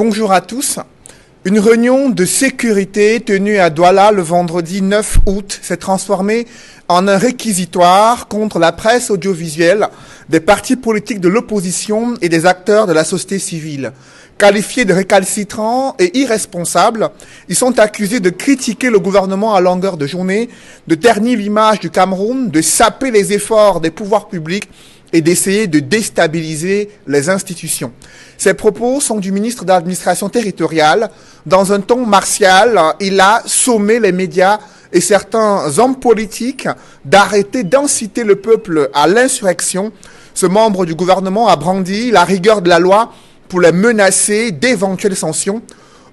Bonjour à tous. Une réunion de sécurité tenue à Douala le vendredi 9 août s'est transformée en un réquisitoire contre la presse audiovisuelle, des partis politiques de l'opposition et des acteurs de la société civile. Qualifiés de récalcitrants et irresponsables, ils sont accusés de critiquer le gouvernement à longueur de journée, de ternir l'image du Cameroun, de saper les efforts des pouvoirs publics et d'essayer de déstabiliser les institutions. Ces propos sont du ministre de l'Administration territoriale. Dans un ton martial, il a sommé les médias et certains hommes politiques d'arrêter d'inciter le peuple à l'insurrection. Ce membre du gouvernement a brandi la rigueur de la loi pour les menacer d'éventuelles sanctions.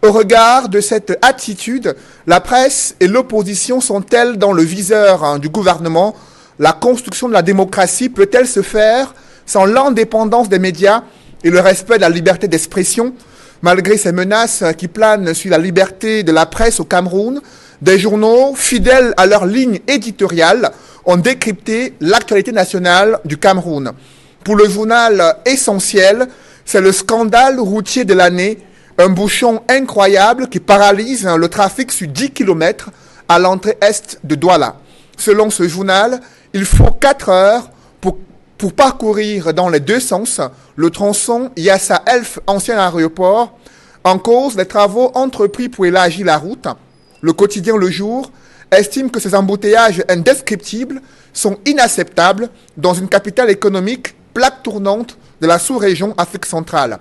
Au regard de cette attitude, la presse et l'opposition sont-elles dans le viseur du gouvernement? La construction de la démocratie peut-elle se faire sans l'indépendance des médias et le respect de la liberté d'expression? Malgré ces menaces qui planent sur la liberté de la presse au Cameroun, des journaux fidèles à leur ligne éditoriale ont décrypté l'actualité nationale du Cameroun. Pour le journal Essentiel, c'est le scandale routier de l'année, un bouchon incroyable qui paralyse le trafic sur 10 km à l'entrée est de Douala. Selon ce journal, il faut 4 heures pour parcourir dans les deux sens le tronçon Yassa-Elf, ancien aéroport, en cause des travaux entrepris pour élargir la route. Le quotidien Le Jour estime que ces embouteillages indescriptibles sont inacceptables dans une capitale économique, plaque tournante de la sous-région Afrique centrale.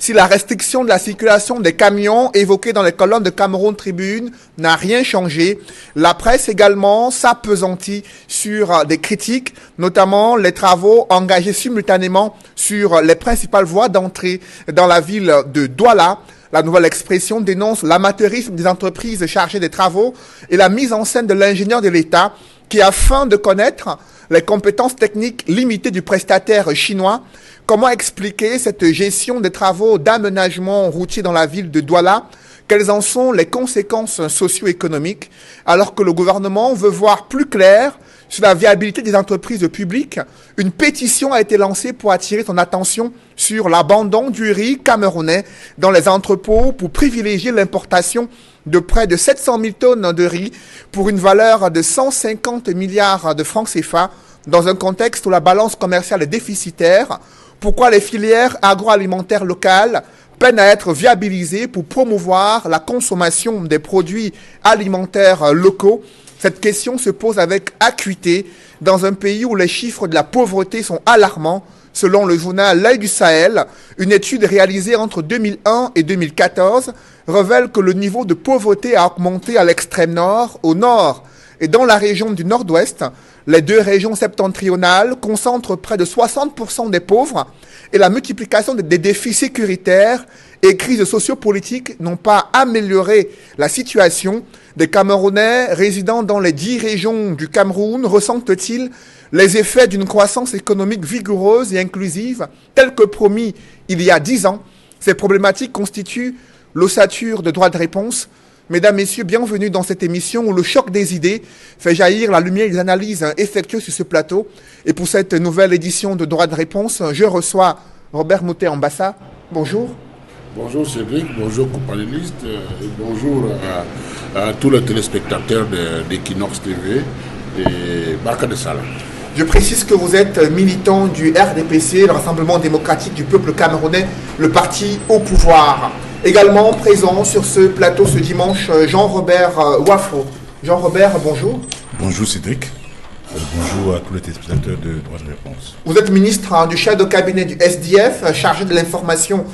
Si la restriction de la circulation des camions évoquée dans les colonnes de Cameroun Tribune n'a rien changé, la presse également s'appesantit sur des critiques, notamment les travaux engagés simultanément sur les principales voies d'entrée dans la ville de Douala. La Nouvelle Expression dénonce l'amateurisme des entreprises chargées des travaux et la mise en scène de l'ingénieur de l'État qui, afin de connaître les compétences techniques limitées du prestataire chinois, comment expliquer cette gestion des travaux d'aménagement routier dans la ville de Douala? Quelles en sont les conséquences socio-économiques alors que le gouvernement veut voir plus clair sur la viabilité des entreprises publiques? Une pétition a été lancée pour attirer son attention sur l'abandon du riz camerounais dans les entrepôts pour privilégier l'importation de près de 700 000 tonnes de riz pour une valeur de 150 milliards de francs CFA dans un contexte où la balance commerciale est déficitaire. Pourquoi les filières agroalimentaires locales peinent à être viabilisées pour promouvoir la consommation des produits alimentaires locaux? Cette question se pose avec acuité dans un pays où les chiffres de la pauvreté sont alarmants. Selon le journal L'Œil du Sahel, une étude réalisée entre 2001 et 2014 révèle que le niveau de pauvreté a augmenté à l'extrême nord, au nord et dans la région du nord-ouest. Les deux régions septentrionales concentrent près de 60% des pauvres et la multiplication des défis sécuritaires et crises sociopolitiques n'ont pas amélioré la situation. Des Camerounais résidant dans les 10 régions du Cameroun ressentent-ils les effets d'une croissance économique vigoureuse et inclusive, telle que promis il y a 10 ans? Ces problématiques constituent l'ossature de droit de réponse. Mesdames, Messieurs, bienvenue dans cette émission où le choc des idées fait jaillir la lumière des analyses effectuées sur ce plateau. Et pour cette nouvelle édition de Droit de réponse, je reçois Robert Moutet-Ambassa. Bonjour. Bonjour Cédric, bonjour co-panélistes, bonjour à tous les téléspectateurs d'Equinox TV et Barka de Salah. Je précise que vous êtes militant du RDPC, le Rassemblement démocratique du peuple camerounais, le parti au pouvoir. Également présent sur ce plateau ce dimanche, Jean-Robert Wafro. Jean-Robert, bonjour. Bonjour Cédric. Bonjour à tous les téléspectateurs de Droit de réponse. Vous êtes ministre du chef de cabinet du SDF, chargé de l'information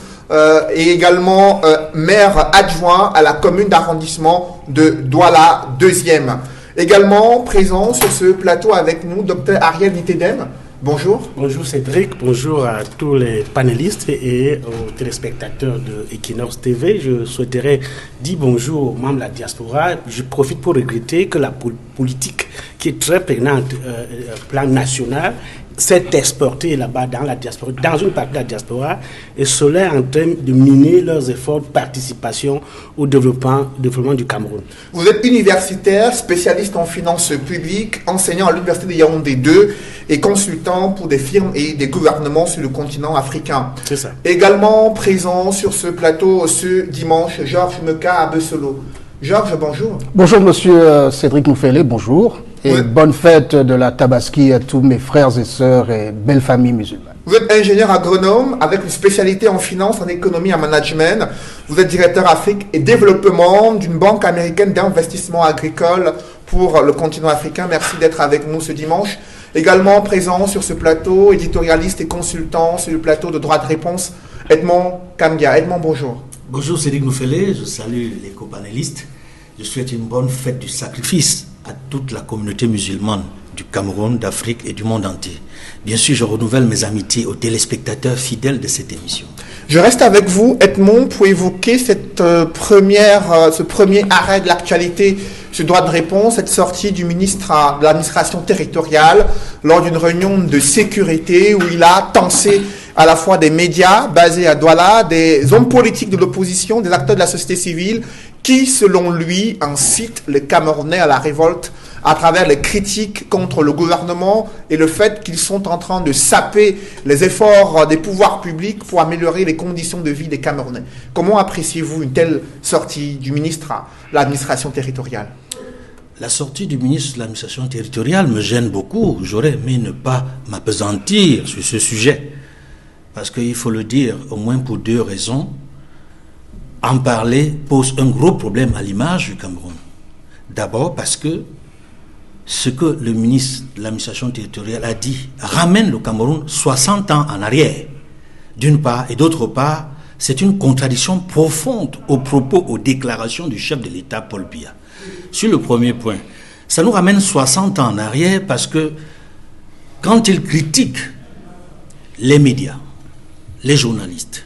et également maire adjoint à la commune d'arrondissement de Douala 2e. Également présent sur ce plateau avec nous, Dr Ariel Nitedem. Bonjour. Bonjour Cédric, bonjour à tous les panélistes et aux téléspectateurs de Equinox TV. Je souhaiterais dire bonjour aux membres de la diaspora. Je profite pour regretter que la politique qui est très prégnante au plan national s'est exportée là-bas dans la diaspora, dans une partie de la diaspora, et cela est en train de miner leurs efforts de participation au développement du Cameroun. Vous êtes universitaire, spécialiste en finances publiques, enseignant à l'université de Yaoundé 2 et consultant pour des firmes et des gouvernements sur le continent africain. C'est ça. Également présent sur ce plateau ce dimanche, Georges Meka Abesolo. Georges, bonjour. Bonjour monsieur Cédric Moufele, bonjour. Et Oui. bonne fête de la Tabaski à tous mes frères et sœurs et belle famille musulmane. Vous êtes ingénieur agronome avec une spécialité en finance, en économie et en management. Vous êtes directeur Afrique et développement d'une banque américaine d'investissement agricole pour le continent africain. Merci d'être avec nous ce dimanche. Également présent sur ce plateau, éditorialiste et consultant sur le plateau de Droit de Réponse, Edmond Kambia. Edmond, bonjour. Bonjour Cédric Moufele, je salue les copanélistes. Je souhaite une bonne fête du sacrifice à toute la communauté musulmane du Cameroun, d'Afrique et du monde entier. Bien sûr, je renouvelle mes amitiés aux téléspectateurs fidèles de cette émission. Je reste avec vous, Edmond, pour évoquer ce premier arrêt de l'actualité sur Droit de Réponse, cette sortie du ministre de l'administration territoriale lors d'une réunion de sécurité où il a tensé à la fois des médias basés à Douala, des hommes politiques de l'opposition, des acteurs de la société civile qui, selon lui, incitent les Camerounais à la révolte à travers les critiques contre le gouvernement et le fait qu'ils sont en train de saper les efforts des pouvoirs publics pour améliorer les conditions de vie des Camerounais. Comment appréciez-vous une telle sortie du ministre de l'administration territoriale ? La sortie du ministre de l'administration territoriale me gêne beaucoup. J'aurais aimé ne pas m'appesantir sur ce sujet. Parce qu'il faut le dire, au moins pour deux raisons. En parler pose un gros problème à l'image du Cameroun. D'abord parce que ce que le ministre de l'administration territoriale a dit ramène le Cameroun 60 ans en arrière, d'une part, et d'autre part, c'est une contradiction profonde aux propos, aux déclarations du chef de l'État, Paul Biya. Sur le premier point, ça nous ramène 60 ans en arrière parce que quand il critique les médias, les journalistes,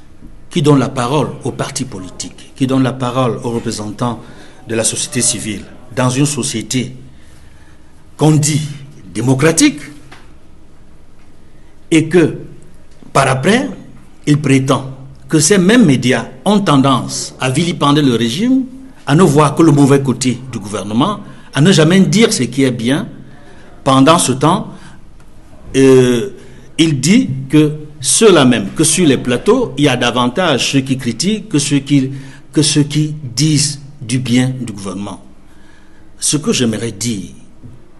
qui donnent la parole aux partis politiques, qui donnent la parole aux représentants de la société civile, dans une société qu'on dit démocratique, et que, par après, il prétend que ces mêmes médias ont tendance à vilipender le régime, à ne voir que le mauvais côté du gouvernement, à ne jamais dire ce qui est bien. Pendant ce temps, il dit que ceux-là même, que sur les plateaux, il y a davantage ceux qui critiquent que ceux qui disent du bien du gouvernement. Ce que j'aimerais dire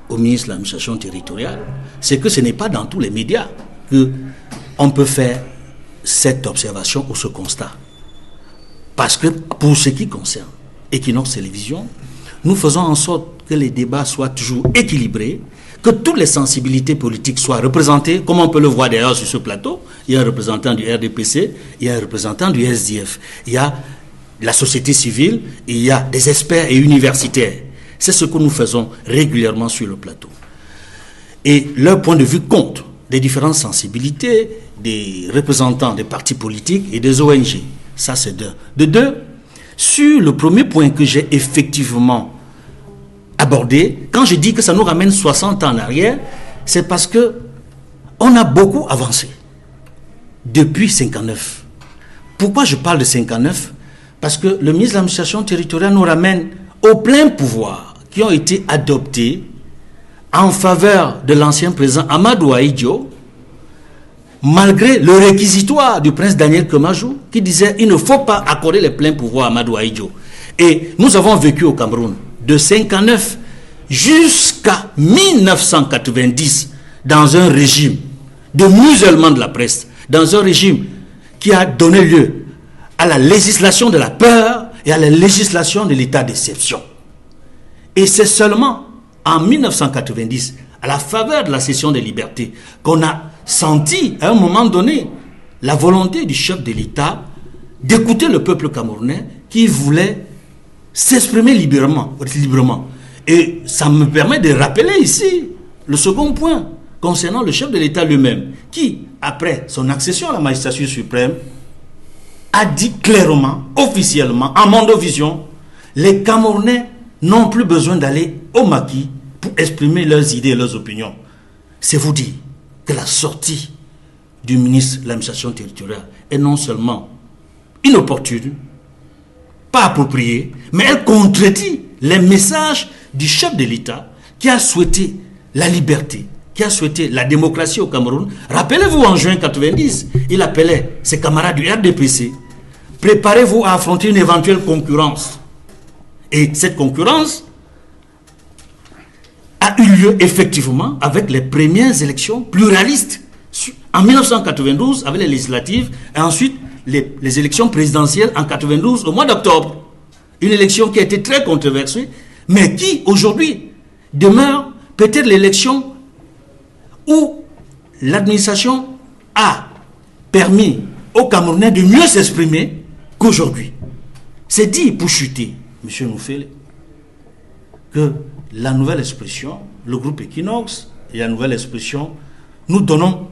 au ministre de l'administration territoriale, c'est que ce n'est pas dans tous les médias qu'on peut faire cette observation ou ce constat. Parce que pour ce qui concerne Equinox Télévision, nous faisons en sorte que les débats soient toujours équilibrés, que toutes les sensibilités politiques soient représentées, comme on peut le voir d'ailleurs sur ce plateau. Il y a un représentant du RDPC, il y a un représentant du SDF, il y a la société civile, il y a des experts et universitaires. C'est ce que nous faisons régulièrement sur le plateau. Et leur point de vue compte des différentes sensibilités, des représentants des partis politiques et des ONG. Ça, c'est d'un. De deux, sur le premier point que j'ai effectivement abordé, quand je dis que ça nous ramène 60 ans en arrière, c'est parce que on a beaucoup avancé depuis 59. Pourquoi je parle de 59? Parce que le ministre de l'administration territoriale nous ramène au plein pouvoir qui ont été adoptés en faveur de l'ancien président Amadou Ahidjo, malgré le réquisitoire du prince Daniel Kemajou, qui disait il ne faut pas accorder les pleins pouvoirs à Amadou Ahidjo. Et nous avons vécu au Cameroun de 59 jusqu'à 1990 dans un régime de musellement de la presse, dans un régime qui a donné lieu à la législation de la peur et à la législation de l'état d'exception. Et c'est seulement en 1990, à la faveur de la cession des libertés, qu'on a senti à un moment donné la volonté du chef de l'État d'écouter le peuple camerounais qui voulait s'exprimer librement. Et ça me permet de rappeler ici le second point concernant le chef de l'État lui-même, qui, après son accession à la magistrature suprême, a dit clairement, officiellement, en Mondovision, les Camerounais n'ont plus besoin d'aller au maquis pour exprimer leurs idées et leurs opinions. C'est vous dire que la sortie du ministre de l'administration territoriale est non seulement inopportune, pas appropriée, mais elle contredit les messages du chef de l'État qui a souhaité la liberté, qui a souhaité la démocratie au Cameroun. Rappelez-vous, en juin 90, il appelait ses camarades du RDPC, préparez-vous à affronter une éventuelle concurrence. Et cette concurrence a eu lieu effectivement avec les premières élections pluralistes. En 1992, avec les législatives, et ensuite les élections présidentielles en 92 au mois d'octobre. Une élection qui a été très controversée, mais qui aujourd'hui demeure peut-être l'élection où l'administration a permis aux Camerounais de mieux s'exprimer qu'aujourd'hui. C'est dit pour chuter, M. Noufele, que la nouvelle expression, le groupe Equinox et la nouvelle expression, nous donnons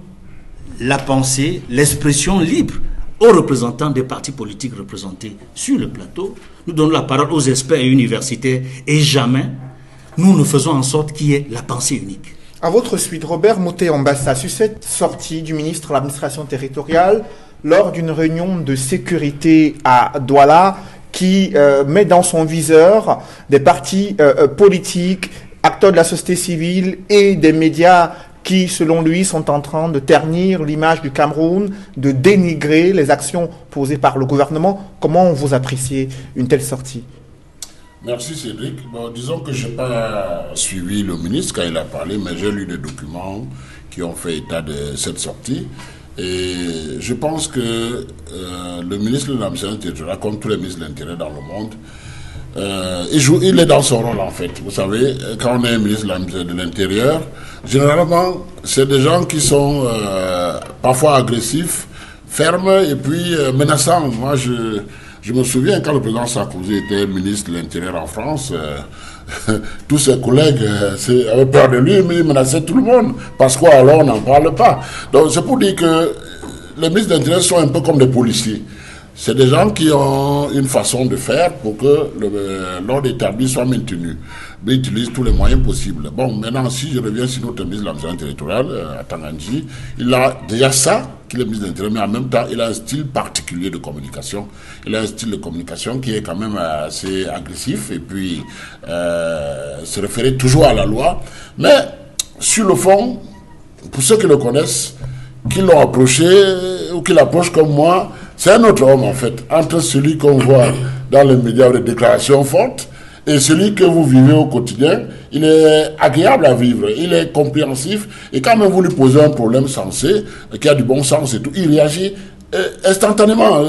la pensée, l'expression libre aux représentants des partis politiques représentés sur le plateau. Nous donnons la parole aux experts et universitaires et jamais nous ne faisons en sorte qu'il y ait la pensée unique. À votre suite, Robert Moté-Ambassa, sur cette sortie du ministre de l'administration territoriale lors d'une réunion de sécurité à Douala qui met dans son viseur des partis politiques, acteurs de la société civile et des médias qui, selon lui, sont en train de ternir l'image du Cameroun, de dénigrer les actions posées par le gouvernement. Comment vous appréciez une telle sortie ? Merci Cédric. Bon, disons que je n'ai pas suivi le ministre quand il a parlé, mais j'ai lu des documents qui ont fait état de cette sortie. Et je pense que le ministre de l'administration territoriale, comme tous les ministres de l'Intérieur dans le monde, il est dans son rôle en fait. Vous savez, quand on est ministre de l'Intérieur, généralement, c'est des gens qui sont parfois agressifs, fermes et puis menaçants. Moi, je me souviens quand le président Sarkozy était ministre de l'Intérieur en France, tous ses collègues avaient peur de lui, mais il menaçait tout le monde. Parce quoi alors on n'en parle pas. Donc c'est pour dire que les ministres de l'Intérieur sont un peu comme des policiers. C'est des gens qui ont une façon de faire pour que l'ordre établi soit maintenu. Mais ils utilisent tous les moyens possibles. Bon, maintenant, si je reviens sur notre ministre de l'administration territoriale, à Tanganji, il a déjà ça, qu'il est ministre de l'Intérieur, mais en même temps, il a un style particulier de communication. Il a un style de communication qui est quand même assez agressif et puis se référer toujours à la loi. Mais, sur le fond, pour ceux qui le connaissent, qui l'ont approché ou qui l'approchent comme moi, c'est un autre homme en fait, entre celui qu'on voit dans les médias avec des déclarations fortes et celui que vous vivez au quotidien. Il est agréable à vivre, il est compréhensif et quand même vous lui posez un problème sensé, qui a du bon sens et tout, il réagit instantanément,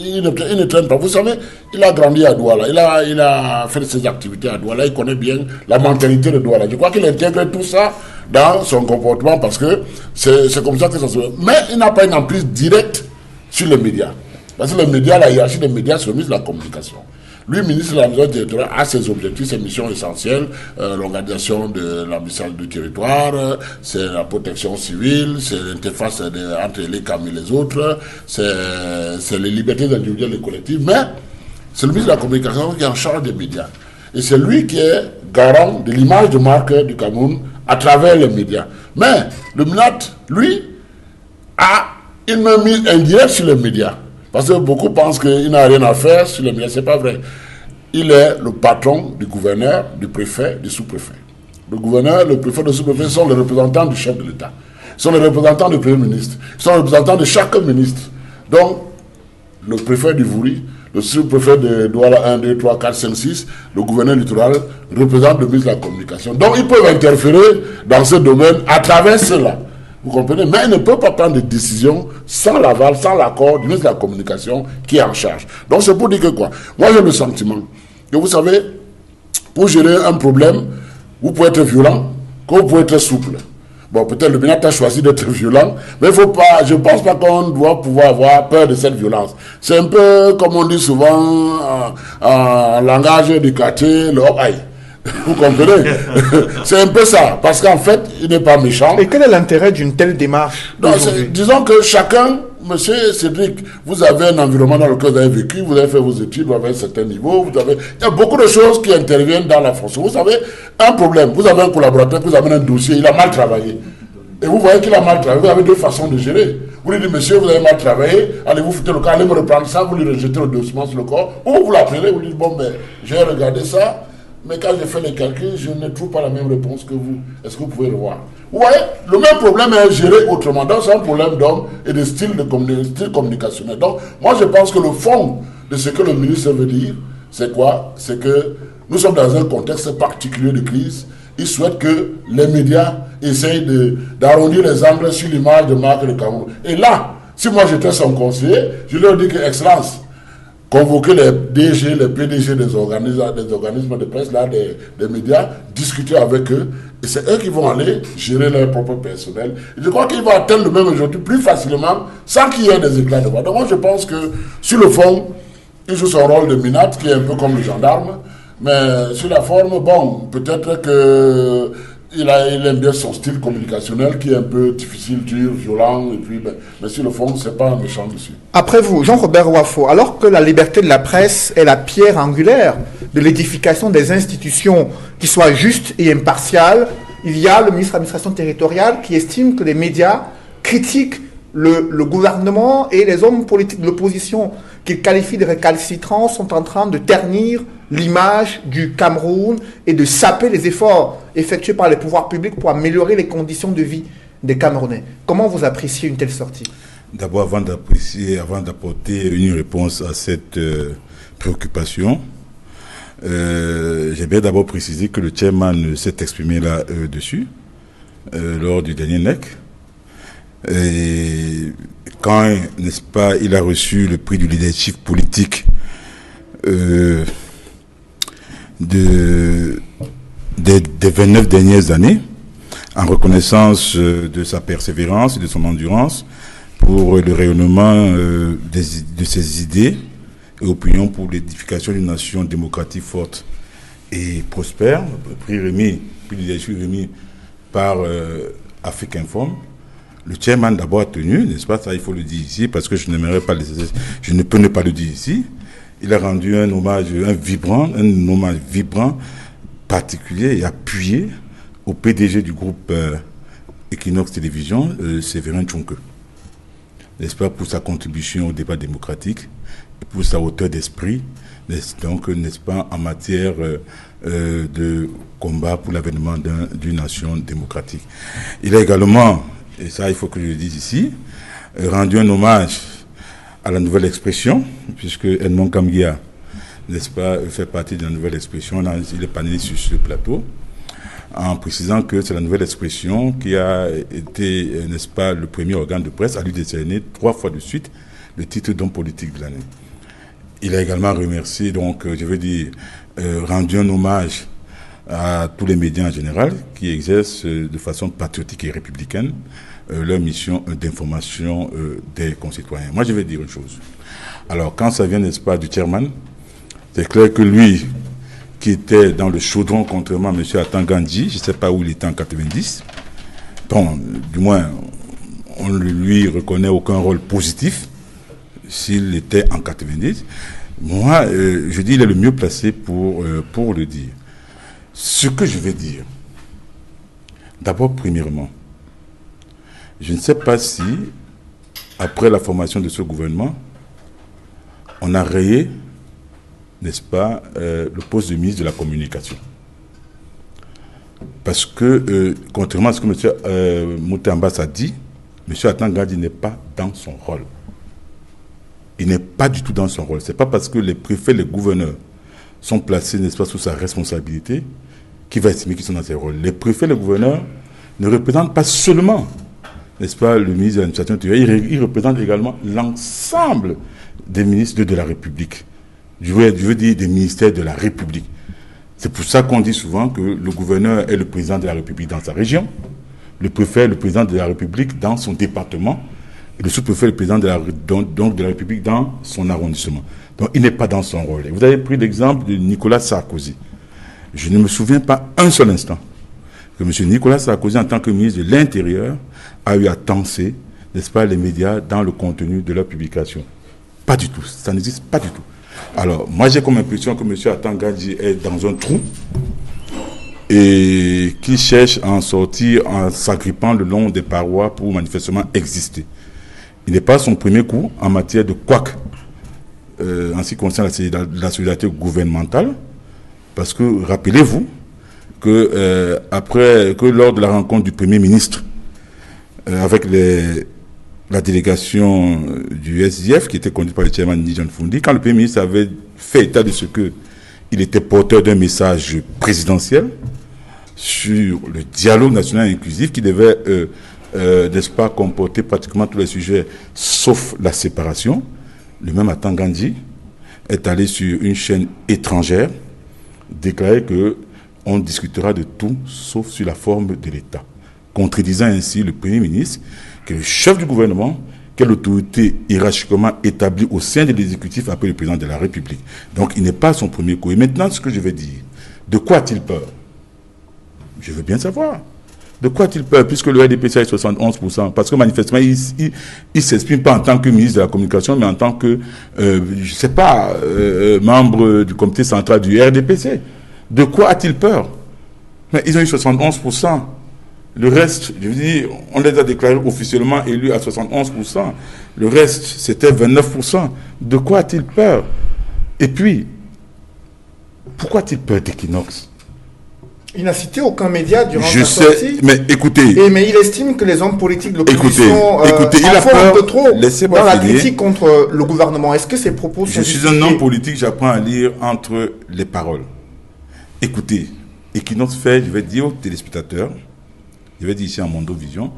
il ne traîne pas. Vous savez, il a grandi à Douala, il a fait ses activités à Douala, il connaît bien la mentalité de Douala. Je crois qu'il intègre tout ça dans son comportement parce que c'est comme ça que ça se fait. Mais il n'a pas une emprise directe sur les médias. Parce que les médias, la hiérarchie des médias se mise la communication. Lui, ministre de l'administration territoriale, a ses objectifs, ses missions essentielles, l'organisation de l'administration du territoire, c'est la protection civile, c'est l'interface entre les CAM et les autres, c'est les libertés individuelles et collectives, mais c'est le ministre de la communication qui est en charge des médias. Et c'est lui qui est garant de l'image de marque du Cameroun à travers les médias. Mais le MNAT, lui, a une mise indirecte sur les médias. Parce que beaucoup pensent qu'il n'a rien à faire sur les médias. Ce n'est pas vrai. Il est le patron du gouverneur, du préfet, du sous-préfet. Le gouverneur, le préfet, le sous-préfet sont les représentants du chef de l'État. Ils sont les représentants du Premier ministre. Ils sont les représentants de chaque ministre. Donc, le préfet du Vouri, le sous-préfet de Douala 1, 2, 3, 4, 5, 6, le gouverneur littoral représente le ministre de la Communication. Donc, ils peuvent interférer dans ce domaine à travers cela. Vous comprenez? Mais il ne peut pas prendre des décisions sans l'aval, sans l'accord du ministre de la Communication qui est en charge. Donc c'est pour dire que quoi? Moi j'ai le sentiment que vous savez, pour gérer un problème, vous pouvez être violent, comme vous pouvez être souple. Bon, peut-être le ministre a choisi d'être violent, mais il faut pas, je ne pense pas qu'on doit pouvoir avoir peur de cette violence. C'est un peu comme on dit souvent en langage du quartier, le hop-aïe. Vous comprenez? C'est un peu ça, parce qu'en fait, il n'est pas méchant. Et quel est l'intérêt d'une telle démarche? Disons que chacun, monsieur Cédric, vous avez un environnement dans lequel vous avez vécu, vous avez fait vos études, vous avez un certain niveau, il y a beaucoup de choses qui interviennent dans la fonction. Vous savez, un problème, vous avez un collaborateur, vous avez un dossier, il a mal travaillé. Et vous voyez qu'il a mal travaillé, vous avez deux façons de gérer. Vous lui dites, monsieur, vous avez mal travaillé, allez vous foutre le corps, allez me reprendre ça, vous lui rejetez le dossier sur le corps, ou vous l'appelez, vous lui dites, bon, ben, j'ai regardé ça, mais quand je fais les calculs, je ne trouve pas la même réponse que vous. Est-ce que vous pouvez le voir? Vous voyez, le même problème est géré autrement. Donc, c'est un problème d'homme et de style communicationnel. Donc, moi, je pense que le fond de ce que le ministre veut dire, c'est quoi? C'est que nous sommes dans un contexte particulier de crise. Il souhaite que les médias essayent d'arrondir les angles sur l'image de marque de Cameroun. Et là, si moi j'étais son conseiller, je leur dis que, Excellence, convoquer les DG, les PDG des organismes de presse, là, des médias, discuter avec eux, et c'est eux qui vont aller gérer leur propre personnel. Et je crois qu'ils vont atteindre le même aujourd'hui plus facilement, sans qu'il y ait des éclats de voix. Donc moi je pense que, sur le fond, il joue son rôle de minate, qui est un peu comme le gendarme, mais sur la forme, bon, peut-être que il aime bien son style communicationnel qui est un peu difficile, dur, violent, et puis, mais sur le fond, c'est pas un méchant dessus. Après vous, Jean-Robert Wafo, alors que la liberté de la presse est la pierre angulaire de l'édification des institutions qui soient justes et impartiales, il y a le ministre de l'administration territoriale qui estime que les médias critiquent le gouvernement et les hommes politiques de l'opposition qu'il qualifie de récalcitrants sont en train de ternir l'image du Cameroun et de saper les efforts effectués par les pouvoirs publics pour améliorer les conditions de vie des Camerounais. Comment vous appréciez une telle sortie? D'abord, avant d'apporter une réponse à cette préoccupation, j'aimerais d'abord préciser que le chairman s'est exprimé là-dessus, lors du dernier NEC. Et quand, n'est-ce pas, il a reçu le prix du leadership politique des 29 dernières années, en reconnaissance de sa persévérance et de son endurance pour le rayonnement de ses idées et opinions pour l'édification d'une nation démocratique forte et prospère. Prix leadership remis par Afrique Inform. Le chairman d'abord a tenu, n'est-ce pas, ça il faut le dire ici, parce que je ne peux ne pas le dire ici. Il a rendu un hommage vibrant, particulier et appuyé au PDG du groupe Equinox Télévision, Séverin Tchonke. N'est-ce pas, pour sa contribution au débat démocratique, et pour sa hauteur d'esprit, donc, n'est-ce pas, en matière de combat pour l'avènement d'une nation démocratique. Il a également, et ça il faut que je le dise ici, rendu un hommage à la nouvelle expression, puisque Edmond Kamgia, n'est-ce pas, fait partie de la nouvelle expression, il est panéliste sur ce plateau, en précisant que c'est la nouvelle expression qui a été, n'est-ce pas, le premier organe de presse à lui décerner 3 fois de suite le titre d'homme politique de l'année. Il a également remercié, donc, je veux dire, rendu un hommage à tous les médias en général qui exercent de façon patriotique et républicaine leur mission d'information des concitoyens. Moi, je vais dire une chose. Alors, quand ça vient, n'est-ce pas, du chairman, c'est clair que lui, qui était dans le chaudron, contrairement à M. Atangandji, je ne sais pas où il était en 90, bon, du moins, on ne lui reconnaît aucun rôle positif s'il était en 90. Moi, je dis, il est le mieux placé pour le dire. Ce que je vais dire, d'abord, premièrement, je ne sais pas si, après la formation de ce gouvernement, on a rayé, n'est-ce pas, le poste de ministre de la Communication. Parce que, contrairement à ce que M. Moutambas a dit, M. Atangandji n'est pas dans son rôle. Il n'est pas du tout dans son rôle. Ce n'est pas parce que les préfets, les gouverneurs sont placés, n'est-ce pas, sous sa responsabilité qu'il va estimer qu'ils sont dans ses rôles. Les préfets, les gouverneurs ne représentent pas seulement, n'est-ce pas, le ministre de l'administration intérieure, ils représentent également l'ensemble des ministres de la République. Je veux dire des ministères de la République. C'est pour ça qu'on dit souvent que le gouverneur est le président de la République dans sa région, le préfet est le président de la République dans son département, et le sous-préfet est le président de la République dans son arrondissement. Donc il n'est pas dans son rôle. Et vous avez pris l'exemple de Nicolas Sarkozy. Je ne me souviens pas un seul instant que M. Nicolas Sarkozy, en tant que ministre de l'Intérieur, a eu à tenser, n'est-ce pas, les médias dans le contenu de leur publication. Pas du tout. Ça n'existe pas du tout. Alors, moi j'ai comme impression que M. Atangandji est dans un trou et qu'il cherche à en sortir en s'agrippant le long des parois pour manifestement exister. Il n'est pas son premier coup en matière de couac en ce qui concerne la solidarité gouvernementale, Parce que, rappelez-vous, que lors de la rencontre du Premier ministre avec la délégation du SDF, qui était conduite par le chairman Nijan Fundi, quand le Premier ministre avait fait état de ce qu'il était porteur d'un message présidentiel sur le dialogue national inclusif qui devait, n'est-ce pas, comporter pratiquement tous les sujets, sauf la séparation, le même Atan Gandhi est allé sur une chaîne étrangère déclarer que on discutera de tout sauf sur la forme de l'État, contredisant ainsi le Premier ministre, qui est le chef du gouvernement, qui est l'autorité hiérarchiquement établie au sein de l'exécutif après le président de la République. Donc il n'est pas son premier coup. Et maintenant, ce que je vais dire, de quoi a-t-il peur? Je veux bien savoir. De quoi a-t-il peur, puisque le RDPC est 71%? Parce que manifestement, il ne s'exprime pas en tant que ministre de la Communication, mais en tant que, je ne sais pas, membre du comité central du RDPC. De quoi a-t-il peur? Mais ils ont eu 71%. Le reste, je veux dire, on les a déclarés officiellement élus à 71%. Le reste, c'était 29%. De quoi a-t-il peur? Et puis, pourquoi a-t-il peur d'Equinox? Il n'a cité aucun média durant sa sortie. Mais écoutez... mais il estime que les hommes politiques de l'opposition il a peur de trop dans la finir. critique contre le gouvernement. Est-ce que ces propos sont Je suis un homme politique, j'apprends à lire entre les paroles. Écoutez, Equinox fait, je vais dire aux téléspectateurs, je vais dire ici en Mondo Vision,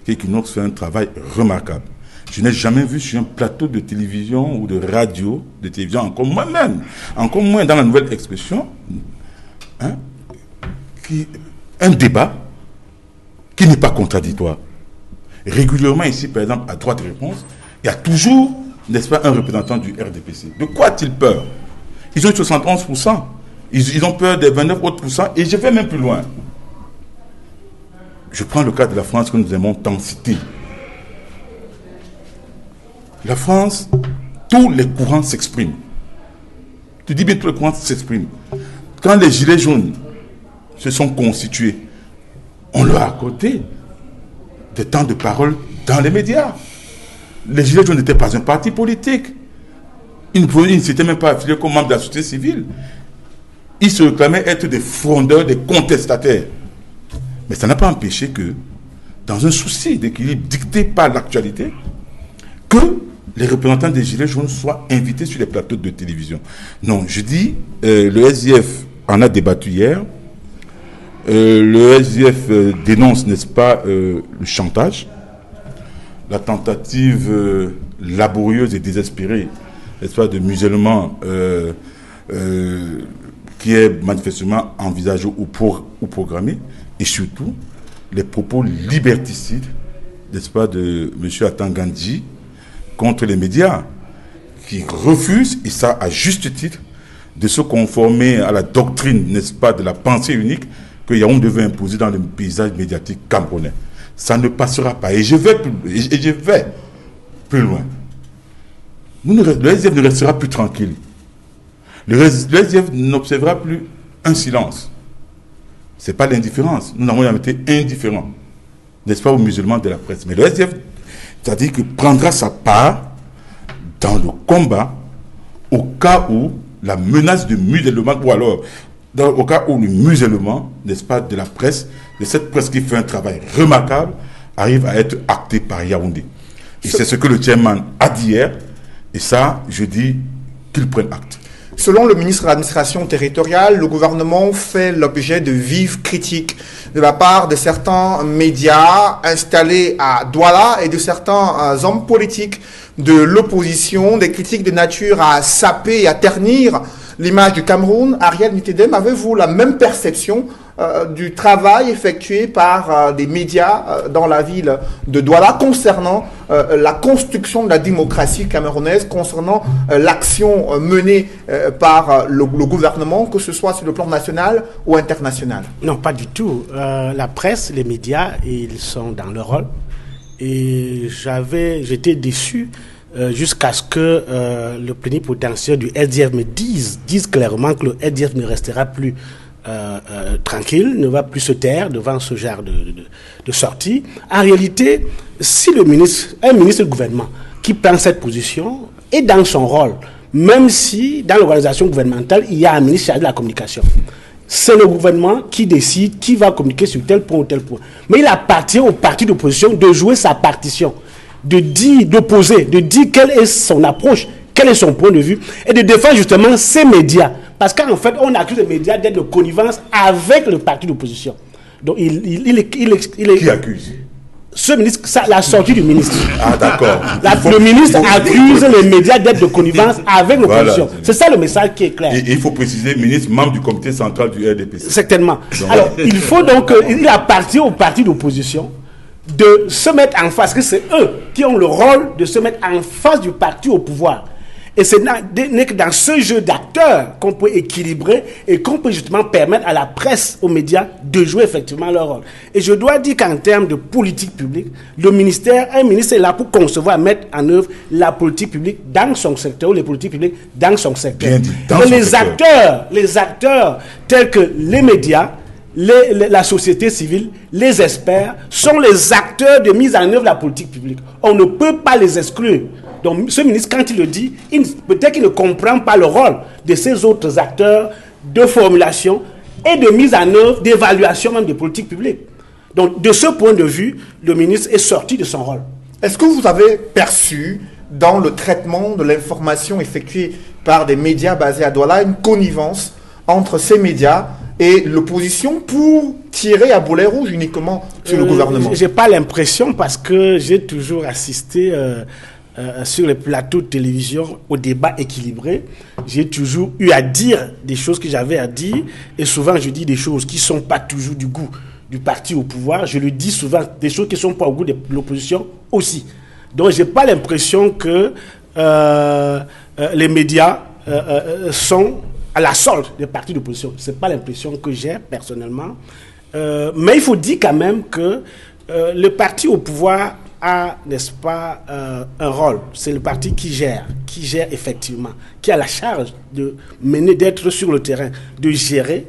qu'Equinox fait un travail remarquable. Je n'ai jamais vu sur un plateau de télévision ou de radio, de télévision, encore moins dans la nouvelle expression, un débat qui n'est pas contradictoire. Régulièrement ici, par exemple, à droite réponse, il y a toujours, n'est-ce pas, un représentant du RDPC. De quoi a-t-il peur? Ils ont eu 71%. Ils ont peur des 29 autres pourcents. Et je vais même plus loin. Je prends le cas de la France que nous aimons tant citer. La France, tous les courants s'expriment. Tu dis bien tous les courants s'expriment. Quand les gilets jaunes se sont constitués, on leur a accordé des temps de parole dans les médias. Les gilets jaunes n'étaient pas un parti politique. Ils ne s'étaient même pas affiliés comme membres de la société civile. Ils se réclamaient être des frondeurs, des contestataires. Mais ça n'a pas empêché que, dans un souci d'équilibre dicté par l'actualité, que les représentants des Gilets jaunes soient invités sur les plateaux de télévision. Non, je dis, le SDF en a débattu hier. Le SDF dénonce, n'est-ce pas, le chantage, la tentative laborieuse et désespérée, n'est-ce pas, de musellement qui est manifestement envisagé ou programmé, et surtout les propos liberticides, n'est-ce pas, de M. Atan Gandhi contre les médias, qui refusent, et ça à juste titre, de se conformer à la doctrine, n'est-ce pas, de la pensée unique que Yaoundé veut imposer dans le paysage médiatique camerounais. Ça ne passera pas. Et je vais plus loin. Le SDF ne restera plus tranquille. Le SDF n'observera plus un silence. Ce n'est pas l'indifférence. Nous n'avons jamais été indifférents, n'est-ce pas, aux musulmans de la presse. Mais le SDF, c'est-à-dire que prendra sa part dans le combat au cas où la menace de musellement, ou alors au cas où le musellement, n'est-ce pas, de la presse, de cette presse qui fait un travail remarquable, arrive à être acté par Yaoundé. Et c'est ce que le chairman a dit hier, et ça, je dis qu'il prenne acte. Selon le ministre de l'administration territoriale, le gouvernement fait l'objet de vives critiques de la part de certains médias installés à Douala et de certains hommes politiques de l'opposition, des critiques de nature à saper et à ternir l'image du Cameroun. Ariel Nitedem, avez-vous la même perception du travail effectué par des médias dans la ville de Douala concernant la construction de la démocratie camerounaise, concernant l'action menée par le gouvernement, que ce soit sur le plan national ou international? Non, pas du tout. La presse, les médias, ils sont dans leur rôle. Et j'étais déçu jusqu'à ce que le plénipotentiaire du SDF me dise clairement que le SDF ne restera plus tranquille, ne va plus se taire devant ce genre de sortie. En réalité, si un ministre du gouvernement qui prend cette position est dans son rôle même si dans l'organisation gouvernementale, il y a un ministre chargé de la communication. C'est le gouvernement qui décide qui va communiquer sur tel point ou tel point. Mais il appartient au parti d'opposition de jouer sa partition, de dire, d'opposer, de dire quelle est son approche, quel est son point de vue, et de défendre justement ces médias. Parce qu'en fait, on accuse les médias d'être de connivence avec le parti d'opposition. Donc il est... Qui accuse? Ce ministre, la sortie du ministre. Ah, d'accord. Le ministre accuse les médias d'être de connivence avec l'opposition. Voilà. C'est ça le message qui est clair. Et il faut préciser, ministre, membre du comité central du RDPC. Certainement. Donc, alors, il faut donc, il appartient au parti d'opposition de se mettre en face, que c'est eux qui ont le rôle de se mettre en face du parti au pouvoir. Et c'est n'est que dans ce jeu d'acteurs qu'on peut équilibrer et qu'on peut justement permettre à la presse, aux médias, de jouer effectivement leur rôle. Et je dois dire qu'en termes de politique publique, un ministre est là pour concevoir, mettre en œuvre la politique publique dans son secteur, ou les politiques publiques dans son secteur. Bien dit, Mais les acteurs tels que les médias, la société civile, les experts, sont les acteurs de mise en œuvre de la politique publique. On ne peut pas les exclure. Donc, ce ministre, quand il le dit, peut-être qu'il ne comprend pas le rôle de ces autres acteurs de formulation et de mise en œuvre, d'évaluation même des politiques publiques. Donc, de ce point de vue, le ministre est sorti de son rôle. Est-ce que vous avez perçu, dans le traitement de l'information effectuée par des médias basés à Douala, une connivence entre ces médias et l'opposition pour tirer à boulet rouge uniquement sur le gouvernement? Je n'ai pas l'impression, parce que j'ai toujours assisté... sur les plateaux de télévision, au débat équilibré, j'ai toujours eu à dire des choses que j'avais à dire, et souvent je dis des choses qui ne sont pas toujours du goût du parti au pouvoir. Je le dis souvent, des choses qui ne sont pas au goût de l'opposition aussi. Donc je n'ai pas l'impression que les médias sont à la solde des partis d'opposition. Ce n'est pas l'impression que j'ai personnellement. Mais il faut dire quand même que le parti au pouvoir a, n'est-ce pas, un rôle. C'est le parti qui gère effectivement, qui a la charge de mener, d'être sur le terrain, de gérer,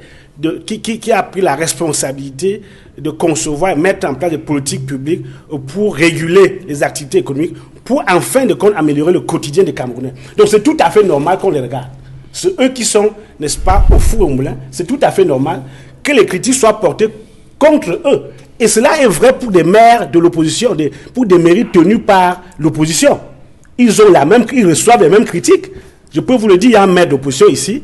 qui a pris la responsabilité de concevoir et mettre en place des politiques publiques pour réguler les activités économiques, pour en fin de compte améliorer le quotidien des Camerounais. Donc c'est tout à fait normal qu'on les regarde. C'est eux qui sont, n'est-ce pas, au four et au moulin. C'est tout à fait normal que les critiques soient portées contre eux. Et cela est vrai pour des maires de l'opposition, pour des mairies tenues par l'opposition. Ils reçoivent les mêmes critiques. Je peux vous le dire, il y a un maire d'opposition ici.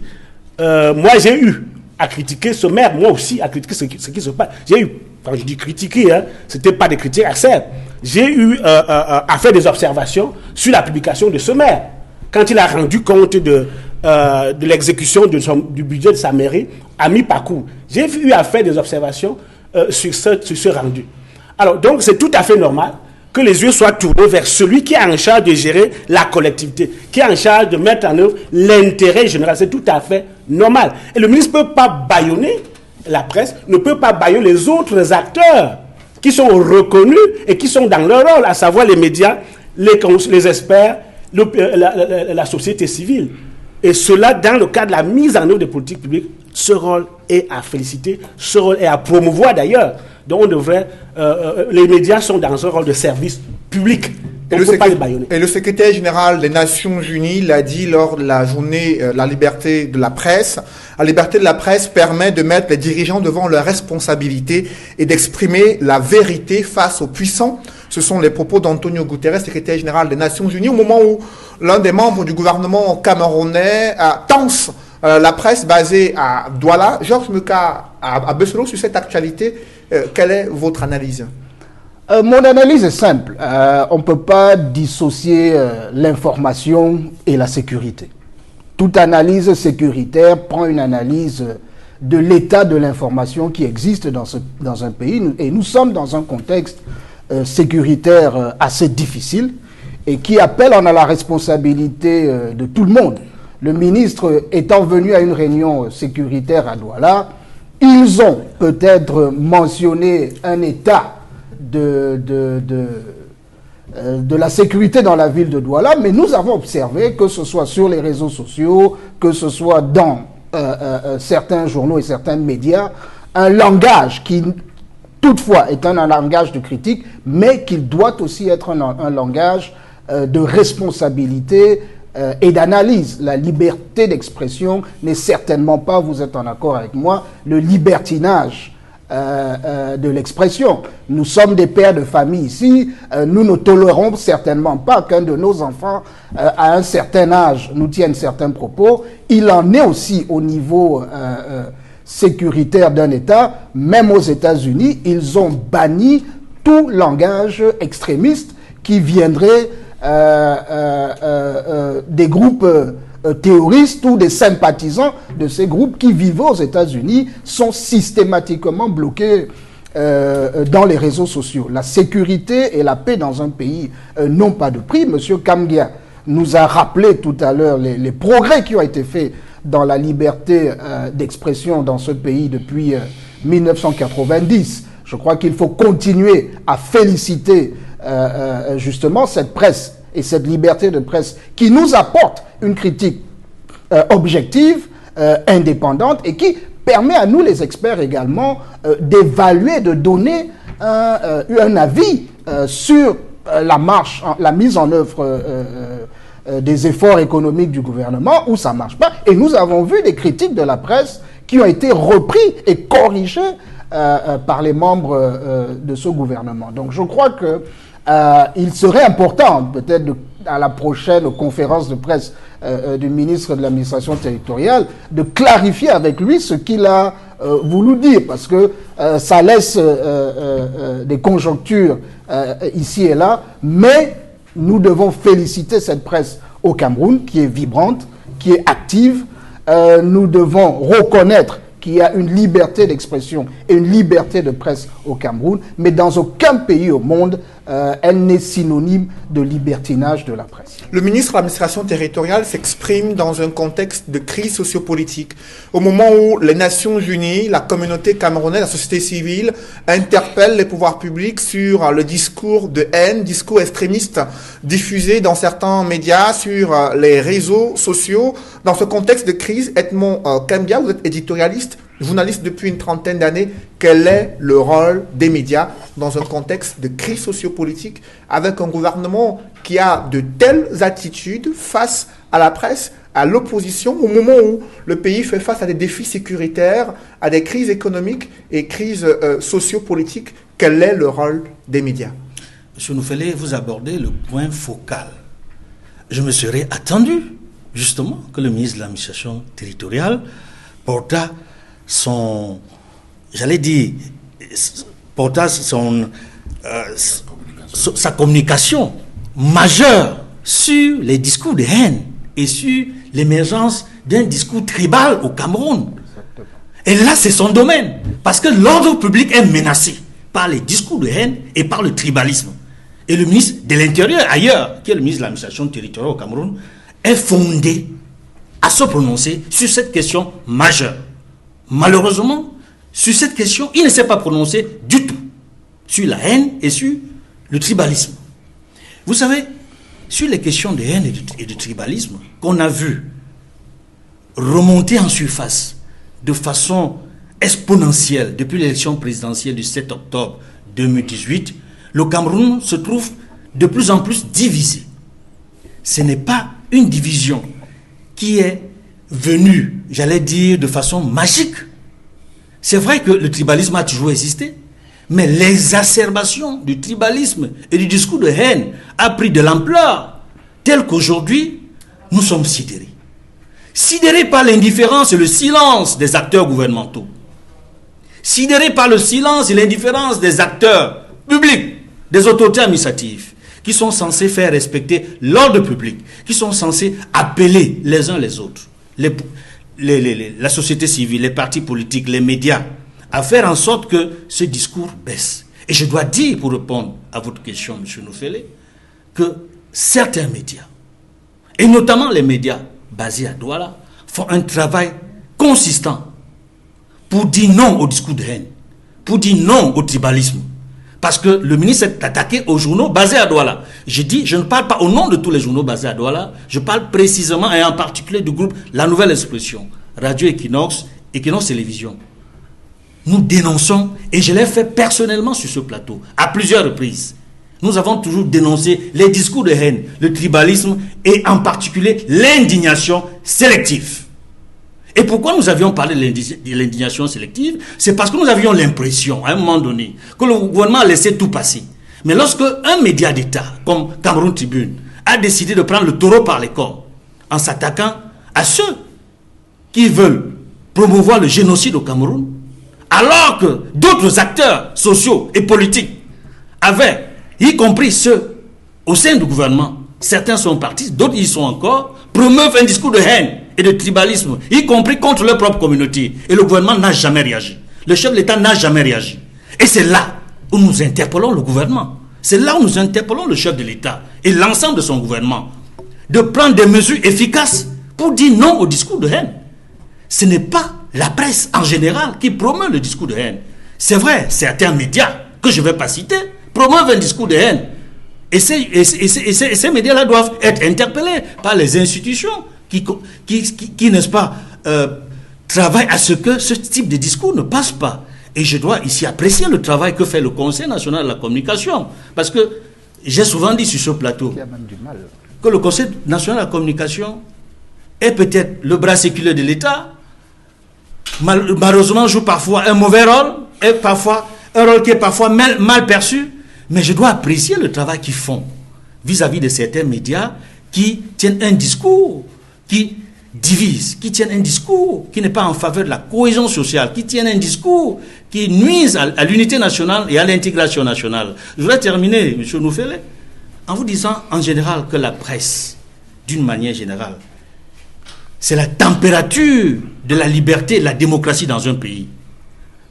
Moi, j'ai eu à critiquer ce maire, moi aussi, à critiquer ce qui se passe. J'ai eu, quand je dis critiquer, ce n'était pas des critiques acerbes. J'ai eu à faire des observations sur la publication de ce maire. Quand il a rendu compte de l'exécution du budget de sa mairie à mi-parcours, j'ai eu à faire des observations sur ce rendu. Alors, donc, c'est tout à fait normal que les yeux soient tournés vers celui qui est en charge de gérer la collectivité, qui est en charge de mettre en œuvre l'intérêt général. C'est tout à fait normal. Et le ministre ne peut pas bâillonner la presse, ne peut pas bâillonner les autres acteurs qui sont reconnus et qui sont dans leur rôle, à savoir les médias, les experts, la société civile. Et cela, dans le cadre de la mise en œuvre des politiques publiques, ce rôle est à féliciter, ce rôle est à promouvoir d'ailleurs. Donc on devrait, les médias sont dans un rôle de service public. On ne peut pas les bâillonner. Et le secrétaire général des Nations Unies l'a dit lors de la journée la liberté de la presse. La liberté de la presse permet de mettre les dirigeants devant leurs responsabilités et d'exprimer la vérité face aux puissants. Ce sont les propos d'Antonio Guterres, secrétaire général des Nations Unies, au moment où l'un des membres du gouvernement camerounais tense la presse basée à Douala. Georges Meka à Besselo, sur cette actualité, quelle est votre analyse? Mon analyse est simple. On ne peut pas dissocier l'information et la sécurité. Toute analyse sécuritaire prend une analyse de l'état de l'information qui existe dans un pays. Et nous sommes dans un contexte sécuritaire assez difficile et qui appelle à la responsabilité de tout le monde. Le ministre étant venu à une réunion sécuritaire à Douala, ils ont peut-être mentionné un état de la sécurité dans la ville de Douala, mais nous avons observé, que ce soit sur les réseaux sociaux, que ce soit dans certains journaux et certains médias, un langage qui toutefois est un langage de critique, mais qui doit aussi être un langage de responsabilité et d'analyse. La liberté d'expression n'est certainement pas, vous êtes en accord avec moi, le libertinage de l'expression. Nous sommes des pères de famille ici, nous ne tolérons certainement pas qu'un de nos enfants à un certain âge nous tienne certains propos. Il en est aussi au niveau sécuritaire d'un État. Même aux États-Unis, ils ont banni tout langage extrémiste qui viendrait des groupes terroristes ou des sympathisants de ces groupes qui vivent aux États-Unis sont systématiquement bloqués dans les réseaux sociaux. La sécurité et la paix dans un pays n'ont pas de prix. Monsieur Kamgia nous a rappelé tout à l'heure les progrès qui ont été faits dans la liberté d'expression dans ce pays depuis 1990. Je crois qu'il faut continuer à féliciter justement cette presse et cette liberté de presse qui nous apporte une critique objective, indépendante et qui permet à nous les experts également d'évaluer, de donner un avis sur la mise en œuvre des efforts économiques du gouvernement où ça ne marche pas. Et nous avons vu des critiques de la presse qui ont été repris et corrigés par les membres de ce gouvernement. Donc je crois que il serait important, peut-être à la prochaine conférence de presse du ministre de l'administration territoriale, de clarifier avec lui ce qu'il a voulu dire, parce que ça laisse des conjonctures ici et là, mais nous devons féliciter cette presse au Cameroun, qui est vibrante, qui est active. Nous devons reconnaître qu'il y a une liberté d'expression et une liberté de presse au Cameroun, mais dans aucun pays au monde, elle n'est synonyme de libertinage de la presse. Le ministre de l'administration territoriale s'exprime dans un contexte de crise sociopolitique, au moment où les Nations Unies, la communauté camerounaise, la société civile interpellent les pouvoirs publics sur le discours de haine, discours extrémiste diffusé dans certains médias, sur les réseaux sociaux. Dans ce contexte de crise, Edmond Kamgia, vous êtes éditorialiste, journaliste depuis une trentaine d'années. Quel est le rôle des médias dans un contexte de crise sociopolitique avec un gouvernement qui a de telles attitudes face à la presse, à l'opposition, au moment où le pays fait face à des défis sécuritaires, à des crises économiques et crises sociopolitiques? Quel est le rôle des médias? Monsieur Noufele, vous abordez le point focal. Je me serais attendu, justement, que le ministre de l'administration territoriale porta sa communication majeure sur les discours de haine et sur l'émergence d'un discours tribal au Cameroun. Et là, c'est son domaine, parce que l'ordre public est menacé par les discours de haine et par le tribalisme. Et le ministre de l'Intérieur, ailleurs, qui est le ministre de l'administration territoriale au Cameroun, est fondé à se prononcer sur cette question majeure. Malheureusement, sur cette question, il ne s'est pas prononcé du tout sur la haine et sur le tribalisme. Vous savez, sur les questions de haine et de tribalisme, qu'on a vu remonter en surface de façon exponentielle depuis l'élection présidentielle du 7 octobre 2018, le Cameroun se trouve de plus en plus divisé. Ce n'est pas une division qui est venue, j'allais dire, de façon magique. C'est vrai que le tribalisme a toujours existé, mais l'exacerbation du tribalisme et du discours de haine a pris de l'ampleur, telle qu'aujourd'hui, nous sommes sidérés. Sidérés par l'indifférence et le silence des acteurs gouvernementaux. Sidérés par le silence et l'indifférence des acteurs publics, des autorités administratives, qui sont censés faire respecter l'ordre public, qui sont censés appeler les uns les autres, la société civile, les partis politiques, les médias, à faire en sorte que ce discours baisse. Et je dois dire, pour répondre à votre question, M. Noufele, que certains médias, et notamment les médias basés à Douala, font un travail consistant pour dire non au discours de haine, pour dire non au tribalisme. Parce que le ministre s'est attaqué aux journaux basés à Douala. Je dis, je ne parle pas au nom de tous les journaux basés à Douala, je parle précisément et en particulier du groupe La Nouvelle Expression, Radio Equinox, Equinox Télévision. Nous dénonçons, et je l'ai fait personnellement sur ce plateau, à plusieurs reprises, Nous avons toujours dénoncé les discours de haine, le tribalisme et en particulier l'indignation sélective. Et pourquoi nous avions parlé de l'indignation sélective? C'est parce que nous avions l'impression, à un moment donné, que le gouvernement a laissé tout passer. Mais lorsque un média d'État, comme Cameroun Tribune, a décidé de prendre le taureau par les cornes, en s'attaquant à ceux qui veulent promouvoir le génocide au Cameroun, alors que d'autres acteurs sociaux et politiques avaient, y compris ceux au sein du gouvernement, certains sont partis, d'autres y sont encore, promeuvent un discours de haine et de tribalisme, y compris contre leur propre communauté. Et le gouvernement n'a jamais réagi. Le chef de l'État n'a jamais réagi. Et c'est là où nous interpellons le gouvernement. C'est là où nous interpellons le chef de l'État et l'ensemble de son gouvernement de prendre des mesures efficaces pour dire non au discours de haine. Ce n'est pas la presse en général qui promeut le discours de haine. C'est vrai, certains médias, que je ne vais pas citer, promeuvent un discours de haine. Et ces médias-là doivent être interpellés par les institutions qui n'est-ce pas, travaillent à ce que ce type de discours ne passe pas. Et je dois ici apprécier le travail que fait le Conseil national de la communication. Parce que j'ai souvent dit sur ce plateau que le Conseil national de la communication est peut-être le bras séculaire de l'État, malheureusement joue parfois un mauvais rôle, et parfois un rôle qui est parfois mal perçu, mais je dois apprécier le travail qu'ils font vis-à-vis de certains médias qui tiennent un discours qui divise, qui tiennent un discours qui n'est pas en faveur de la cohésion sociale, qui tiennent un discours qui nuise à l'unité nationale et à l'intégration nationale. Je voudrais terminer, M. Noufele, en vous disant en général que la presse, d'une manière générale, c'est la température de la liberté et de la démocratie dans un pays.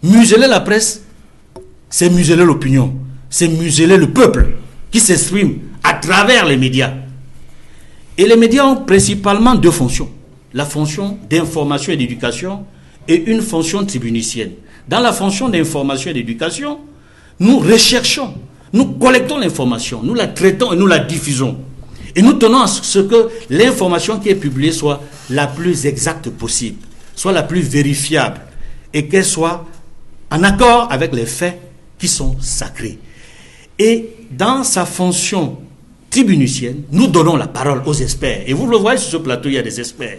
Museler la presse, c'est museler l'opinion, c'est museler le peuple qui s'exprime à travers les médias. Et les médias ont principalement deux fonctions. La fonction d'information et d'éducation et une fonction tribunicienne. Dans la fonction d'information et d'éducation, nous recherchons, nous collectons l'information, nous la traitons et nous la diffusons. Et nous tenons à ce que l'information qui est publiée soit la plus exacte possible, soit la plus vérifiable et qu'elle soit en accord avec les faits qui sont sacrés. Et dans sa fonction tribunicienne, nous donnons la parole aux experts. Et vous le voyez sur ce plateau, il y a des experts.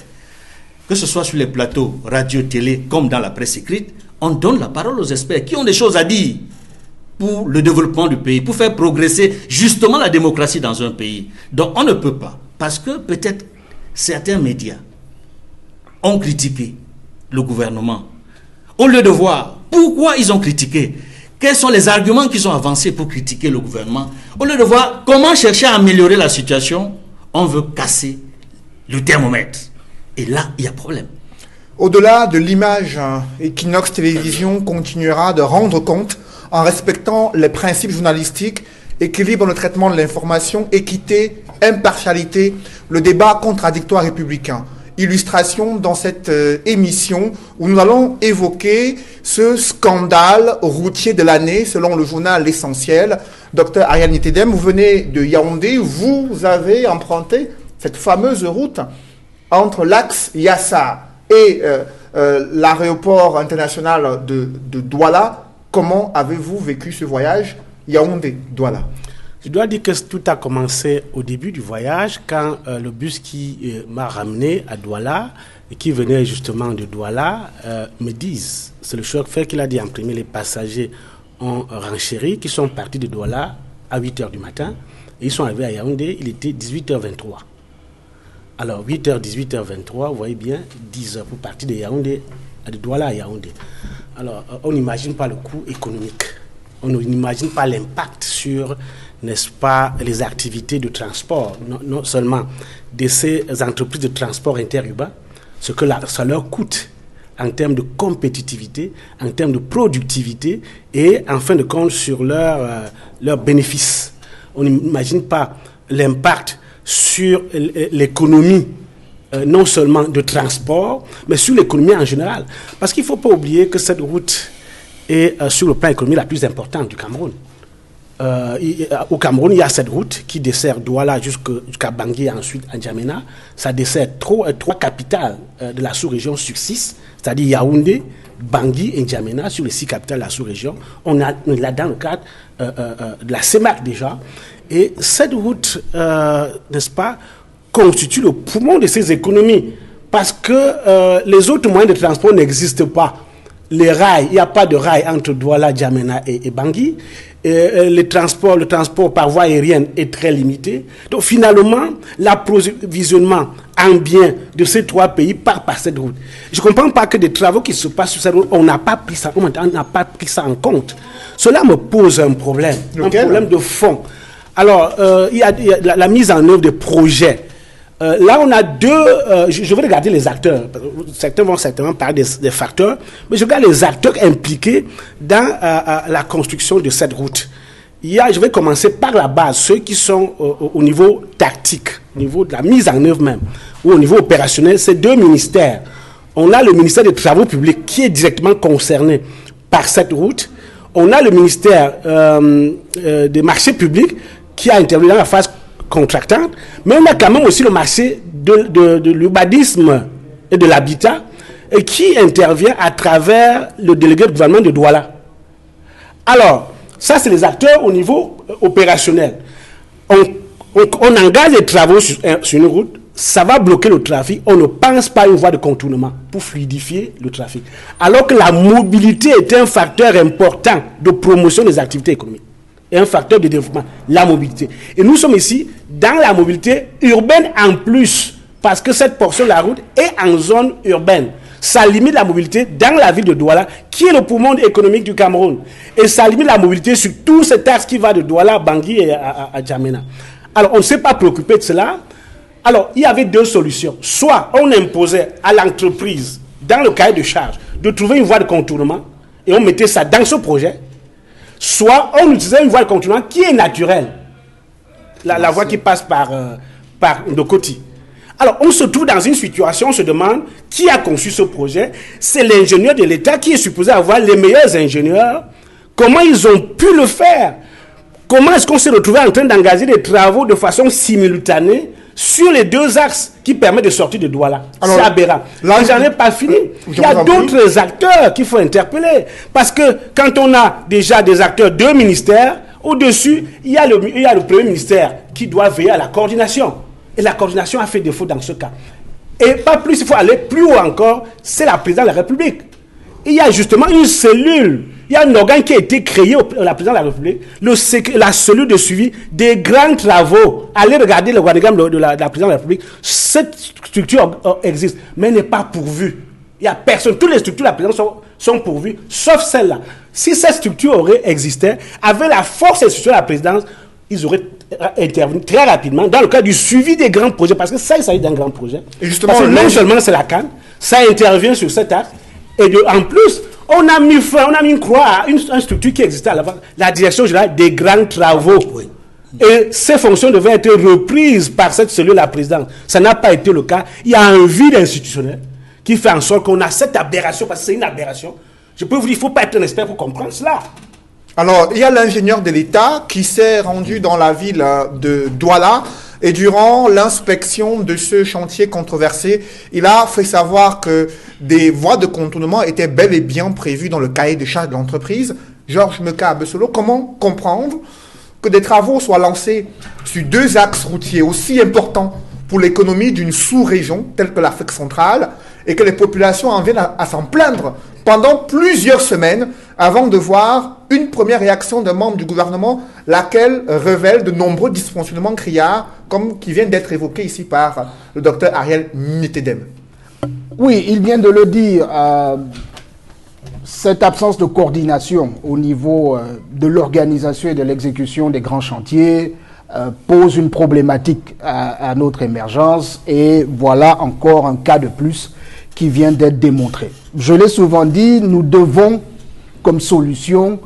Que ce soit sur les plateaux radio, télé, comme dans la presse écrite, on donne la parole aux experts qui ont des choses à dire pour le développement du pays, pour faire progresser justement la démocratie dans un pays. Donc on ne peut pas, parce que peut-être certains médias ont critiqué le gouvernement. Au lieu de voir pourquoi ils ont critiqué, quels sont les arguments qu'ils ont avancés pour critiquer le gouvernement, au lieu de voir comment chercher à améliorer la situation, on veut casser le thermomètre. Et là, il y a problème. Au-delà de l'image, Equinox Télévision continuera de rendre compte en respectant les principes journalistiques, équilibre dans le traitement de l'information, équité, impartialité, le débat contradictoire républicain. Illustration dans cette émission où nous allons évoquer ce scandale routier de l'année selon le journal L'Essentiel. Docteur Ariane Nitedem, vous venez de Yaoundé, vous avez emprunté cette fameuse route entre l'axe Yassa et l'aéroport international de Douala. Comment avez-vous vécu ce voyage Yaoundé-Douala? Je dois dire que tout a commencé au début du voyage, quand le bus qui m'a ramené à Douala, et qui venait justement de Douala, me disent, c'est le chauffeur qui l'a dit en premier, les passagers ont renchéri, qui sont partis de Douala à 8h du matin, et ils sont arrivés à Yaoundé, il était 18h23. Alors 8h, 18h23, vous voyez bien, 10h pour partir de Yaoundé, de Douala à Yaoundé. Alors on n'imagine pas le coût économique, on n'imagine pas l'impact sur, n'est-ce pas, les activités de transport, non seulement de ces entreprises de transport interurbain, ce que ça leur coûte en termes de compétitivité, en termes de productivité et en fin de compte sur leurs bénéfices. On n'imagine pas l'impact sur l'économie, non seulement de transport, mais sur l'économie en général. Parce qu'il ne faut pas oublier que cette route est sur le plan économique la plus importante du Cameroun. Au Cameroun, il y a cette route qui dessert Douala jusqu'à Bangui et ensuite à N'Djamena. Ça dessert trois capitales de la sous-région sur 6, c'est-à-dire Yaoundé, Bangui et N'Djamena, sur les 6 capitales de la sous-région. On est là dans le cadre de la CEMAC déjà. Et cette route, n'est-ce pas, constitue le poumon de ces économies. Parce que les autres moyens de transport n'existent pas. Les rails, il n'y a pas de rail entre Douala, N'Djamena et Bangui. Le transport par voie aérienne est très limité. Donc finalement, l'approvisionnement en biens de ces 3 pays part par cette route. Je ne comprends pas que des travaux qui se passent sur cette route, on n'a pas pris ça en compte. Cela me pose un problème, un problème de fond. Alors, il y a la mise en œuvre de projets. Là, on a je vais regarder les acteurs. Certains vont certainement parler des facteurs, mais je regarde les acteurs impliqués dans la construction de cette route. Je vais commencer par la base, ceux qui sont au niveau tactique, au niveau de la mise en œuvre même, ou au niveau opérationnel. C'est 2 ministères. On a le ministère des Travaux publics qui est directement concerné par cette route. On a le ministère des marchés publics qui a intervenu dans la phase contractante, mais on a quand même aussi le marché de l'urbanisme et de l'habitat et qui intervient à travers le délégué de gouvernement de Douala. Alors, ça c'est les acteurs au niveau opérationnel. On engage les travaux sur une route, ça va bloquer le trafic, on ne pense pas à une voie de contournement pour fluidifier le trafic. Alors que la mobilité est un facteur important de promotion des activités économiques. Et un facteur de développement, la mobilité. Et nous sommes ici dans la mobilité urbaine en plus, parce que cette portion de la route est en zone urbaine. Ça limite la mobilité dans la ville de Douala, qui est le poumon économique du Cameroun. Et ça limite la mobilité sur tout cet axe qui va de Douala à Bangui et à N'Djamena. Alors, on ne s'est pas préoccupé de cela. Alors, il y avait 2 solutions. Soit on imposait à l'entreprise, dans le cahier de charge, de trouver une voie de contournement, et on mettait ça dans ce projet. Soit on utilisait une voie de contournement qui est naturelle. La voie qui passe par Ndokoti. Alors, on se trouve dans une situation, on se demande qui a conçu ce projet. C'est l'ingénieur de l'État qui est supposé avoir les meilleurs ingénieurs. Comment ils ont pu le faire? Comment est-ce qu'on s'est retrouvé en train d'engager des travaux de façon simultanée sur les 2 axes qui permettent de sortir de Douala? C'est aberrant. Là, j'en ai pas fini. Il y a d'autres acteurs qu'il faut interpeller. Parce que quand on a déjà des acteurs de ministères, au-dessus, il y a le premier ministère qui doit veiller à la coordination. Et la coordination a fait défaut dans ce cas. Et pas plus, il faut aller plus haut encore, c'est la présidence de la République. Il y a justement une cellule, il y a un organe qui a été créé à la présidence de la République, la cellule de suivi des grands travaux. Allez regarder le organigramme de la présidence de la République. Cette structure existe, mais elle n'est pas pourvue. Il n'y a personne. Toutes les structures de la présidence sont pourvues, sauf celle-là. Si cette structure aurait existé, avec la force et la structure de la présidence, ils auraient intervenu très rapidement dans le cadre du suivi des grands projets, parce que ça, il s'agit d'un grand projet. Et justement, parce que non seulement c'est la CAN, ça intervient sur cet acte, et en plus, on a mis une croix à une structure qui existait à l'avant, la direction générale des grands travaux. Oui. Et ces fonctions devaient être reprises par cette cellule de la présidence. Ça n'a pas été le cas. Il y a un vide institutionnel qui fait en sorte qu'on a cette aberration, parce que c'est une aberration. Je peux vous dire, il ne faut pas être un expert pour comprendre cela. Alors, il y a l'ingénieur de l'État qui s'est rendu dans la ville de Douala et durant l'inspection de ce chantier controversé, il a fait savoir que des voies de contournement étaient bel et bien prévues dans le cahier de charges de l'entreprise. Georges Meka Abessolo, comment comprendre que des travaux soient lancés sur 2 axes routiers aussi importants pour l'économie d'une sous-région telle que l'Afrique centrale et que les populations en viennent à s'en plaindre pendant plusieurs semaines avant de voir une première réaction d'un membre du gouvernement, laquelle révèle de nombreux dysfonctionnements criards, comme qui viennent d'être évoqués ici par le docteur Ariel Nitedem. Oui, il vient de le dire, cette absence de coordination au niveau de l'organisation et de l'exécution des grands chantiers pose une problématique à notre émergence, et voilà encore un cas de plus qui vient d'être démontré. Je l'ai souvent dit, nous devons, comme solution,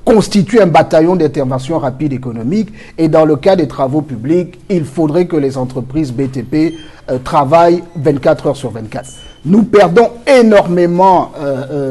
constituer un bataillon d'intervention rapide économique, et dans le cas des travaux publics, il faudrait que les entreprises BTP travaillent 24 heures sur 24. Nous perdons énormément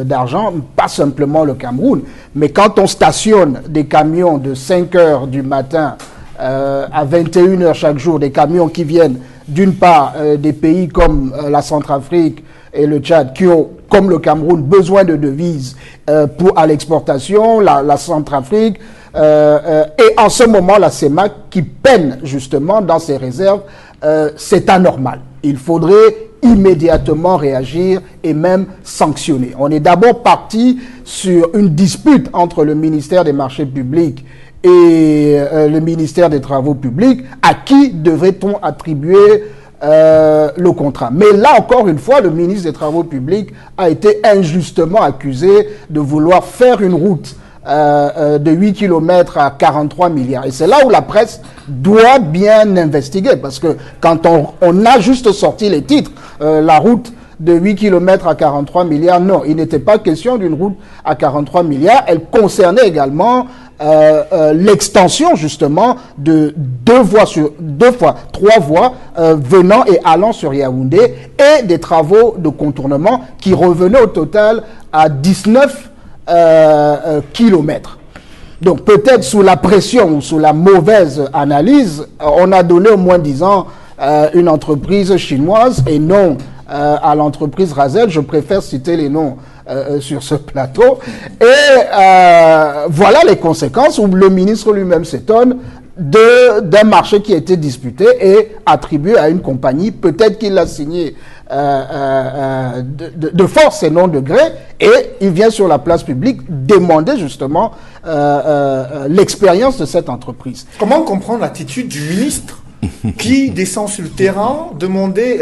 d'argent, pas simplement le Cameroun, mais quand on stationne des camions de 5 heures du matin à 21 heures chaque jour, des camions qui viennent d'une part des pays comme la Centrafrique et le Tchad, qui ont, comme le Cameroun, besoin de devises à l'exportation, la Centrafrique, et en ce moment, la CEMAC, qui peine justement dans ses réserves, c'est anormal. Il faudrait immédiatement réagir et même sanctionner. On est d'abord parti sur une dispute entre le ministère des Marchés publics et le ministère des Travaux publics. À qui devrait-on attribuer le contrat? Mais là, encore une fois, le ministre des Travaux publics a été injustement accusé de vouloir faire une route de 8 km à 43 milliards. Et c'est là où la presse doit bien investiguer, parce que quand on a juste sorti les titres, la route de 8 km à 43 milliards, non, il n'était pas question d'une route à 43 milliards, elle concernait également l'extension justement de deux fois 3 voies venant et allant sur Yaoundé, et des travaux de contournement qui revenaient au total à 19 kilomètres. Donc peut-être sous la pression ou sous la mauvaise analyse, on a donné au moins 10 ans une entreprise chinoise et non à l'entreprise Razel. Je préfère citer les noms sur ce plateau. Et voilà les conséquences où le ministre lui-même s'étonne d'un marché qui a été disputé et attribué à une compagnie. Peut-être qu'il l'a signé de force et non de gré, et il vient sur la place publique demander justement l'expérience de cette entreprise. Comment comprendre l'attitude du ministre qui descend sur le terrain, demander,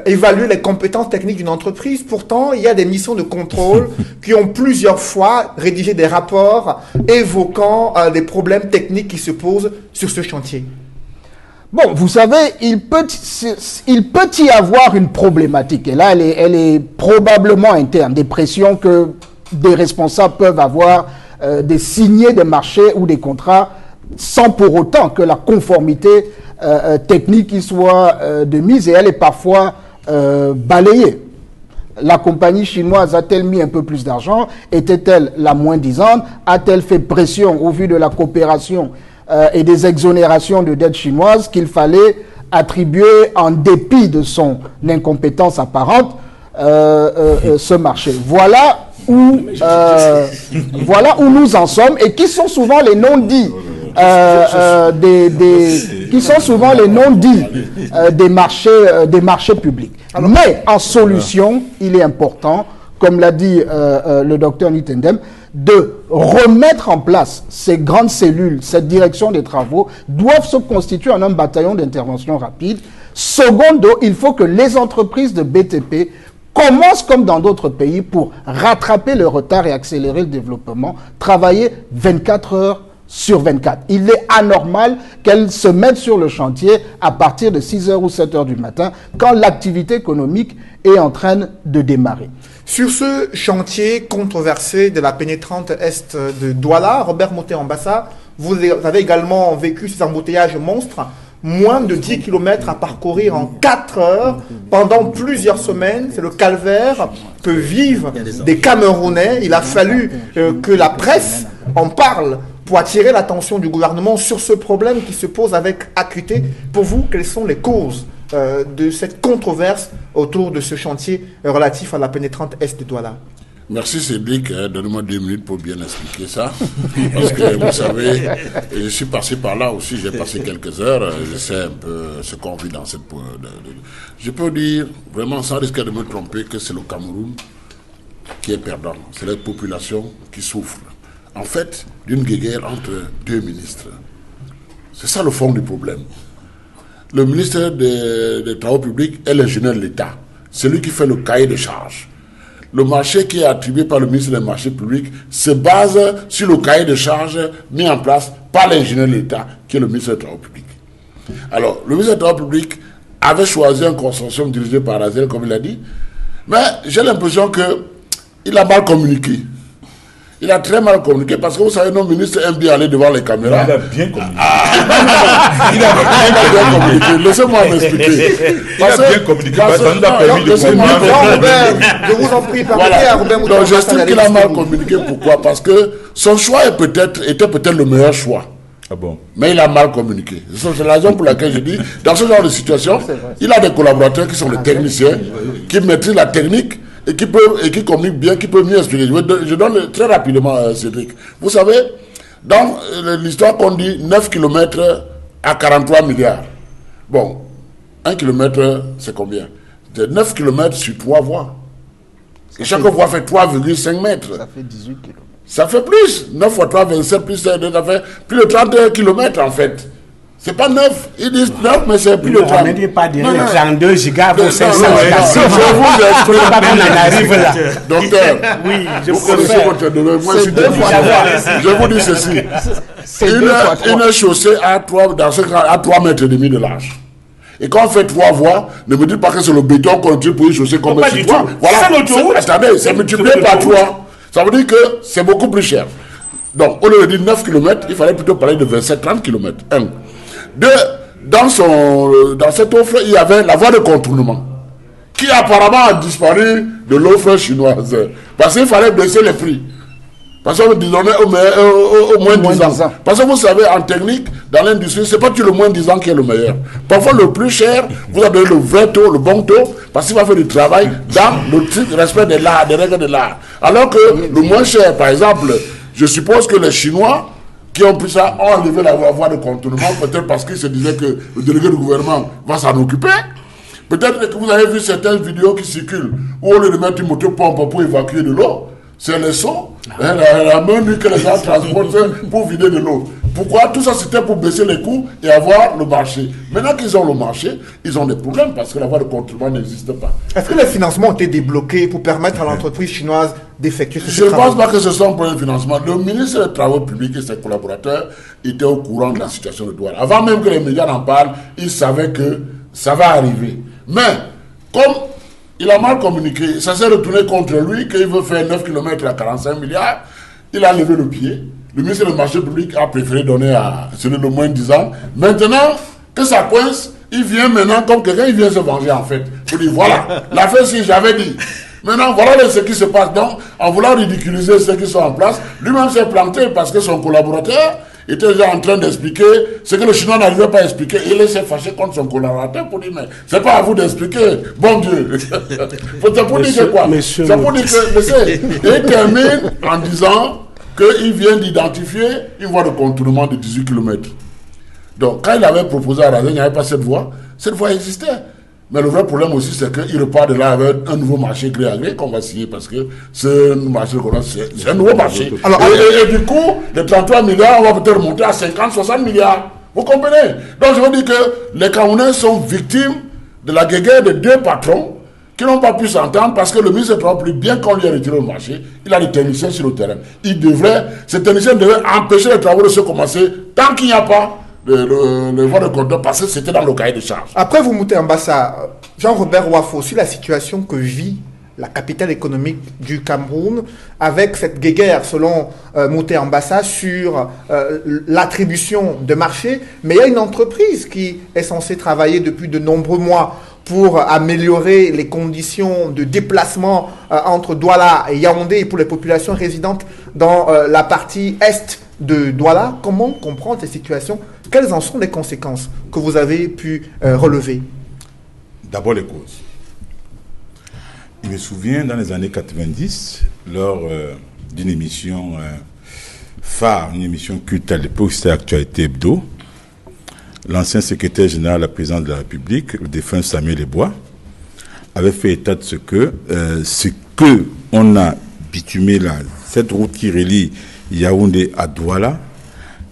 évaluer les compétences techniques d'une entreprise? Pourtant, il y a des missions de contrôle qui ont plusieurs fois rédigé des rapports évoquant des problèmes techniques qui se posent sur ce chantier. Bon, vous savez, il peut y avoir une problématique, et là, elle est probablement interne, des pressions que des responsables peuvent avoir, des signés des marchés ou des contrats, sans pour autant que la conformité technique y soit de mise, et elle est parfois balayée. La compagnie chinoise a-t-elle mis un peu plus d'argent? Était-elle la moins disante? A-t-elle fait pression au vu de la coopération et des exonérations de dettes chinoises qu'il fallait attribuer, en dépit de son incompétence apparente, ce marché? Voilà où nous en sommes, et qui sont souvent les non-dits des marchés publics. Mais en solution, il est important, comme l'a dit le docteur Nitendem, de remettre en place ces grandes cellules. Cette direction des travaux doivent se constituer en un bataillon d'intervention rapide. Secondo, il faut que les entreprises de BTP commencent comme dans d'autres pays pour rattraper le retard et accélérer le développement, travailler 24 heures sur 24. Il est anormal qu'elles se mettent sur le chantier à partir de 6h ou 7h du matin, quand l'activité économique est en train de démarrer. Sur ce chantier controversé de la pénétrante est de Douala, Robert Moté-Ambassa, vous avez également vécu ces embouteillages monstres. Moins de 10 km à parcourir en 4 heures pendant plusieurs semaines. C'est le calvaire que vivent des Camerounais. Il a fallu que la presse en parle pour attirer l'attention du gouvernement sur ce problème qui se pose avec acuité. Pour vous, quelles sont les causes de cette controverse autour de ce chantier relatif à la pénétrante est de Douala? Merci Cédric, donnez-moi 2 minutes pour bien expliquer ça. Parce que vous savez, je suis passé par là aussi, j'ai passé quelques heures, je sais un peu ce qu'on vit dans cette... Je peux dire, vraiment sans risquer de me tromper, que c'est le Cameroun qui est perdant. C'est la population qui souffre. En fait, d'une guéguerre entre 2 ministres. C'est ça le fond du problème. Le ministre des Travaux publics est l'ingénieur de l'État. C'est lui qui fait le cahier de charges. Le marché qui est attribué par le ministre des Marchés publics se base sur le cahier de charges mis en place par l'ingénieur de l'État, qui est le ministre des Travaux publics. Alors, le ministre des Travaux publics avait choisi un consortium dirigé par Razel, comme il a dit, mais j'ai l'impression qu'il a mal communiqué. Il a très mal communiqué parce que vous savez, nos ministres aiment bien aller devant les caméras. Il a bien communiqué. Il a bien communiqué. Laissez-moi m'expliquer. Il a bien communiqué. Ça nous a permis de comprendre. Je vous en prie, permettez à Robert Moté. J'estime qu'il a mal communiqué. Pourquoi? Parce que son choix était peut-être le meilleur choix. Ah bon? Mais il a mal communiqué. C'est la raison pour laquelle je dis, dans ce genre de situation, il a des collaborateurs qui sont des techniciens, qui maîtrisent la technique et qui communiquent bien, qui peuvent mieux expliquer. Je donne très rapidement, Cédric. Vous savez, dans l'histoire qu'on dit 9 km à 43 milliards. Bon, 1 km, c'est combien? C'est 9 km sur 3 voies. Et chaque voie fait 3,5 mètres. Ça fait 18 km. Ça fait plus. 9 fois 3, 27, plus 2, ça fait plus de 30 km en fait. C'est pas 9. Ils disent 9, mais c'est plus de 30. Ne pas dire 32 gigas pour 500 gigas. Je vous pas qu'on en arrive là. Docteur, oui, je vous connaissez votre domaine. Moi, je suis deux fois. Je vous dis ceci. Une chaussée à 3 mètres et demi de large. Et quand on fait 3 voies, ne me dites pas que c'est le béton qu'on utilise pour une chaussée comme ça. Voilà. Attendez, c'est multiplié par 3. Ça veut dire que c'est beaucoup plus cher. Donc, au lieu de dire 9 km, il fallait plutôt parler de 27-30 km. 1. 2. Dans cette offre, il y avait la voie de contournement, qui apparemment a disparu de l'offre chinoise. Parce qu'il fallait baisser les prix. Parce qu'on disait au moins 10 ans. Parce que vous savez, en technique, dans l'industrie, c'est pas que le moins 10 ans qui est le meilleur. Parfois, le plus cher, vous avez le vrai taux, le bon taux, parce qu'il va faire du travail dans le respect de l'art, des règles de l'art. Alors que le moins cher, par exemple, je suppose que les Chinois qui ont pris ça ont enlevé la voie de contournement, peut-être parce qu'ils se disaient que le délégué du gouvernement va s'en occuper. Peut-être que vous avez vu certaines vidéos qui circulent où on lui met une motopompe pour évacuer de l'eau. C'est le son, la main nue que les gens transportent pour vider de l'eau. Pourquoi? Tout ça, c'était pour baisser les coûts et avoir le marché. Maintenant qu'ils ont le marché, ils ont des problèmes parce que la voie de contournement n'existe pas. Est-ce que les financements ont été débloqués pour permettre à l'entreprise chinoise d'effectuer ce travail? Je ne pense pas que ce soit un problème de financement. Le ministre des Travaux publics et ses collaborateurs étaient au courant de la situation de Douala. Avant même que les médias en parlent, ils savaient que ça va arriver. Mais, comme il a mal communiqué, ça s'est retourné contre lui, qu'il veut faire 9 km à 45 milliards, il a levé le pied. Le ministre du marché public a préféré donner à celui de moins de 10 ans. Maintenant que ça coince, il vient maintenant comme quelqu'un, il vient se venger en fait. Il dit voilà, l'affaire si j'avais dit. Maintenant, voilà ce qui se passe. Donc, en voulant ridiculiser ceux qui sont en place, lui-même s'est planté parce que son collaborateur était déjà en train d'expliquer ce que le Chinois n'arrivait pas à expliquer. Il s'est fâché contre son collaborateur pour dire, mais c'est pas à vous d'expliquer. Bon Dieu. C'est pour dire que quoi? C'est pour dire que, il termine en disant qu'il vient d'identifier une voie de contournement de 18 km. Donc, quand il avait proposé à Razen, il n'y avait pas cette voie existait. Mais le vrai problème aussi, c'est qu'il repart de là avec un nouveau marché gré à gré qu'on va signer parce que ce marché, c'est un nouveau marché. Alors, et du coup, les 33 milliards, on va peut-être monter à 50-60 milliards. Vous comprenez? Donc, je veux dire que les Camerounais sont victimes de la guéguerre de deux patrons qui n'ont pas pu s'entendre parce que le ministre des Travaux publics, bien qu'on lui ait retiré le marché, il a des techniciens sur le terrain. Ces techniciens devraient empêcher les travaux de se commencer tant qu'il n'y a pas le voie de contrôle parce que c'était dans le cahier de charge. Après, vous montez en bas ça, Jean-Robert Wafo, sur la situation que vit la capitale économique du Cameroun, avec cette guéguerre, selon Mouté Ambassa, sur l'attribution de marché. Mais il y a une entreprise qui est censée travailler depuis de nombreux mois pour améliorer les conditions de déplacement entre Douala et Yaoundé pour les populations résidentes dans la partie est de Douala. Comment comprendre ces situations? Quelles en sont les conséquences que vous avez pu relever? D'abord les causes. Je me souviens, dans les années 90, lors d'une émission phare, une émission culte à l'époque, c'était Actualité Hebdo, l'ancien secrétaire général de la présidence de la République, le défunt Samuel Ebois, avait fait état de ce que on a bitumé là, cette route qui relie Yaoundé à Douala,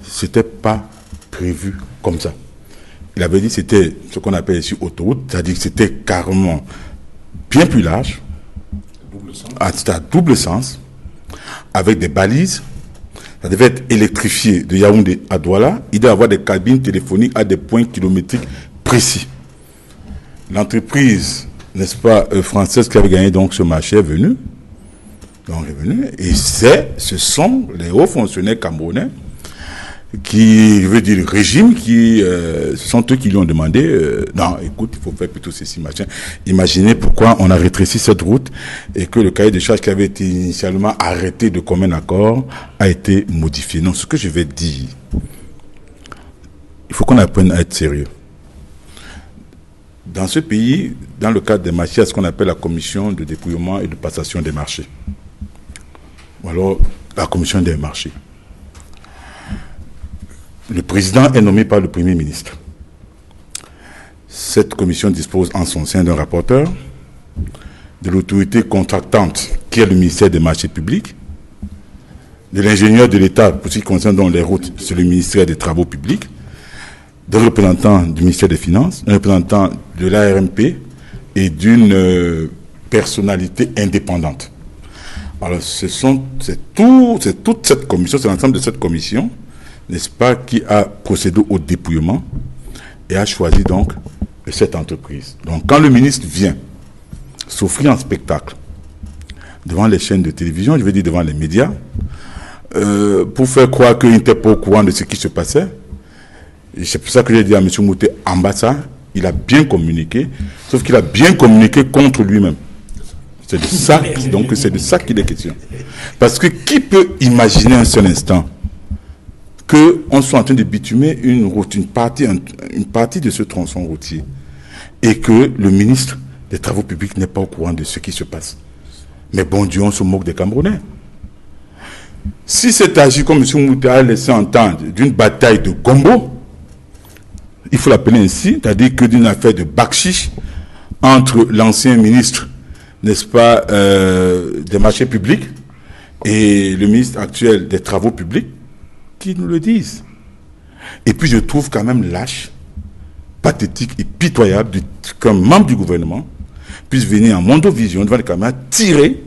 c'était pas prévu comme ça. Il avait dit que c'était ce qu'on appelle ici autoroute, c'est-à-dire que c'était carrément bien plus large, c'était à double sens, avec des balises. Ça devait être électrifié de Yaoundé à Douala. Il devait avoir des cabines téléphoniques à des points kilométriques précis. L'entreprise, n'est-ce pas, française qui avait gagné donc ce marché est venue. Et ce sont les hauts fonctionnaires camerounais qui, je veux dire, le régime, ce sont eux qui lui ont demandé, non, écoute, il faut faire plutôt ceci, machin. Imaginez pourquoi on a rétréci cette route et que le cahier de charges qui avait été initialement arrêté de commun accord a été modifié. Non, ce que je vais dire, il faut qu'on apprenne à être sérieux. Dans ce pays, dans le cadre des marchés, il y a ce qu'on appelle la commission de dépouillement et de passation des marchés. Ou alors la commission des marchés. Le président est nommé par le Premier ministre. Cette commission dispose en son sein d'un rapporteur, de l'autorité contractante qui est le ministère des marchés publics, de l'ingénieur de l'État pour ce qui concerne donc les routes, c'est le ministère des travaux publics, d'un représentant du ministère des Finances, d'un représentant de l'ARMP et d'une personnalité indépendante. Alors c'est toute cette commission, c'est l'ensemble de cette commission, n'est-ce pas, qui a procédé au dépouillement et a choisi donc cette entreprise. Donc quand le ministre vient s'offrir en spectacle devant les chaînes de télévision, je veux dire devant les médias, pour faire croire qu'il n'était pas au courant de ce qui se passait, et c'est pour ça que j'ai dit à M. Moutet, ambassade, il a bien communiqué, sauf qu'il a bien communiqué contre lui-même. C'est de ça, donc c'est de ça qu'il est question. Parce que qui peut imaginer un seul instant qu'on soit en train de bitumer une route, une partie de ce tronçon routier, et que le ministre des Travaux publics n'est pas au courant de ce qui se passe? Mais bon Dieu, on se moque des Camerounais. Si c'est agi comme M. Moutet a laissé entendre d'une bataille de Gombo, il faut l'appeler ainsi, c'est-à-dire que d'une affaire de bakchiche entre l'ancien ministre, n'est-ce pas, des marchés publics et le ministre actuel des Travaux publics, qui nous le disent. Et puis je trouve quand même lâche, pathétique et pitoyable qu'un membre du gouvernement puisse venir en mondovision devant les caméras tirer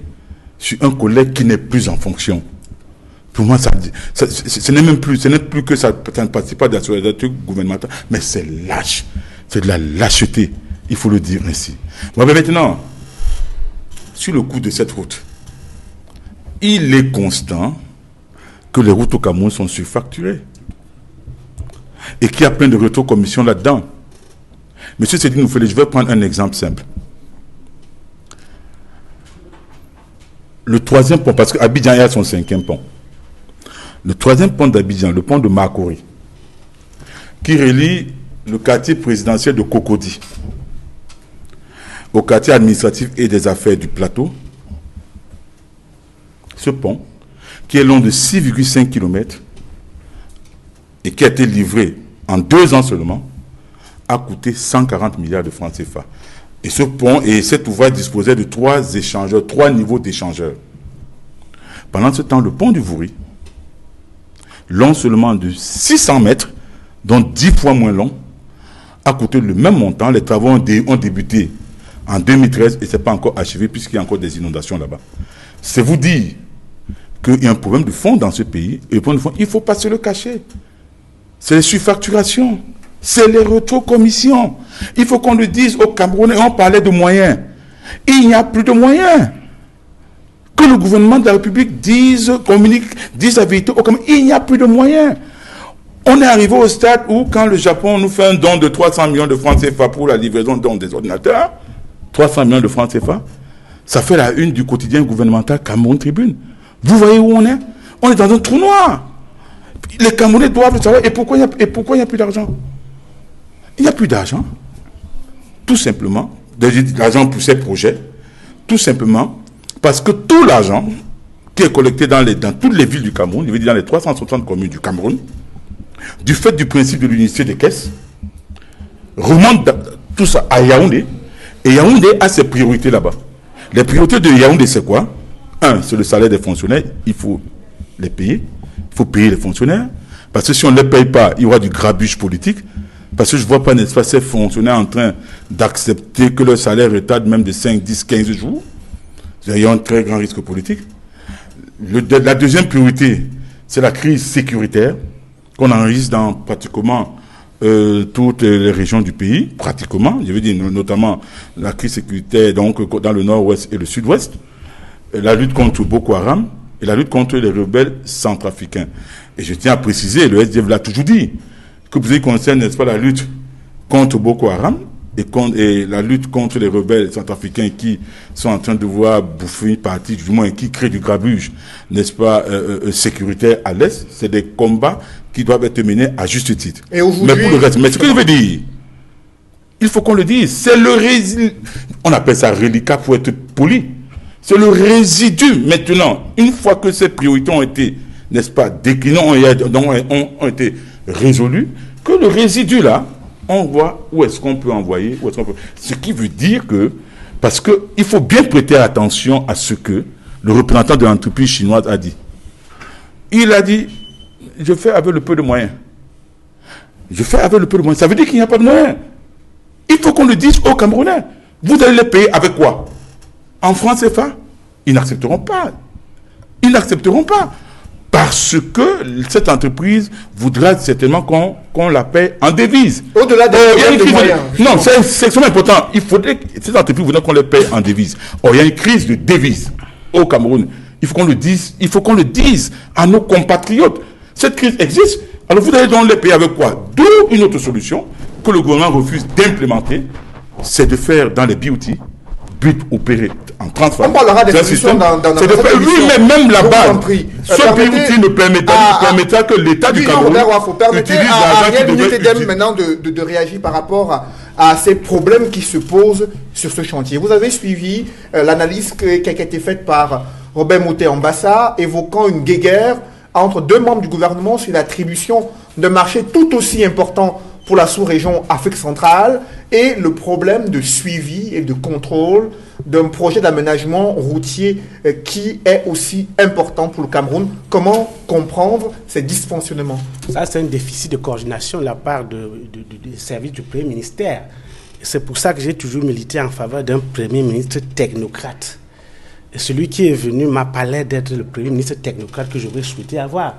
sur un collègue qui n'est plus en fonction. Pour moi, ce n'est même plus que ça ne participe pas de la solidarité gouvernementale, mais c'est lâche. C'est de la lâcheté, il faut le dire ainsi. Bon, mais maintenant, sur le coup de cette route, il est constant que les routes au Cameroun sont surfacturées et qu'il y a plein de rétrocommissions là-dedans. Monsieur Sédine Oufélé, je vais prendre un exemple simple. Le troisième pont, parce qu'Abidjan a son 5e pont. Le troisième pont d'Abidjan, le pont de Makori, qui relie le quartier présidentiel de Cocody au quartier administratif et des affaires du plateau. Ce pont, qui est long de 6,5 km et qui a été livré en 2 ans seulement, a coûté 140 milliards de francs CFA. Et ce pont et cet ouvrage disposait de 3 échangeurs, 3 niveaux d'échangeurs. Pendant ce temps, le pont du Vouri, long seulement de 600 mètres, donc 10 fois moins long, a coûté le même montant. Les travaux ont débuté en 2013 et ce n'est pas encore achevé puisqu'il y a encore des inondations là-bas. C'est vous dire qu'il y a un problème de fond dans ce pays. Et le problème de fond, il ne faut pas se le cacher. C'est les surfacturations. C'est les rétrocommissions. Il faut qu'on le dise aux Camerounais. On parlait de moyens. Il n'y a plus de moyens. Que le gouvernement de la République communique, dise la vérité au Cameroun. Il n'y a plus de moyens. On est arrivé au stade où, quand le Japon nous fait un don de 300 millions de francs CFA pour la livraison des ordinateurs, 300 millions de francs CFA, ça fait la une du quotidien gouvernemental Cameroun Tribune. Vous voyez où on est? On est dans un trou noir. Les Camerounais doivent le savoir. Et pourquoi il n'y a plus d'argent? Il n'y a plus d'argent. Tout simplement, l'argent pour ces projets, tout simplement, parce que tout l'argent qui est collecté dans toutes les villes du Cameroun, je veux dire dans les 360 communes du Cameroun, du fait du principe de l'unité des caisses, remonte tout ça à Yaoundé, et Yaoundé a ses priorités là-bas. Les priorités de Yaoundé, c'est quoi? Un, c'est le salaire des fonctionnaires, il faut les payer, il faut payer les fonctionnaires, parce que si on ne les paye pas, il y aura du grabuge politique, parce que je ne vois pas, n'est-ce pas, ces fonctionnaires en train d'accepter que leur salaire retarde même de 5, 10, 15 jours. Il y a un très grand risque politique. La deuxième priorité, c'est la crise sécuritaire qu'on enregistre dans pratiquement toutes les régions du pays, pratiquement, je veux dire notamment la crise sécuritaire donc, dans le nord-ouest et le sud-ouest, la lutte contre Boko Haram et la lutte contre les rebelles centrafricains. Et je tiens à préciser, le SDF l'a toujours dit, que vous concerne, n'est-ce pas, la lutte contre Boko Haram, et la lutte contre les rebelles centrafricains qui sont en train de voir bouffer une partie, du moins qui créent du grabuge, n'est-ce pas, sécuritaire à l'Est, c'est des combats qui doivent être menés à juste titre. Et aujourd'hui, mais pour le reste, mais ce que je veux dire, il faut qu'on le dise, c'est le résidu, on appelle ça reliquat pour être poli, c'est le résidu maintenant, une fois que ces priorités ont été, n'est-ce pas, déclinées, ont été résolues, que le résidu là, on voit où est-ce qu'on peut envoyer, ce qui veut dire que, parce qu'il faut bien prêter attention à ce que le représentant de l'entreprise chinoise a dit. Il a dit, je fais avec le peu de moyens. Je fais avec le peu de moyens. Ça veut dire qu'il n'y a pas de moyens. Il faut qu'on le dise aux Camerounais. Vous allez les payer avec quoi? En francs CFA? Ils n'accepteront pas. Ils n'accepteront pas. Parce que cette entreprise voudra certainement qu'on la paie en devise. Au-delà des moyens. Non, c'est extrêmement important. Il faudrait que cette entreprise voudrait qu'on les paie en devise. Or, il y a une crise de devise au Cameroun. Il faut qu'on le dise à nos compatriotes. Cette crise existe. Alors vous allez donc les payer avec quoi? D'où une autre solution que le gouvernement refuse d'implémenter, c'est de faire dans les BOT, but opéré en transformation. On parlera des solutions dans c'est de faire, oui, mais même là-bas, ce BOT ne permettra que l'État du Cameroun utilise l'argent maintenant de réagir par rapport à ces problèmes qui se posent sur ce chantier. Vous avez suivi l'analyse qui a été faite par Robert Moté-Ambassa, évoquant une guéguerre entre deux membres du gouvernement sur l'attribution de marchés tout aussi importants pour la sous-région Afrique centrale et le problème de suivi et de contrôle d'un projet d'aménagement routier qui est aussi important pour le Cameroun. Comment comprendre ces dysfonctionnements? Ça, c'est un déficit de coordination de la part des services du Premier ministère. C'est pour ça que j'ai toujours milité en faveur d'un Premier ministre technocrate. Et celui qui est venu m'a parlé d'être le Premier ministre technocrate que j'aurais souhaité avoir.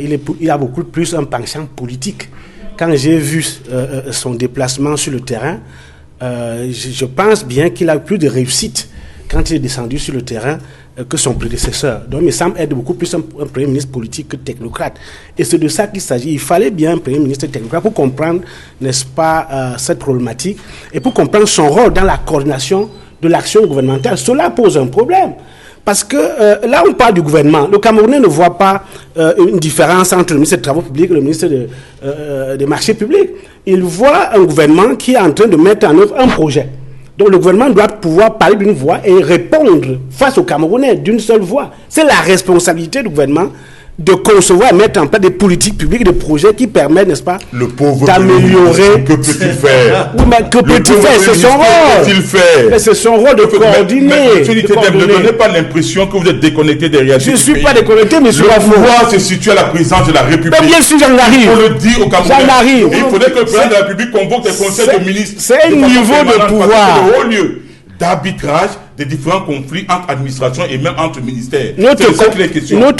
Il a beaucoup plus un penchant politique. Quand j'ai vu son déplacement sur le terrain, je pense bien qu'il a plus de réussite quand il est descendu sur le terrain que son prédécesseur. Donc, il me semble être beaucoup plus un Premier ministre politique que technocrate. Et c'est de ça qu'il s'agit. Il fallait bien un Premier ministre technocrate pour comprendre, n'est-ce pas, cette problématique et pour comprendre son rôle dans la coordination de l'action gouvernementale. Cela pose un problème. Parce que là, on parle du gouvernement. Le Camerounais ne voit pas une différence entre le ministre des Travaux publics et le ministre des Marchés publics. Il voit un gouvernement qui est en train de mettre en œuvre un projet. Donc le gouvernement doit pouvoir parler d'une voix et répondre face aux Camerounais d'une seule voix. C'est la responsabilité du gouvernement de concevoir et mettre en place des politiques publiques, des projets qui permettent, n'est-ce pas, d'améliorer. Que peut-il faire? Oui, mais que peut-il faire? C'est son rôle. Mais c'est son rôle de coordonner. Ne donnez pas l'impression que vous êtes déconnecté des réalités. Je ne suis pas déconnecté, mais le pouvoir se situe à la présidence de la République. Mais bien sûr, j'en arrive. Il faut le dire au Camerounais. J'en arrive. Il faudrait que le président de la République convoque des conseils de ministres. C'est un niveau de pouvoir. C'est le haut lieu d'arbitrage des différents conflits entre administrations et même entre ministères. Notre constitution, la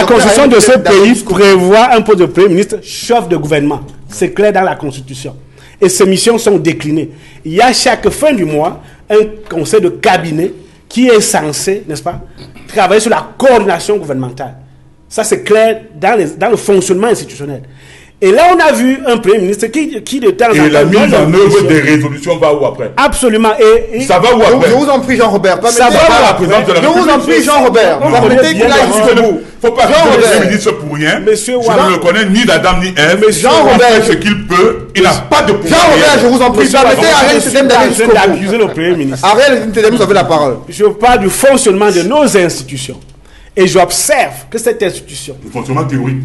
constitution de ce pays prévoit un poste de Premier ministre chef de gouvernement. C'est clair dans la constitution. Et ces missions sont déclinées. Il y a chaque fin du mois un conseil de cabinet qui est censé, n'est-ce pas, travailler sur la coordination gouvernementale. Ça, c'est clair dans le fonctionnement institutionnel. Et là, on a vu un Premier ministre qui de temps en temps... Et la mise en œuvre des résolutions va où après? Absolument. Ça va où après? Je vous en prie, Jean-Robert. Ça va où la présidence de la République? Je vous en prie, Jean-Robert. Permettez qu'il aille jusqu'au bout. Il ne faut pas que le ministre pour rien. Je ne le connais ni d'Adam ni Ève. Jean-Robert, ce qu'il peut, il n'a pas de pouvoir. Jean-Robert, je vous en prie. Permettez à Ariel Ntedem d'aller jusqu'au bout. D'accuser le Premier ministre. Ariel Ntedem, vous avez la parole. Je parle du fonctionnement de nos institutions. Et j'observe que cette institution... Le fonctionnement théorique.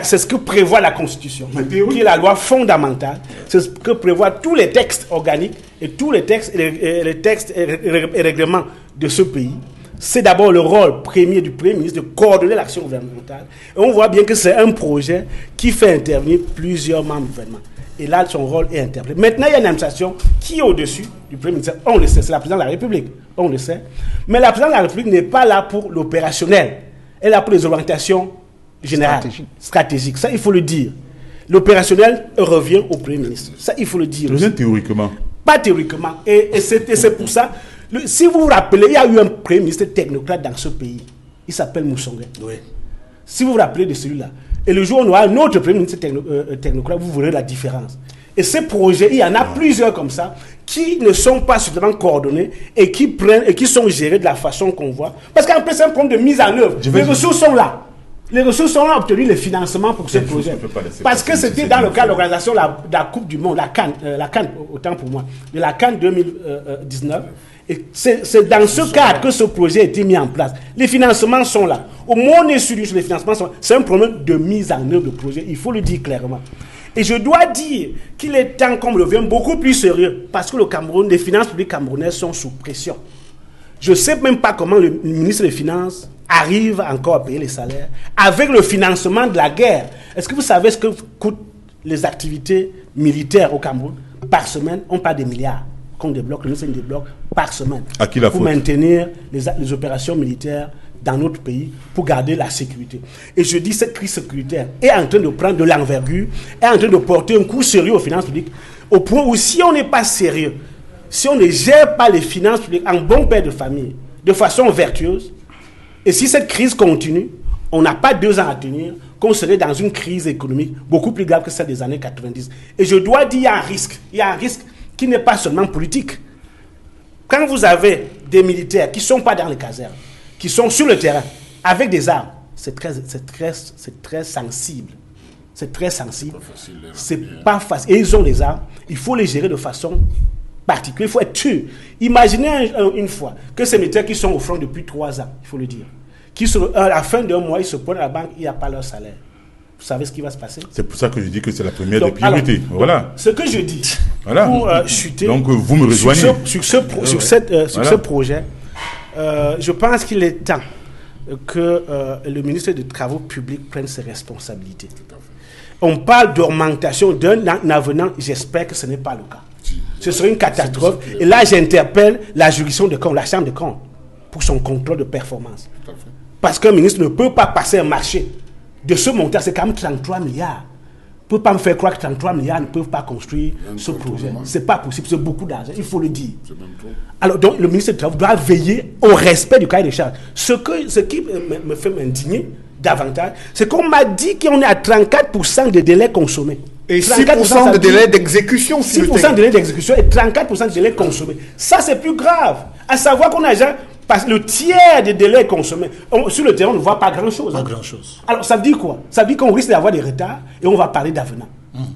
C'est ce que prévoit la Constitution, qui est la loi fondamentale. C'est ce que prévoient tous les textes organiques et tous les textes et règlements de ce pays. C'est d'abord le rôle premier du Premier ministre de coordonner l'action gouvernementale. Et on voit bien que c'est un projet qui fait intervenir plusieurs membres du gouvernement. Et là, son rôle est interprété. Maintenant, il y a une administration qui est au-dessus du Premier ministre. On le sait, c'est la présidence de la République. On le sait. Mais la présidence de la République n'est pas là pour l'opérationnel. Elle est là pour les orientations générale, stratégique. Ça, il faut le dire. L'opérationnel revient au Premier ministre. Ça, il faut le dire. Bien théoriquement. Pas théoriquement. Et c'est pour ça. Si vous vous rappelez, il y a eu un Premier ministre technocrate dans ce pays. Il s'appelle Moussongue. Oui. Si vous vous rappelez de celui-là, Et le jour où on aura un autre premier ministre technocrate, vous verrez la différence. Et ces projets, il y en a plusieurs comme ça, qui ne sont pas suffisamment coordonnés et qui sont gérés de la façon qu'on voit. Parce qu'en plus, c'est un problème de mise en œuvre. Les ressources sont là. Les ressources sont là, obtenus les financements pour ces projets. Parce que c'était dans le cadre de l'organisation de la Coupe du Monde, la CAN, autant pour moi, de la CAN 2019. Et c'est dans ce cadre que ce projet a été mis en place. Les financements sont là. Au moins, on est sur les financements sont là. C'est un problème de mise en œuvre de projet. Il faut le dire clairement. Et je dois dire qu'il est temps qu'on le vienne beaucoup plus sérieux. Parce que le Cameroun, les finances publiques camerounaises sont sous pression. Je ne sais même pas comment le ministre des Finances arrive encore à payer les salaires avec le financement de la guerre. Est-ce que vous savez ce que coûtent les activités militaires au Cameroun par semaine? On parle des milliards qu'on débloque, le ministère débloque par semaine pour maintenir les opérations militaires dans notre pays, pour garder la sécurité. Et je dis, cette crise sécuritaire est en train de prendre de l'envergure, est en train de porter un coup sérieux aux finances publiques, au point où si on n'est pas sérieux, si on ne gère pas les finances publiques en bon père de famille, de façon vertueuse, et si cette crise continue, on n'a pas 2 ans à tenir, qu'on serait dans une crise économique beaucoup plus grave que celle des années 90. Et je dois dire, il y a un risque qui n'est pas seulement politique. Quand vous avez des militaires qui ne sont pas dans les casernes, qui sont sur le terrain, avec des armes, c'est très sensible. C'est très sensible. C'est pas facile. Et ils ont des armes, il faut les gérer de façon particulière, il faut être sûr. Imaginez une fois que ces militaires qui sont au front depuis 3 ans, il faut le dire, qui à la fin d'un mois, ils se pointent à la banque, il n'y a pas leur salaire. Vous savez ce qui va se passer? C'est pour ça que je dis que c'est la première des priorités. Voilà. Ce que je dis, pour chuter, donc vous me rejoignez sur ce projet, je pense qu'il est temps que le ministre des Travaux publics prenne ses responsabilités. On parle d'augmentation d'un avenant, j'espère que ce n'est pas le cas. Ce serait une catastrophe. Et là, j'interpelle la juridiction de compte, la chambre de compte, pour son contrôle de performance. Parce qu'un ministre ne peut pas passer un marché de ce montant, c'est quand même 33 milliards. On ne peut pas me faire croire que 33 milliards ne peuvent pas construire ce projet. Ce n'est pas possible, c'est beaucoup d'argent, il faut le dire. Alors, donc, le ministre du Travail doit veiller au respect du cahier des charges. Ce qui me fait m'indigner davantage, c'est qu'on m'a dit qu'on est à 34% de délais consommés. Et 6% de délai d'exécution. 6% de délai d'exécution et 34% de délai consommés. Ça, c'est plus grave. À savoir qu'on a déjà... Parce que le tiers des délais consommés, sur le terrain, on ne voit pas grand-chose. Pas grand-chose. Alors, ça veut dire quoi? Ça veut dire qu'on risque d'avoir des retards et on va parler d'avenant.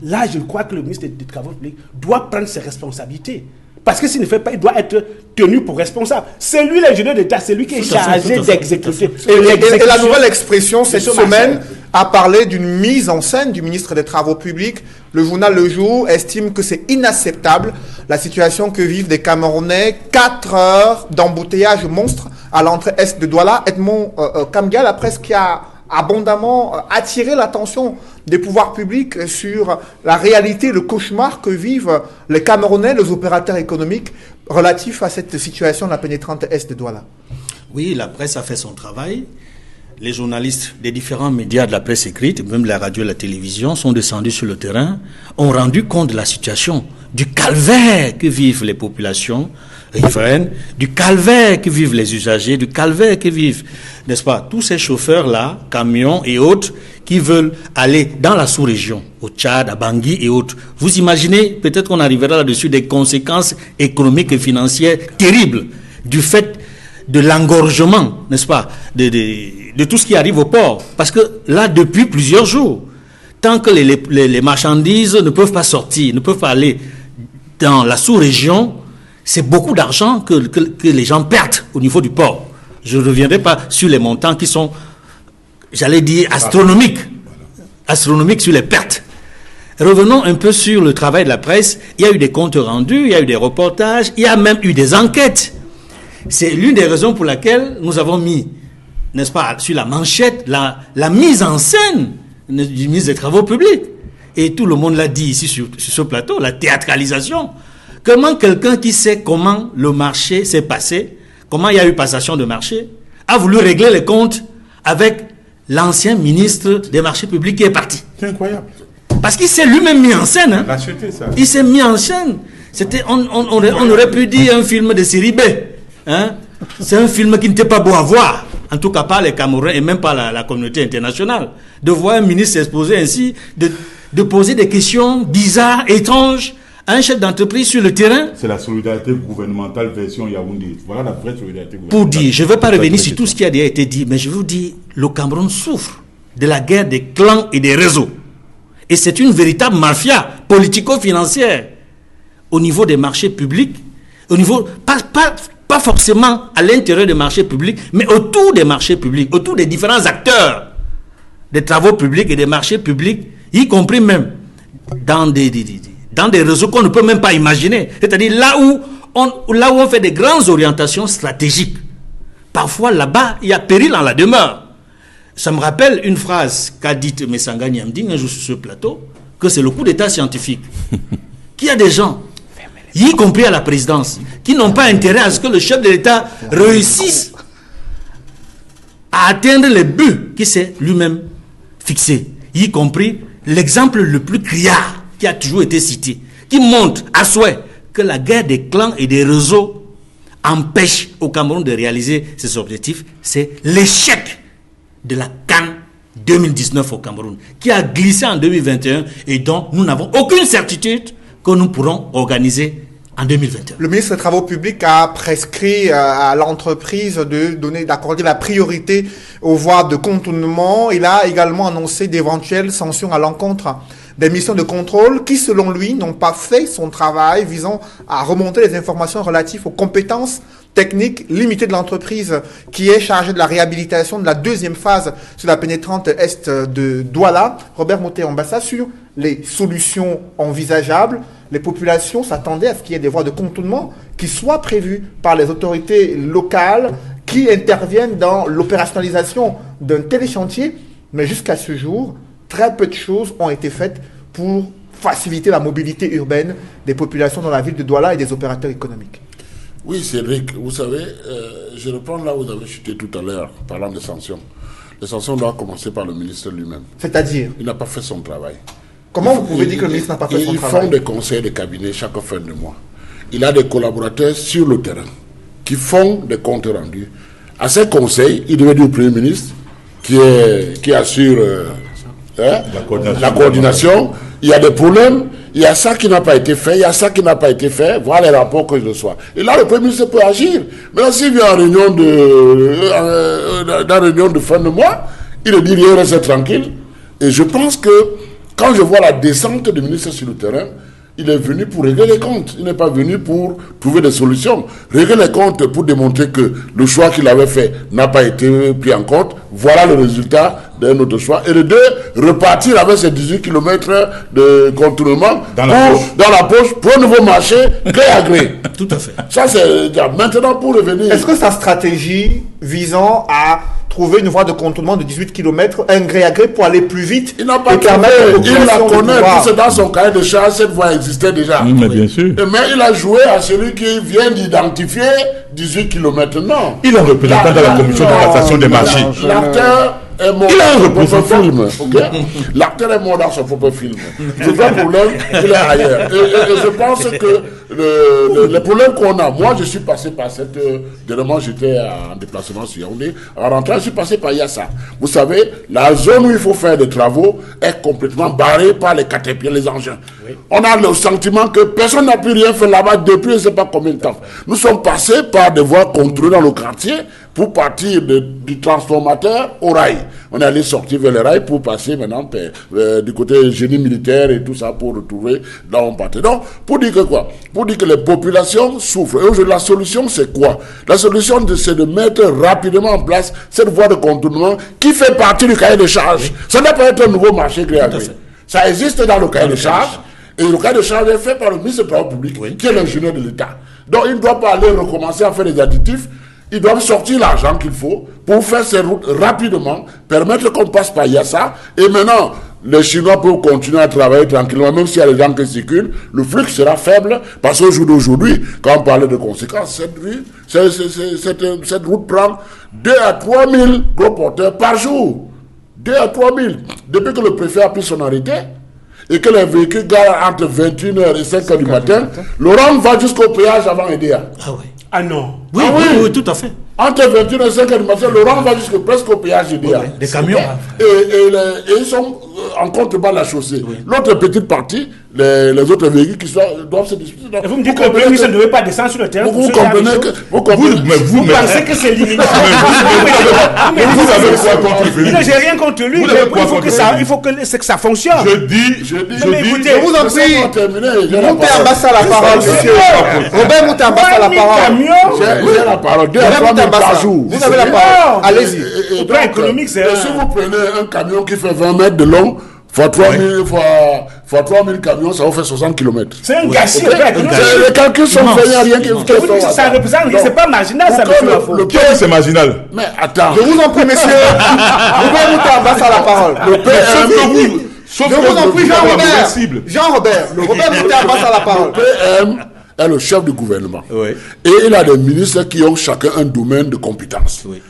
Là, je crois que le ministre des Travaux publics doit prendre ses responsabilités. Parce que s'il ne fait pas, il doit être tenu pour responsable. C'est lui l'ingénieur d'État, c'est lui qui est chargé d'exécuter. Et la nouvelle expression cette semaine a parlé d'une mise en scène du ministre des Travaux publics. Le journal Le Jour estime que c'est inacceptable la situation que vivent des Camerounais. 4 heures d'embouteillage monstre à l'entrée est de Douala. Edmond Kamga, la presse qui a abondamment attiré l'attention des pouvoirs publics sur la réalité, le cauchemar que vivent les Camerounais, les opérateurs économiques relatifs à cette situation de la pénétrante est de Douala. Oui, la presse a fait son travail. Les journalistes des différents médias de la presse écrite, même la radio et la télévision, sont descendus sur le terrain, ont rendu compte de la situation, du calvaire que vivent les populations riveraines, du calvaire que vivent les usagers, du calvaire que vivent, n'est-ce pas, tous ces chauffeurs-là, camions et autres, qui veulent aller dans la sous-région, au Tchad, à Bangui et autres. Vous imaginez, peut-être qu'on arrivera là-dessus, des conséquences économiques et financières terribles du fait de l'engorgement, n'est-ce pas, de tout ce qui arrive au port. Parce que là, depuis plusieurs jours, tant que les marchandises ne peuvent pas sortir, ne peuvent pas aller dans la sous-région, c'est beaucoup d'argent que les gens perdent au niveau du port. Je ne reviendrai pas sur les montants qui sont, j'allais dire, astronomiques sur les pertes. Revenons un peu sur le travail de la presse. Il y a eu des comptes rendus, il y a eu des reportages, il y a même eu des enquêtes. C'est l'une des raisons pour laquelle nous avons mis, n'est-ce pas, sur la manchette, la mise en scène du ministre des Travaux publics. Et tout le monde l'a dit ici sur ce plateau, la théâtralisation. Comment quelqu'un qui sait comment le marché s'est passé, comment il y a eu passation de marché, a voulu régler les comptes avec l'ancien ministre des marchés publics qui est parti. C'est incroyable. Parce qu'il s'est lui-même mis en scène. Hein. Racheté, ça. Il s'est mis en scène. On aurait pu dire un film de série B. Hein? C'est un film qui n'était pas beau à voir. en tout cas pas les Camerounais et même pas la communauté internationale, de voir un ministre s'exposer ainsi, de poser des questions bizarres, étranges, à un chef d'entreprise sur le terrain. C'est la solidarité gouvernementale version Yaoundé. Voilà la vraie solidarité gouvernementale. Pour dire, je ne veux pas revenir sur tout ce qui a déjà été dit, mais je vous dis, le Cameroun souffre de la guerre des clans et des réseaux. Et c'est une véritable mafia politico-financière au niveau des marchés publics, au niveau, pas forcément à l'intérieur des marchés publics, mais autour des marchés publics, autour des différents acteurs des travaux publics et des marchés publics, y compris même dans des réseaux qu'on ne peut même pas imaginer. C'est-à-dire là où on fait des grandes orientations stratégiques. Parfois, là-bas, il y a péril en la demeure. Ça me rappelle une phrase qu'a dite Messanga Nyamding un jour sur ce plateau, que c'est le coup d'état scientifique. Qu'il y a des gens, y compris à la présidence, qui n'ont pas intérêt à ce que le chef de l'État réussisse à atteindre les buts qu'il s'est lui-même fixés. Y compris l'exemple le plus criard qui a toujours été cité, qui montre à souhait que la guerre des clans et des réseaux empêche au Cameroun de réaliser ses objectifs, c'est l'échec de la CAN 2019 au Cameroun, qui a glissé en 2021 et dont nous n'avons aucune certitude que nous pourrons organiser en 2021. Le ministre des Travaux publics a prescrit à l'entreprise d'accorder la priorité aux voies de contournement. Il a également annoncé d'éventuelles sanctions à l'encontre des missions de contrôle qui, selon lui, n'ont pas fait son travail visant à remonter les informations relatives aux compétences techniques limitées de l'entreprise qui est chargée de la réhabilitation de la deuxième phase sur la pénétrante est de Douala. Robert Moté-Ambassa, sur les solutions envisageables, les populations s'attendaient à ce qu'il y ait des voies de contournement qui soient prévues par les autorités locales qui interviennent dans l'opérationnalisation d'un téléchantier. Mais jusqu'à ce jour, très peu de choses ont été faites pour faciliter la mobilité urbaine des populations dans la ville de Douala et des opérateurs économiques. Oui, Cédric, vous savez, je reprends là où vous avez chuté tout à l'heure, parlant de sanctions. Les sanctions doivent commencer par le ministre lui-même. C'est-à-dire ? Il n'a pas fait son travail. Comment vous pouvez dire que le ministre n'a pas fait son travail ? Ils font des conseils de cabinet chaque fin de mois. Il a des collaborateurs sur le terrain qui font des comptes rendus. À ces conseils, il devait dire au Premier ministre qui assure la coordination. Il y a des problèmes, il y a ça qui n'a pas été fait, il y a ça qui n'a pas été fait, voilà les rapports que je reçois. Et là, le Premier ministre peut agir. Maintenant, s'il vient en réunion de fin de mois, il ne dit rien, reste tranquille. Et je pense que quand je vois la descente du ministre sur le terrain, il est venu pour régler les comptes. Il n'est pas venu pour trouver des solutions. Régler les comptes pour démontrer que le choix qu'il avait fait n'a pas été pris en compte. Voilà le résultat d'un autre choix. Et de deux, repartir avec ces 18 km de contournement dans la poche pour un nouveau marché gré à gré. Tout à fait. Ça, c'est maintenant pour revenir. Est-ce que sa stratégie visant à trouver une voie de contournement de 18 km, un gré à gré pour aller plus vite, il n'a pas trouvé, il la connaît, c'est dans son cahier de charge, cette voie existait déjà. Mais bien sûr. Mais il a joué à celui qui vient d'identifier 18 km. Non. Il est un représentant de la commission de cassation des marchés. L'acteur est mort dans son propre film. L'acteur est mort dans son propre film. C'est pas le problème, il est ailleurs. Et je pense que le problème qu'on a, moi je suis passé par cette... Dernièrement j'étais en déplacement sur Yaoundé. En rentrant, je suis passé par Yassa. Vous savez, la zone où il faut faire des travaux est complètement barrée par les caterpillars, les engins. Oui. On a le sentiment que personne n'a pu rien faire là-bas depuis je ne sais pas combien de temps. Nous sommes passés par des voies contrôlées dans le quartier pour partir du transformateur au rail. On est allé sortir vers le rail pour passer maintenant du côté génie militaire et tout ça pour retrouver là où on partait. Donc, pour dire que quoi? Pour dire que les populations souffrent. Et aujourd'hui, la solution, c'est quoi? La solution, c'est de mettre rapidement en place cette voie de contournement qui fait partie du cahier de charge. Ça ne doit pas être un nouveau marché gré à gré. Ça existe dans le cahier de charge. Et le cahier de charge est fait par le ministre des Travaux publics, qui est l'ingénieur de l'État. Donc, il ne doit pas aller recommencer à faire des additifs. Ils doivent sortir l'argent qu'il faut pour faire ces routes rapidement, permettre qu'on passe par Yassa. Et maintenant, les Chinois peuvent continuer à travailler tranquillement, même s'il y a des gens qui circulent. Le flux sera faible parce qu'au jour d'aujourd'hui, quand on parlait de conséquences, cette route prend 2 à 3 000 gros porteurs par jour. 2 à 3 000. Depuis que le préfet a pris son arrêté, et que les véhicules garent entre 21h et 5h du matin, Laurent va jusqu'au péage avant EDA. Ah oui. Ah non. Oui, oui, tout à fait. Entre 21 et 5 heures du matin, le rang va jusque presque au péage de Dia. Des camions. Et ils sont en contrebas de la chaussée. L'autre petite partie, les autres véhicules qui doivent se disputer. Et vous me dites que le Premier ministre ne devait pas descendre sur le terrain. Vous comprenez que... Vous pensez que c'est limité. Vous avez quoi contre lui? J'ai rien contre lui. Il faut que ça fonctionne. Je dis, Je vous en prie, montez en bas à la parole, monsieur. Robert, montez en bas à la parole. J'ai la parole. 2 à 3 000 par jour. Vous avez la parole. Allez-y. Au plan économique, c'est... Si vous prenez un camion qui fait 20 mètres de long, fois 3 000 camions, ça vous fait 60 km. C'est un gâchis. Les calculs sont faits, il n'y a rien qui ça représente, c'est pas marginal, ça, le PM, c'est marginal. Mais attends. Je vous en prie, monsieur. Robert, montez en bas à la parole. Le PM, je vous en prie, Jean-Robert. Jean-Robert, le Robert montez en bas à la parole. Le PM est le chef du gouvernement. Oui. Et il a des ministres qui ont chacun un domaine de compétence. Oui.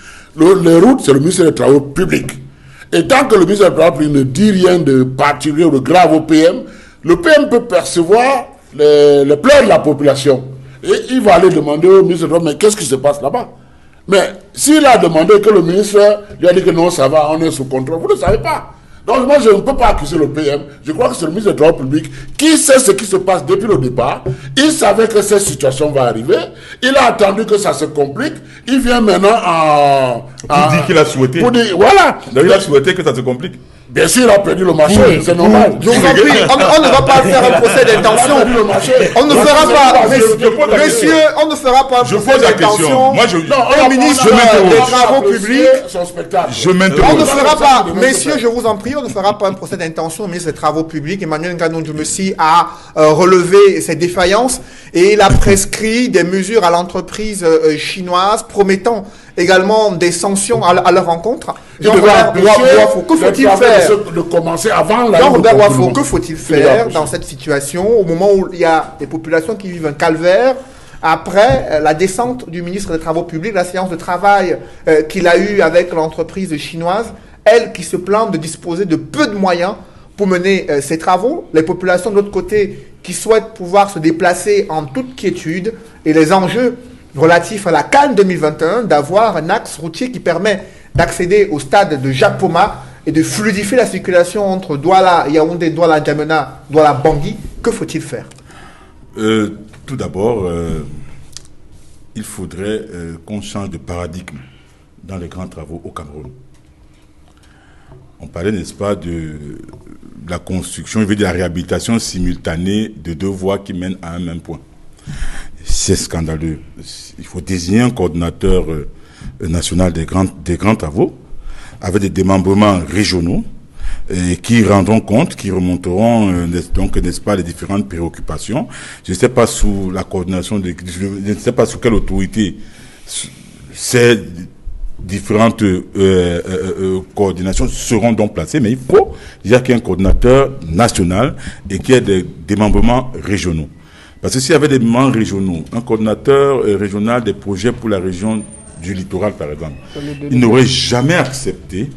Les routes, c'est le ministre des Travaux publics. Et tant que le ministre des Travaux publics ne dit rien de particulier ou de grave au PM, le PM peut percevoir les pleurs de la population. Et il va aller demander au ministre des Travaux, mais qu'est-ce qui se passe là-bas? Mais s'il a demandé que le ministre lui a dit que non, ça va, on est sous contrôle, vous ne savez pas. Donc moi, je ne peux pas accuser le PM. Je crois que c'est le ministre des Travaux publics qui sait ce qui se passe depuis le départ. Il savait que cette situation va arriver. Il a attendu que ça se complique. Il vient maintenant Pour dire qu'il a souhaité. Pour dire, voilà. Donc il a souhaité que ça se complique. Bien sûr, il a perdu le marché, c'est normal. Je vous en prie, on ne va pas faire un procès d'intention. On ne fera pas, messieurs, on ne fera pas un procès d'intention. Moi, au ministre des Travaux publics. Je m'interroge. On ne fera pas, messieurs, je vous en prie, on ne fera pas un procès d'intention au ministre des Travaux publics. Emmanuel Ngannou-Djoumessi a relevé ses défaillances et il a prescrit des mesures à l'entreprise chinoise promettant également des sanctions à leur rencontre. Jean-Robert Wafo, que faut-il faire de commencer avant la Jean-Robert Wafo, que faut-il faire dans cette situation au moment où il y a des populations qui vivent un calvaire après la descente du ministre des Travaux publics, la séance de travail qu'il a eue avec l'entreprise chinoise, elle qui se plaint de disposer de peu de moyens pour mener ses travaux, les populations de l'autre côté qui souhaitent pouvoir se déplacer en toute quiétude et les enjeux relatifs à la CAN 2021 d'avoir un axe routier qui permet d'accéder au stade de Japoma et de fluidifier la circulation entre Douala, Yaoundé, Douala, N'Djamena, Douala, Bangui. Que faut-il faire? Tout d'abord, il faudrait qu'on change de paradigme dans les grands travaux au Cameroun. On parlait, n'est-ce pas, de la construction, de la réhabilitation simultanée de 2 voies qui mènent à un même point. C'est scandaleux. Il faut désigner un coordonnateur national des grands travaux avec des démembrements régionaux qui rendront compte, qui remonteront donc, n'est-ce pas, les différentes préoccupations. Je ne sais pas sous la coordination, je ne sais pas sous quelle autorité ces différentes coordinations seront donc placées, mais il faut dire qu'il y ait un coordonnateur national et qu'il y ait des démembrements régionaux. Parce que s'il y avait des membres régionaux, un coordonnateur régional des projets pour la région du littoral, par exemple, il n'aurait jamais accepté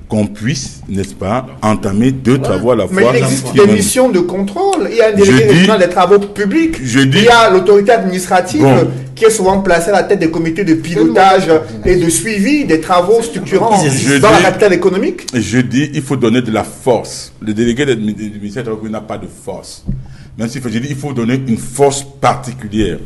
qu'on puisse, n'est-ce pas, entamer 2 travaux à la fois. Mais il existe des missions de contrôle. Il y a un délégué régional des travaux publics. Il y a l'autorité administrative qui est souvent placée à la tête des comités de pilotage et de suivi des travaux structurants dans la capitale économique. Je dis, il faut donner de la force. Le délégué du ministère n'a pas de force. Même s'il faut, je dis, il faut donner une force particulière,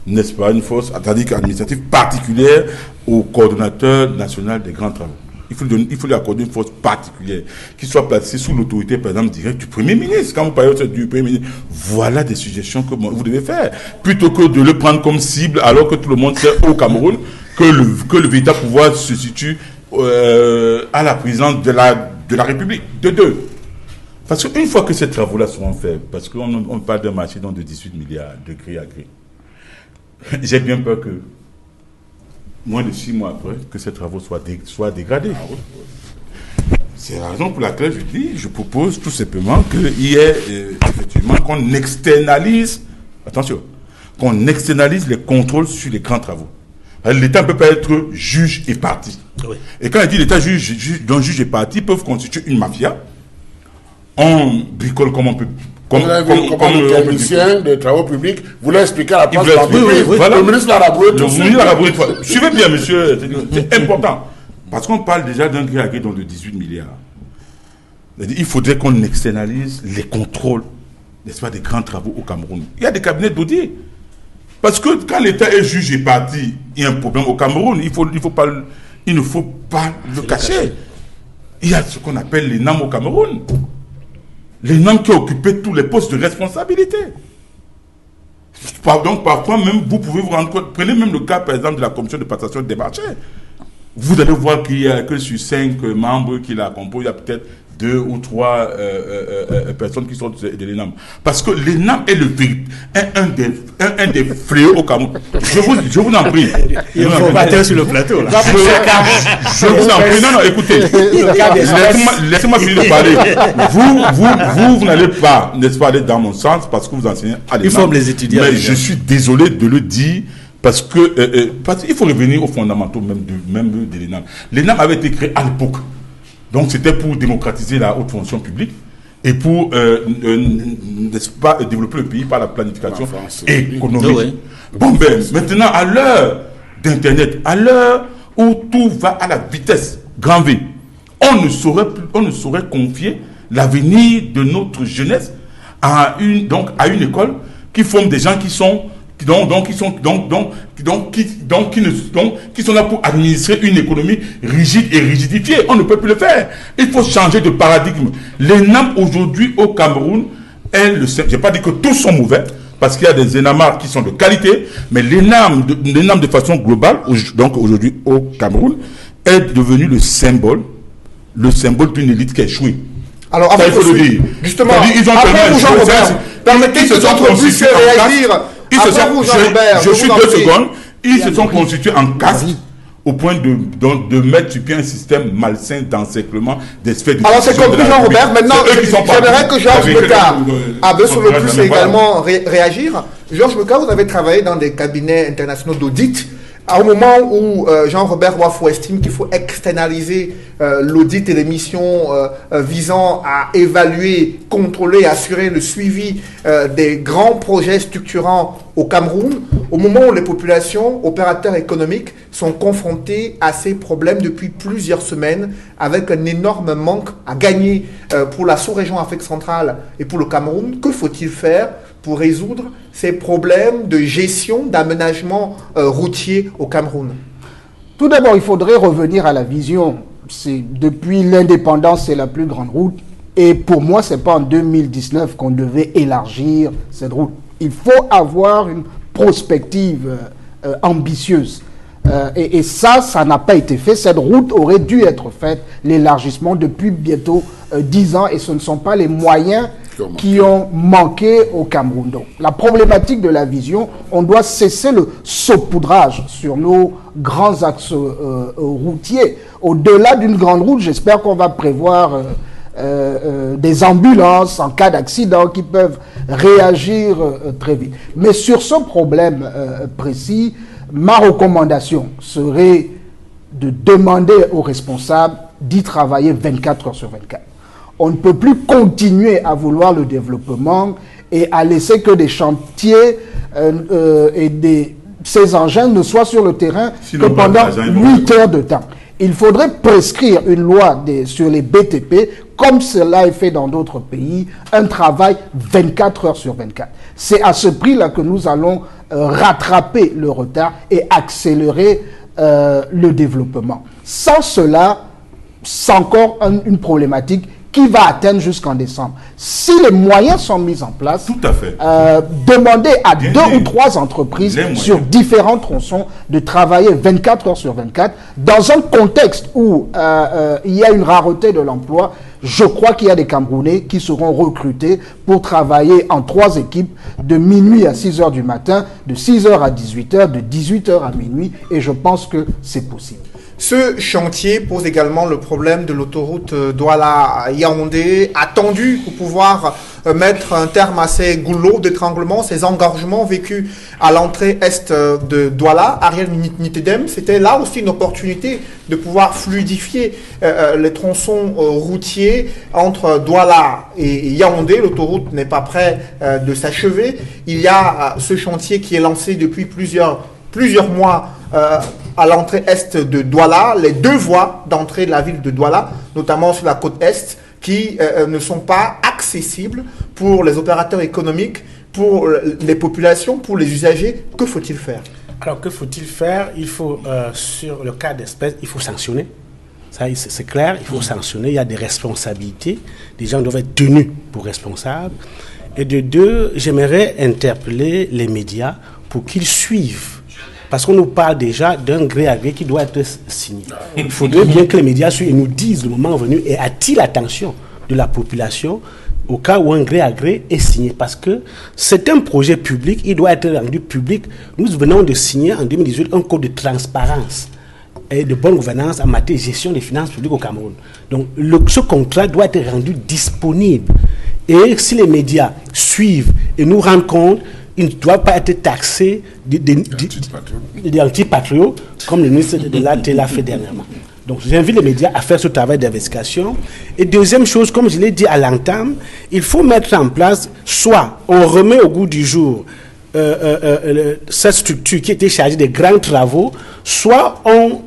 n'est-ce pas, une force administrative particulière au coordonnateur national des grands travaux. Il faut lui accorder une force particulière qui soit placée sous l'autorité, par exemple, directe du Premier ministre. Quand vous parlez du Premier ministre, voilà des suggestions que vous devez faire. Plutôt que de le prendre comme cible, alors que tout le monde sait au Cameroun que le véritable pouvoir se situe à la présidence de la République. De 2. Parce qu'une fois que ces travaux-là seront faits, parce qu'on parle d'un marché de 18 milliards de gré à gré, j'ai bien peur que, moins de 6 mois après, que ces travaux soient dégradés. C'est la raison pour laquelle je propose tout simplement qu'il y ait, effectivement, qu'on externalise, attention, qu'on externalise les contrôles sur les grands travaux. L'État ne peut pas être juge et partie. Oui. Et quand il dit l'État juge et partie, peuvent constituer une mafia. On bricole comme Vous avez vu comment le technicien des travaux publics voulait expliquer à la place de l'entreprise. Voilà. Le ministre l'a rabroué tout de suite. Suivez bien, monsieur. C'est important. Parce qu'on parle déjà d'un gré à gré de 18 milliards. Il faudrait qu'on externalise les contrôles, n'est-ce pas, des grands travaux au Cameroun. Il y a des cabinets d'audit. Parce que quand l'État est juge et parti, il y a un problème au Cameroun, il ne faut pas le cacher. Il y a ce qu'on appelle les NAM au Cameroun. Les NAM qui occupaient tous les postes de responsabilité. Donc parfois même, vous pouvez vous rendre compte, prenez même le cas par exemple de la commission de passation des marchés. Vous allez voir qu'il y a que sur 5 membres qui la composent, il y a peut-être 2 ou 3 personnes qui sont de l'ENAM. Parce que l'ENAM est un des fléaux au Cameroun. Je vous en prie. Il faut battre sur le plateau. Là. Je vous en prie. Non, écoutez. Laissez-moi finir de parler. Vous n'allez pas, n'est-ce pas, aller dans mon sens parce que vous enseignez à l'ENAM. Il faut les étudier. Mais je suis désolé de le dire. Parce qu'il faut revenir aux fondamentaux même de l'ENAM. L'ENAM avait été créé à l'époque. Donc c'était pour démocratiser la haute fonction publique et pour n'est-ce pas, développer le pays par la planification économique. Oui. Bon ben, maintenant à l'heure d'Internet, à l'heure où tout va à la vitesse grand V, on ne saurait confier l'avenir de notre jeunesse à une école qui forme des gens qui sont là pour administrer une économie rigide et rigidifiée. On ne peut plus le faire. Il faut changer de paradigme. Les NAM aujourd'hui au Cameroun, je n'ai pas dit que tous sont mauvais, parce qu'il y a des ENAMAR qui sont de qualité, mais les NAM de façon globale, donc aujourd'hui au Cameroun, est devenu le symbole d'une élite qui a échoué. Alors, ça, il faut le dire. Justement, après Jean-Robert, permettez que notre puisse réagir. Je suis 2 secondes. Ils se sont constitués en caste au point de mettre sur pied un système malsain d'encerclement des sphères de. Alors c'est compris Jean-Robert. Maintenant, j'aimerais que Georges Meka, sur le plus également réagir. Georges Meka, vous avez travaillé dans des cabinets internationaux d'audit. Au moment où Jean-Robert Wafou estime qu'il faut externaliser l'audit et les missions visant à évaluer, contrôler, assurer le suivi des grands projets structurants au Cameroun, au moment où les populations, opérateurs économiques, sont confrontés à ces problèmes depuis plusieurs semaines, avec un énorme manque à gagner pour la sous-région Afrique centrale et pour le Cameroun, que faut-il faire pour résoudre ces problèmes de gestion, d'aménagement routier au Cameroun? Tout d'abord, il faudrait revenir à la vision. Depuis l'indépendance, c'est la plus grande route. Et pour moi, ce n'est pas en 2019 qu'on devait élargir cette route. Il faut avoir une prospective ambitieuse. Et ça n'a pas été fait. Cette route aurait dû être faite, l'élargissement, depuis bientôt 10 ans. Et ce ne sont pas les moyens qui ont manqué au Cameroun. Donc, la problématique de la vision, on doit cesser le saupoudrage sur nos grands axes routiers. Au-delà d'une grande route, j'espère qu'on va prévoir des ambulances en cas d'accident qui peuvent réagir très vite. Mais sur ce problème précis, ma recommandation serait de demander aux responsables d'y travailler 24 heures sur 24. On ne peut plus continuer à vouloir le développement et à laisser que des chantiers et ces engins ne soient sur le terrain que pendant 8 heures de temps. Il faudrait prescrire une loi sur les BTP, comme cela est fait dans d'autres pays, un travail 24 heures sur 24. C'est à ce prix-là que nous allons rattraper le retard et accélérer le développement. Sans cela, c'est encore une problématique qui va atteindre jusqu'en décembre. Si les moyens sont mis en place, tout à fait. Demandez à 2 ou 3 entreprises sur différents tronçons de travailler 24 heures sur 24 dans un contexte où il y a une rareté de l'emploi. Je crois qu'il y a des Camerounais qui seront recrutés pour travailler en 3 équipes de minuit à 6 heures du matin, de 6 heures à 18 heures, de 18 heures à minuit, et je pense que c'est possible. Ce chantier pose également le problème de l'autoroute Douala-Yaoundé, attendu pour pouvoir mettre un terme à ces goulots d'étranglement, ces engorgements vécus à l'entrée est de Douala. Ariel Nitedem, c'était là aussi une opportunité de pouvoir fluidifier les tronçons routiers entre Douala et Yaoundé. L'autoroute n'est pas près de s'achever. Il y a ce chantier qui est lancé depuis plusieurs mois à l'entrée est de Douala, les 2 voies d'entrée de la ville de Douala, notamment sur la côte est, qui ne sont pas accessibles pour les opérateurs économiques, pour les populations, pour les usagers. Que faut-il faire? Alors, que faut-il faire? Il faut, sur le cas d'espèce, il faut sanctionner. Ça, c'est clair, il faut sanctionner. Il y a des responsabilités. Les gens doivent être tenus pour responsables. Et de 2, j'aimerais interpeller les médias pour qu'ils suivent. Parce qu'on nous parle déjà d'un gré à gré qui doit être signé. Il faudrait bien que les médias suivent et nous disent le moment venu et attirent l'attention de la population au cas où un gré à gré est signé. Parce que c'est un projet public, il doit être rendu public. Nous venons de signer en 2018 un code de transparence et de bonne gouvernance en matière de gestion des finances publiques au Cameroun. Donc ce contrat doit être rendu disponible. Et si les médias suivent et nous rendent compte, ils ne doivent pas être taxés d'antipatriotes, comme le ministre de l'AT l'a fait dernièrement. Donc j'invite les médias à faire ce travail d'investigation. Et deuxième chose, comme je l'ai dit à l'entame, il faut mettre en place, soit on remet au goût du jour cette structure qui était chargée des grands travaux, soit on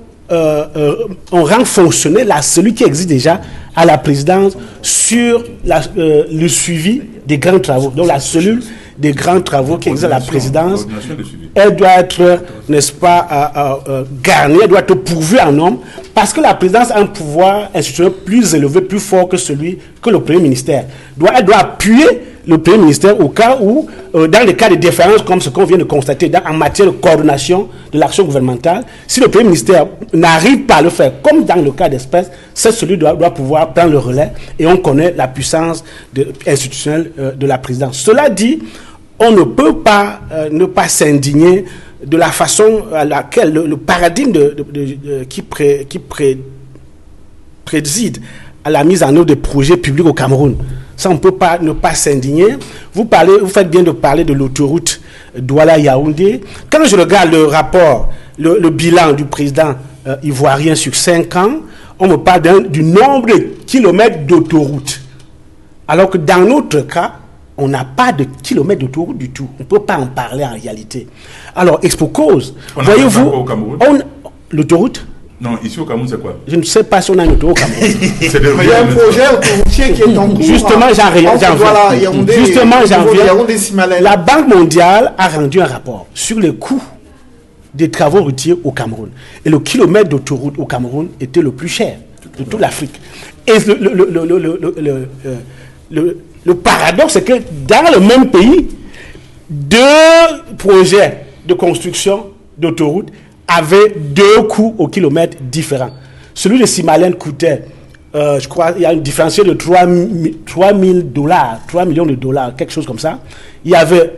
rend fonctionnel celui qui existe déjà à la présidence sur le suivi des grands travaux. Donc la cellule des grands travaux qui existe à la présidence, elle doit être, n'est-ce pas, garnie, elle doit être pourvue en nombre, parce que la présidence a un pouvoir institutionnel plus élevé, plus fort que celui que le Premier ministère. Elle doit appuyer le Premier ministère au cas où, dans les cas de différence comme ce qu'on vient de constater en matière de coordination de l'action gouvernementale, si le Premier ministère n'arrive pas à le faire, comme dans le cas d'espèce, celui doit pouvoir prendre le relais et on connaît la puissance institutionnelle de la présidence. Cela dit, on ne peut pas ne pas s'indigner de la façon à laquelle le paradigme qui préside à la mise en œuvre des projets publics au Cameroun. Ça, on ne peut pas ne pas s'indigner. Vous faites bien de parler de l'autoroute Douala-Yaoundé. Quand je regarde le rapport, le bilan du président ivoirien sur 5 ans, on me parle du nombre de kilomètres d'autoroute. Alors que dans notre cas, on n'a pas de kilomètres d'autoroute du tout. On ne peut pas en parler en réalité. Alors, expo cause, voyez-vous, l'autoroute. Non, ici au Cameroun, c'est quoi? Je ne sais pas si on a une autoroute au Cameroun. Il y a un projet autoroutier qui est en cours. Justement, j'en viens. La Banque mondiale a rendu un rapport sur les coûts des travaux routiers au Cameroun. Et le kilomètre d'autoroute au Cameroun était le plus cher de toute l'Afrique. Et le paradoxe, c'est que dans le même pays, 2 projets de construction d'autoroute avaient 2 coûts au kilomètre différents. Celui de Simalène coûtait, je crois, il y a une différentiel de $3 millions, quelque chose comme ça. Il y avait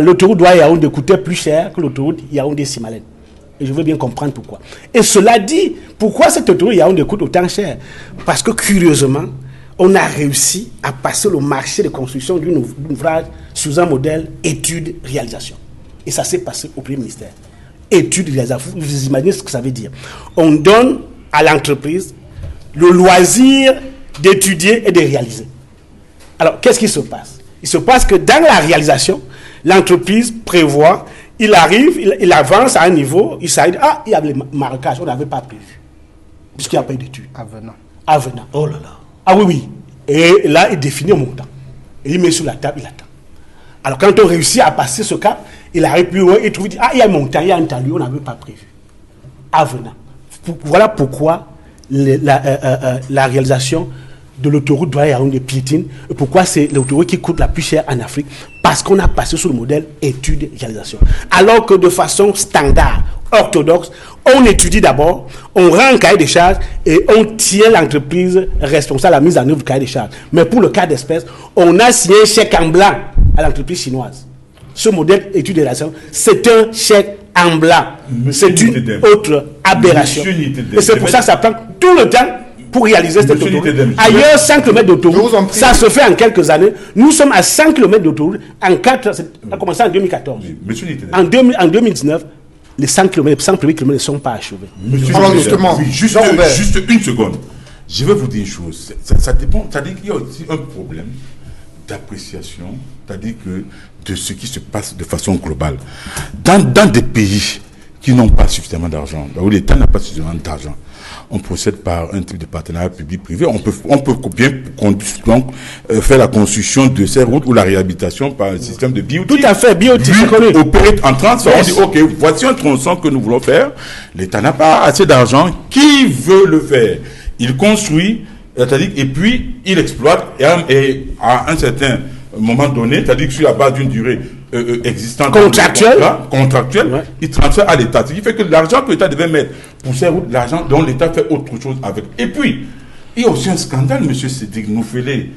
l'autoroute Douala-Yaoundé coûtait plus cher que l'autoroute Yaoundé-Simalène. Et je veux bien comprendre pourquoi. Et cela dit, pourquoi cette autoroute Yaoundé coûte autant cher? Parce que curieusement, on a réussi à passer le marché de construction d'un ouvrage sous un modèle étude-réalisation. Et ça s'est passé au Premier ministère. Étude-réalisation, vous imaginez ce que ça veut dire. On donne à l'entreprise le loisir d'étudier et de réaliser. Alors, qu'est-ce qui se passe? Il se passe que dans la réalisation, l'entreprise prévoit, il arrive, il avance à un niveau, il s'arrête, il y a le marécage, on n'avait pas prévu. Puisqu'il n'y a pas eu d'études. Avenant. Oh là là. Ah oui. Et là, il définit un montant. Et il met sur la table, il attend. Alors, quand on réussit à passer ce cap, il arrive plus loin, il trouve, il y a un montant, il y a un talus, on n'avait pas prévu. Avenant. Voilà pourquoi la réalisation de l'autoroute Douala-Yaoundé piétine, et pourquoi c'est l'autoroute qui coûte la plus cher en Afrique, parce qu'on a passé sur le modèle étude-réalisation. Alors que de façon standard, orthodoxe, on étudie d'abord, on rend un cahier des charges et on tient l'entreprise responsable de la mise en œuvre du cahier des charges. Mais pour le cas d'espèce, on a signé un chèque en blanc à l'entreprise chinoise. Ce modèle étude-réalisation, c'est un chèque en blanc. C'est une autre aberration. Et c'est pour ça que ça prend tout le temps pour réaliser cette Monsieur autoroute. Nittedem, Ailleurs, 5 km Je vous en d'autoroute, prie. ça se fait en quelques années. Nous sommes à 5 km d'autoroute. Ça a commencé en 2014. Monsieur Nittedem. En 2019, les 100 premiers kilomètres ne sont pas achevés. Monsieur Alors, Nittedem, justement, oui, juste Jean-Robert. une seconde. Je vais vous dire une chose. Ça dépend. C'est-à-dire qu'il y a aussi un problème d'appréciation, c'est-à-dire que de ce qui se passe de façon globale. Dans des pays qui n'ont pas suffisamment d'argent, où l'État n'a pas suffisamment d'argent, on procède par un type de partenariat public-privé. On peut bien donc, faire la construction de ces routes ou la réhabilitation par un système de biotique. Tout à fait, biotique, c'est connu. Opérer en transport. Yes. On dit, OK, voici un tronçon que nous voulons faire. L'État n'a pas assez d'argent. Qui veut le faire? Il construit, c'est-à-dire, et puis il exploite, et à un certain moment donné, c'est-à-dire que sur la base d'une durée existante, Contractuelle. Ouais. Il transfère à l'État. Ce qui fait que l'argent que l'État devait mettre pour ces routes, l'argent dont l'État fait autre chose avec. Et puis, il y a aussi un scandale, monsieur Cédric Noufélé.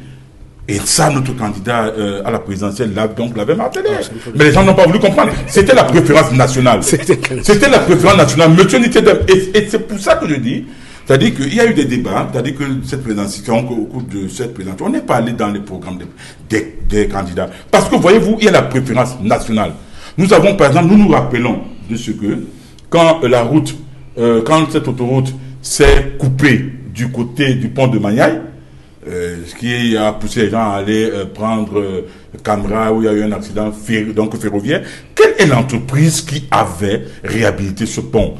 Et ça, notre candidat à la présidentielle l'avait martelé. Mais les gens n'ont pas voulu comprendre. C'était la préférence nationale. C'était la préférence nationale. Monsieur Nittedem. Et c'est pour ça que je dis, c'est-à-dire qu'il y a eu des débats, c'est-à-dire que cette présidentielle, au cours de cette présidentielle, on n'est pas allé dans les programmes des candidats. Parce que, voyez-vous, il y a la préférence nationale. Nous avons, par exemple, nous nous rappelons de ce que, quand quand cette autoroute s'est coupée du côté du pont de Magnaï, ce qui a poussé les gens à aller prendre Camra, où il y a eu un accident ferroviaire. Quelle est l'entreprise qui avait réhabilité ce pont?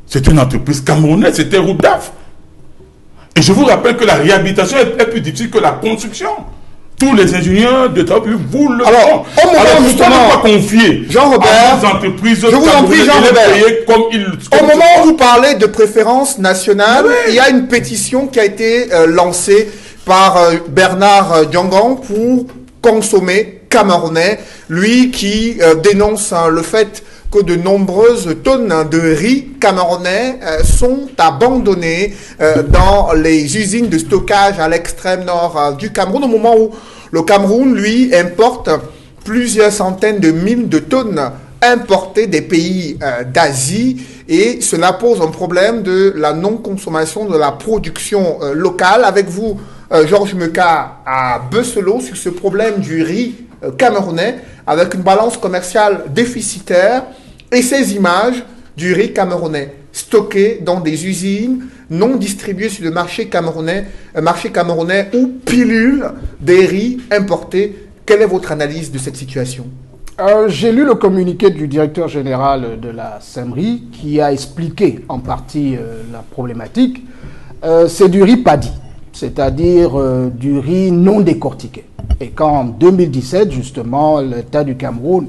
C'est une entreprise camerounaise, c'était Roudaf. Et je vous rappelle que la réhabilitation est plus difficile que la construction. Tous les ingénieurs de travaux publics vous le font. Alors, justement, pas confier Jean-Robert, à des entreprises je vous en prie, Jean-Robert. comme Au moment où vous parlez de préférence nationale, il y a une pétition qui a été lancée par Bernard Djangan pour consommer camerounais, lui qui dénonce le fait que de nombreuses tonnes de riz camerounais sont abandonnées dans les usines de stockage à l'extrême nord du Cameroun, au moment où le Cameroun, lui, importe plusieurs centaines de mille de tonnes importées des pays d'Asie, et cela pose un problème de la non-consommation de la production locale. Avec vous, Georges Meka à Beuselot, sur ce problème du riz camerounais, avec une balance commerciale déficitaire et ces images du riz camerounais stocké dans des usines non distribuées sur le marché camerounais ou pilules des riz importés. Quelle est votre analyse de cette situation? J'ai lu le communiqué du directeur général de la SEMRI qui a expliqué en partie la problématique. C'est du riz paddy, c'est-à-dire du riz non décortiqué. Et qu'en 2017, justement, l'État du Cameroun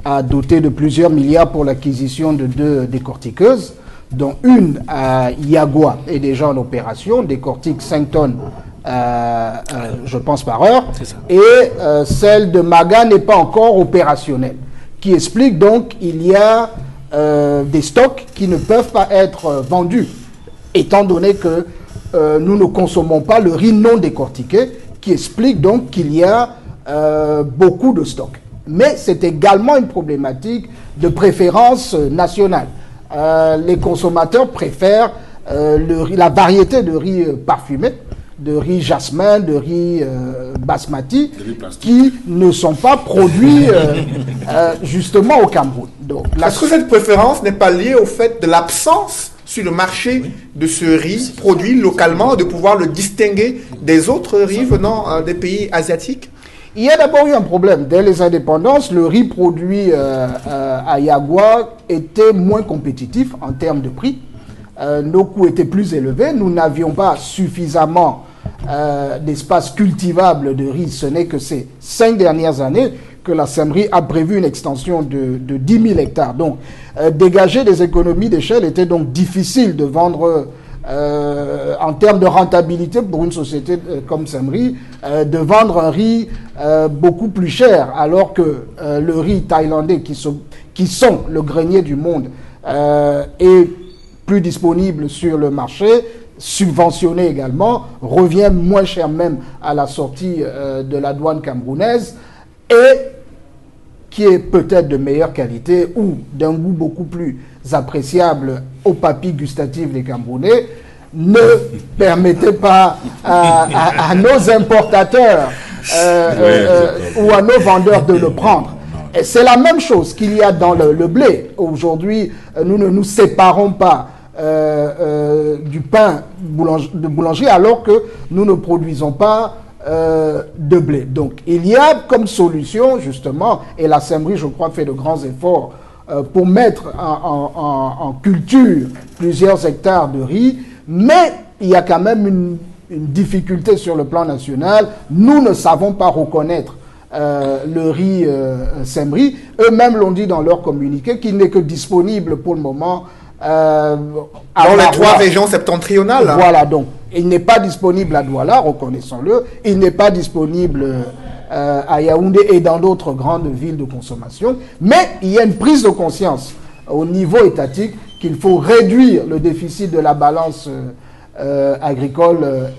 a doté de plusieurs milliards pour l'acquisition de 2 décortiqueuses, dont une à Yagua est déjà en opération, décortique 5 tonnes, je pense, par heure, et celle de Maga n'est pas encore opérationnelle, qui explique donc qu'il y a des stocks qui ne peuvent pas être vendus, étant donné que nous ne consommons pas le riz non décortiqué, qui explique donc qu'il y a beaucoup de stocks. Mais c'est également une problématique de préférence nationale. Les consommateurs préfèrent la variété de riz parfumé, de riz jasmin, de riz basmati, qui ne sont pas produits justement au Cameroun. Est-ce que cette préférence n'est pas liée au fait de l'absence sur le marché de ce riz produit localement, de pouvoir le distinguer des autres riz venant des pays asiatiques? Il y a d'abord eu un problème. Dès les indépendances, le riz produit à Yagua était moins compétitif en termes de prix. Nos coûts étaient plus élevés. Nous n'avions pas suffisamment d'espace cultivable de riz. Ce n'est que ces 5 dernières années que la SEMRI a prévu une extension de 10 000 hectares. Donc, dégager des économies d'échelle était donc difficile de vendre en termes de rentabilité pour une société comme SEMRI, de vendre un riz beaucoup plus cher, alors que le riz thaïlandais, qui sont le grenier du monde, est plus disponible sur le marché, subventionné également, revient moins cher même à la sortie de la douane camerounaise, et qui est peut-être de meilleure qualité ou d'un goût beaucoup plus appréciable au papilles gustatives des Camerounais. ne permettez pas à nos importateurs ou à nos vendeurs de le prendre. Et c'est la même chose qu'il y a dans le blé. Aujourd'hui, nous ne nous séparons pas du pain de boulangerie alors que nous ne produisons pas de blé. Donc, il y a comme solution, justement, et la Semri, je crois, fait de grands efforts pour mettre en culture plusieurs hectares de riz, mais il y a quand même une difficulté sur le plan national. Nous ne savons pas reconnaître le riz Semri. Eux-mêmes l'ont dit dans leur communiqué qu'il n'est que disponible pour le moment dans les 3 régions septentrionales. Voilà, donc il n'est pas disponible à Douala, reconnaissons-le. Il n'est pas disponible à Yaoundé et dans d'autres grandes villes de consommation. Mais il y a une prise de conscience au niveau étatique qu'il faut réduire le déficit de la balance agricole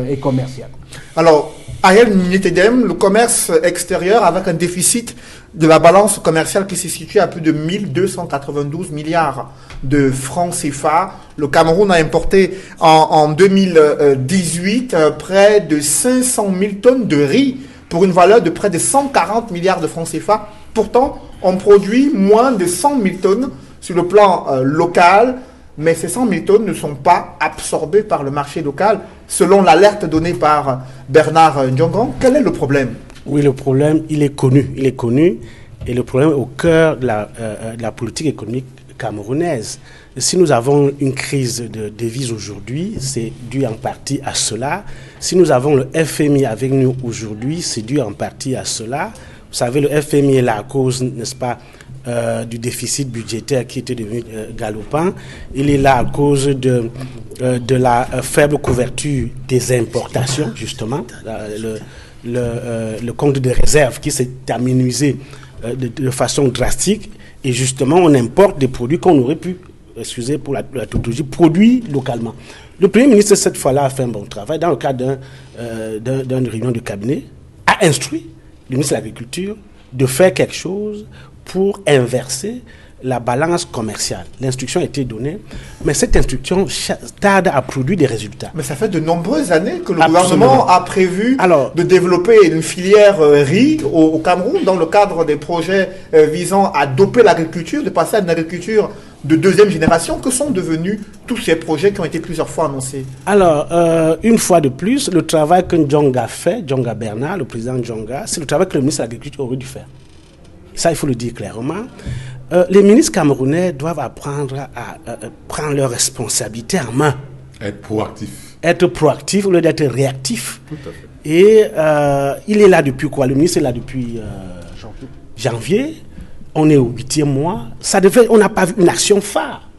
et commerciale. Alors, Ariel Nitedem, le commerce extérieur avec un déficit de la balance commerciale qui se situe à plus de 1292 milliards de francs CFA. Le Cameroun a importé en 2018 près de 500 000 tonnes de riz pour une valeur de près de 140 milliards de francs CFA. Pourtant, on produit moins de 100 000 tonnes sur le plan local, mais ces 100 000 tonnes ne sont pas absorbées par le marché local, selon l'alerte donnée par Bernard Ndiongan. Quel est le problème? Oui, le problème, il est connu. Et le problème est au cœur de la politique économique camerounaise. Si nous avons une crise de devises aujourd'hui, c'est dû en partie à cela. Si nous avons le FMI avec nous aujourd'hui, c'est dû en partie à cela. Vous savez, le FMI est là à cause, n'est-ce pas, du déficit budgétaire qui était devenu galopant. Il est là à cause de la faible couverture des importations, justement. Le compte de réserve qui s'est amenuisé de façon drastique. Et justement, on importe des produits qu'on aurait pu, excusez pour la tautologie, produire localement. Le Premier ministre, cette fois-là, a fait un bon travail. Dans le cadre d'une réunion de cabinet, a instruit le ministre de l'Agriculture de faire quelque chose pour inverser la balance commerciale. L'instruction a été donnée, mais cette instruction tarde à produire des résultats. Mais ça fait de nombreuses années que le gouvernement a prévu de développer une filière riz au Cameroun dans le cadre des projets visant à doper l'agriculture, de passer à une agriculture de 2e génération. Que sont devenus tous ces projets qui ont été plusieurs fois annoncés? Alors, une fois de plus, le travail que Ndionga fait, Ndionga Bernard, le président Ndionga, c'est le travail que le ministre de l'Agriculture aurait dû faire. Ça, il faut le dire clairement. Les ministres camerounais doivent apprendre à prendre leurs responsabilités en main. Être proactif au lieu d'être réactif. Tout à fait. Et il est là depuis quoi? Le ministre est là depuis janvier. On est au 8e mois. On n'a pas vu une action phare.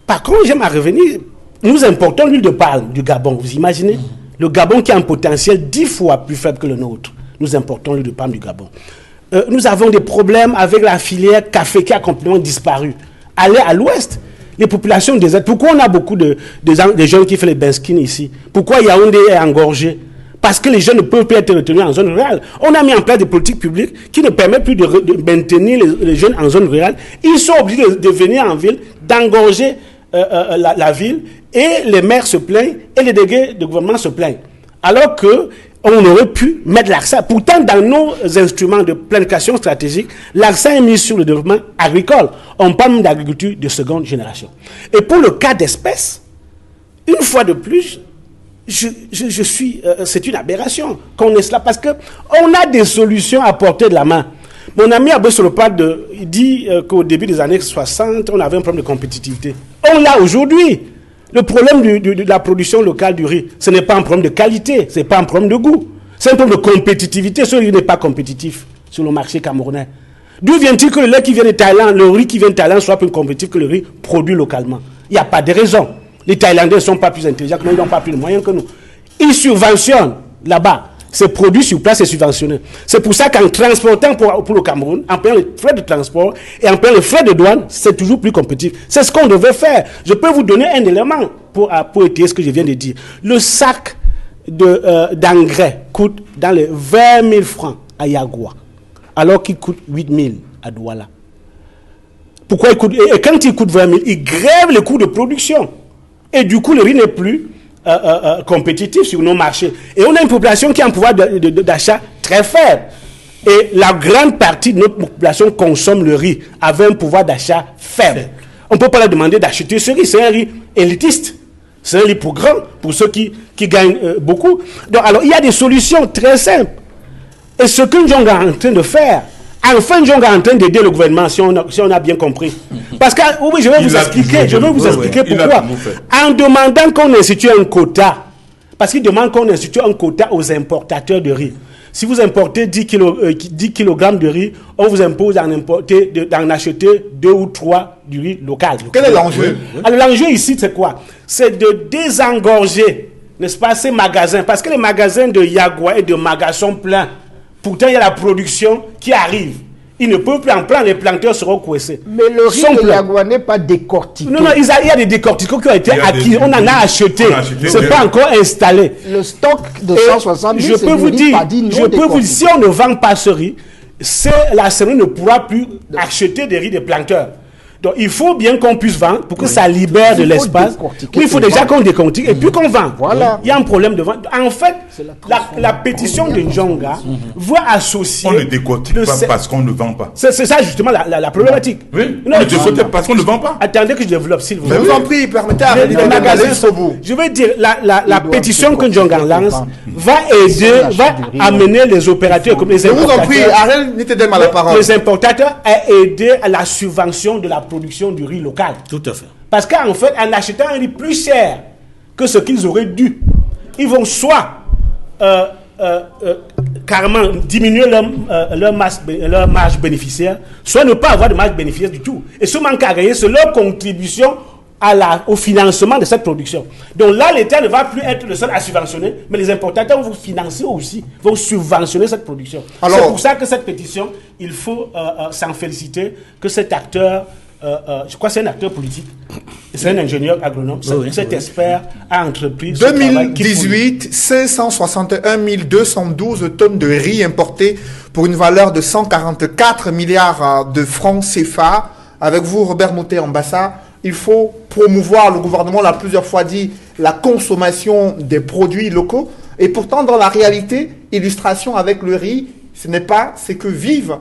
Par contre, j'aime à revenir. Nous importons l'huile de palme du Gabon. Vous imaginez? Le Gabon qui a un potentiel 10 fois plus faible que le nôtre. Nous importons l'huile de palme du Gabon. Nous avons des problèmes avec la filière café qui a complètement disparu. Allez à l'ouest, les populations désertes. Pourquoi on a beaucoup de jeunes qui font les benskins ici? Pourquoi Yaoundé est engorgé? Parce que les jeunes ne peuvent plus être retenus en zone rurale. On a mis en place des politiques publiques qui ne permettent plus de maintenir les jeunes en zone rurale. Ils sont obligés de venir en ville, d'engorger la ville, et les maires se plaignent, et les délégués de gouvernement se plaignent. Alors que on aurait pu mettre l'accent. Pourtant, dans nos instruments de planification stratégique, l'accent est mis sur le développement agricole. On parle d'agriculture de 2e génération. Et pour le cas d'espèce, une fois de plus, c'est une aberration qu'on est cela, parce qu'on a des solutions à portée de la main. Mon ami Abou Solopad dit qu'au début des années 60, on avait un problème de compétitivité. On l'a aujourd'hui. Le problème de la production locale du riz, ce n'est pas un problème de qualité, ce n'est pas un problème de goût. C'est un problème de compétitivité. Ce riz n'est pas compétitif sur le marché camerounais. D'où vient-il que le lait qui vient de Thaïlande, le riz qui vient de Thaïlande soit plus compétitif que le riz produit localement? Il n'y a pas de raison. Les Thaïlandais ne sont pas plus intelligents que nous, ils n'ont pas plus de moyens que nous. Ils subventionnent là-bas. Ces produits sur place, c'est subventionné. C'est pour ça qu'en transportant pour le Cameroun, en payant les frais de transport et en payant les frais de douane, c'est toujours plus compétitif. C'est ce qu'on devait faire. Je peux vous donner un élément pour étayer ce que je viens de dire. Le sac d'engrais coûte dans les 20 000 francs à Yagoua, alors qu'il coûte 8 000 à Douala. Pourquoi il coûte? Et quand il coûte 20 000, il grève les coûts de production. Et du coup, le riz n'est plus compétitif sur nos marchés. Et on a une population qui a un pouvoir d'achat très faible. Et la grande partie de notre population consomme le riz avec un pouvoir d'achat faible. On ne peut pas leur demander d'acheter ce riz. C'est un riz élitiste. C'est un riz pour grands, pour ceux qui gagnent beaucoup. Donc, alors, il y a des solutions très simples. Et ce que Ndjonga est en train de faire, enfin Ndjonga est en train d'aider le gouvernement, si on a bien compris. Parce que, oui, je vais vous expliquer pourquoi. En demandant qu'on institue un quota, parce qu'il demande qu'on institue un quota aux importateurs de riz. Si vous importez 10 kg de riz, on vous impose d'en acheter 2 ou 3 du riz local. Quel est l'enjeu? Alors l'enjeu ici, c'est quoi? C'est de désengorger, n'est-ce pas, ces magasins. Parce que les magasins de Yagua et de Maga sont pleins. Pourtant, il y a la production qui arrive. Ils ne peuvent plus en prendre, les planteurs seront coincés. Mais le riz de Yagua n'est pas décortiqué. Non, il y a des décortiqués qui ont été acquis. On en a acheté. Ce n'est pas encore installé. Le stock de 160 000, je peux vous dire, si on ne vend pas ce riz, la CNRI ne pourra plus acheter des riz des planteurs. Donc, il faut bien qu'on puisse vendre pour que ça libère de l'espace. Oui, il faut déjà qu'on décortique et puis qu'on vend. Voilà. Il y a un problème de vente. En fait, la pétition de Ndjonga veut associer... On ne décortique pas parce qu'on ne vend pas. C'est ça justement la problématique. Oui, on ne décortique parce qu'on ne vend pas. Attendez que je développe, s'il vous plaît. Je vous en prie, permettez à les magasins sont beaux. Je veux dire, la pétition que Ndjonga lance va amener les opérateurs comme les importateurs. Je vous en prie, Ariel, n'était-elle la parole. Les importateurs à aider à la subvention de la production du riz local. Tout à fait. Parce qu'en fait, en achetant un riz plus cher que ce qu'ils auraient dû, ils vont soit carrément diminuer leur marge bénéficiaire, soit ne pas avoir de marge bénéficiaire du tout. Et ce manque à gagner, c'est leur contribution au financement de cette production. Donc là, l'État ne va plus être le seul à subventionner, mais les importateurs vont financer aussi, vont subventionner cette production. C'est pour ça que cette pétition, il faut s'en féliciter, que cet acteur, je crois que c'est un acteur politique, c'est un ingénieur agronome, cet expert a entrepris... 2018, 561 212 tonnes de riz importées pour une valeur de 144 milliards de francs CFA. Avec vous, Robert Moutet-Ambassa, il faut promouvoir, le gouvernement l'a plusieurs fois dit, la consommation des produits locaux. Et pourtant, dans la réalité, illustration avec le riz, ce n'est pas ce que vivent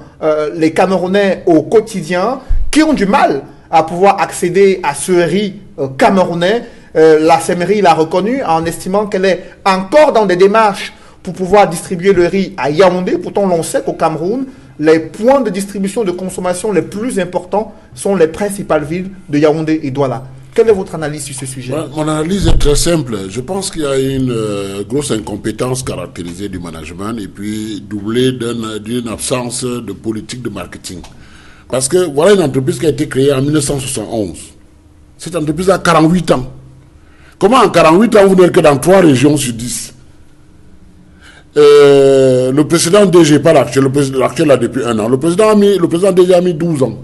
les Camerounais au quotidien, qui ont du mal à pouvoir accéder à ce riz camerounais. La CNRI l'a reconnu en estimant qu'elle est encore dans des démarches pour pouvoir distribuer le riz à Yaoundé. Pourtant, l'on sait qu'au Cameroun, les points de distribution de consommation les plus importants sont les principales villes de Yaoundé et Douala. Quelle est votre analyse sur ce sujet? Mon analyse est très simple. Je pense qu'il y a une grosse incompétence caractérisée du management et puis doublée d'une absence de politique de marketing. Parce que voilà une entreprise qui a été créée en 1971. Cette entreprise a 48 ans. Comment en 48 ans vous n'êtes que dans 3 régions sur 10? Le précédent DG, pas l'actuel, l'actuel là depuis 1 an. Le président DG a mis 12 ans.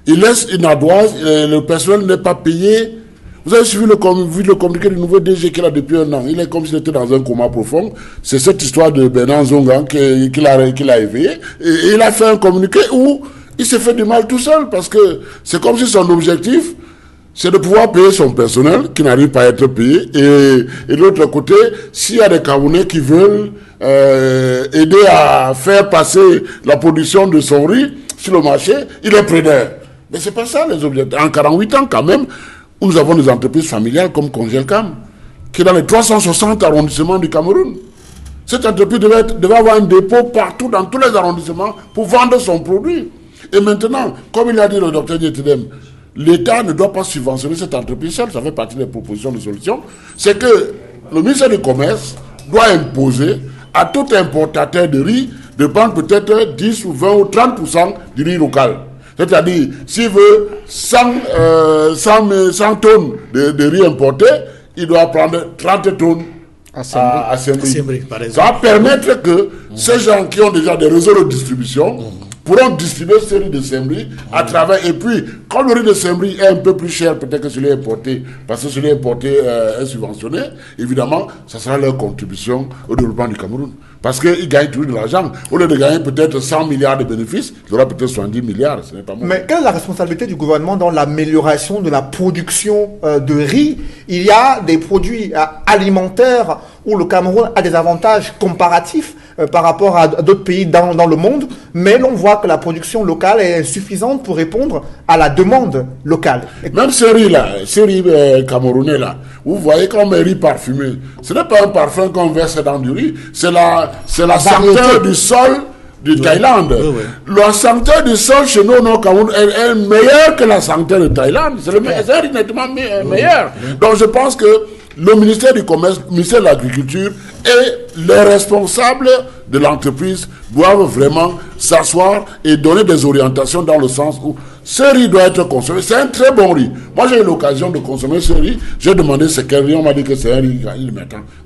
Il laisse une ardoise, le personnel n'est pas payé. Vous avez suivi le communiqué du nouveau DG qu'il a depuis 1 an. Il est comme s'il était dans un coma profond. C'est cette histoire de Bernard Zongan qu'il a éveillé. Et il a fait un communiqué où il s'est fait du mal tout seul. Parce que c'est comme si son objectif, c'est de pouvoir payer son personnel qui n'arrive pas à être payé. Et de l'autre côté, s'il y a des Camerounais qui veulent aider à faire passer la production de son riz sur le marché, il est preneur. Mais c'est pas ça les objectifs. En 48 ans quand même, nous avons des entreprises familiales comme Congelcam, qui est dans les 360 arrondissements du Cameroun. Cette entreprise devait avoir un dépôt partout dans tous les arrondissements pour vendre son produit. Et maintenant, comme il a dit le docteur Dietedem, l'État ne doit pas subventionner cette entreprise seule, ça fait partie des propositions de solution. C'est que le ministère du Commerce doit imposer à tout importateur de riz de prendre peut-être 10 ou 20 ou 30% du riz local. C'est-à-dire, s'il veut 100 tonnes de riz importé, il doit prendre 30 tonnes à Saint-Brieuc. Ça va permettre que ces gens qui ont déjà des réseaux de distribution pourront distribuer ce riz de Saint-Brieuc à travers. Et puis, quand le riz de Saint-Brieuc est un peu plus cher, peut-être que celui importé, parce que celui importé est subventionné, évidemment, ça sera leur contribution au développement du Cameroun. Parce qu'ils gagnent toujours de l'argent. Au lieu de gagner peut-être 100 milliards de bénéfices, il y aura peut-être 70 milliards. Ce n'est pas bon. Mais quelle est la responsabilité du gouvernement dans l'amélioration de la production de riz? Il y a des produits alimentaires où le Cameroun a des avantages comparatifs par rapport à d'autres pays dans le monde, mais l'on voit que la production locale est insuffisante pour répondre à la demande locale. Même ce riz-là, ce riz camerounais-là, vous voyez comme un riz parfumé. Ce n'est pas un parfum qu'on verse dans du riz, c'est la senteur du sol du Thaïlande. La senteur du sol chez nous, au Cameroun, est meilleure que la senteur de Thaïlande. C'est un riz nettement meilleur. Donc je pense que le ministère du Commerce, le ministère de l'Agriculture et les responsables de l'entreprise doivent vraiment s'asseoir et donner des orientations dans le sens où ce riz doit être consommé. C'est un très bon riz. Moi, j'ai eu l'occasion de consommer ce riz. J'ai demandé c'est quel riz. On m'a dit que c'est un riz.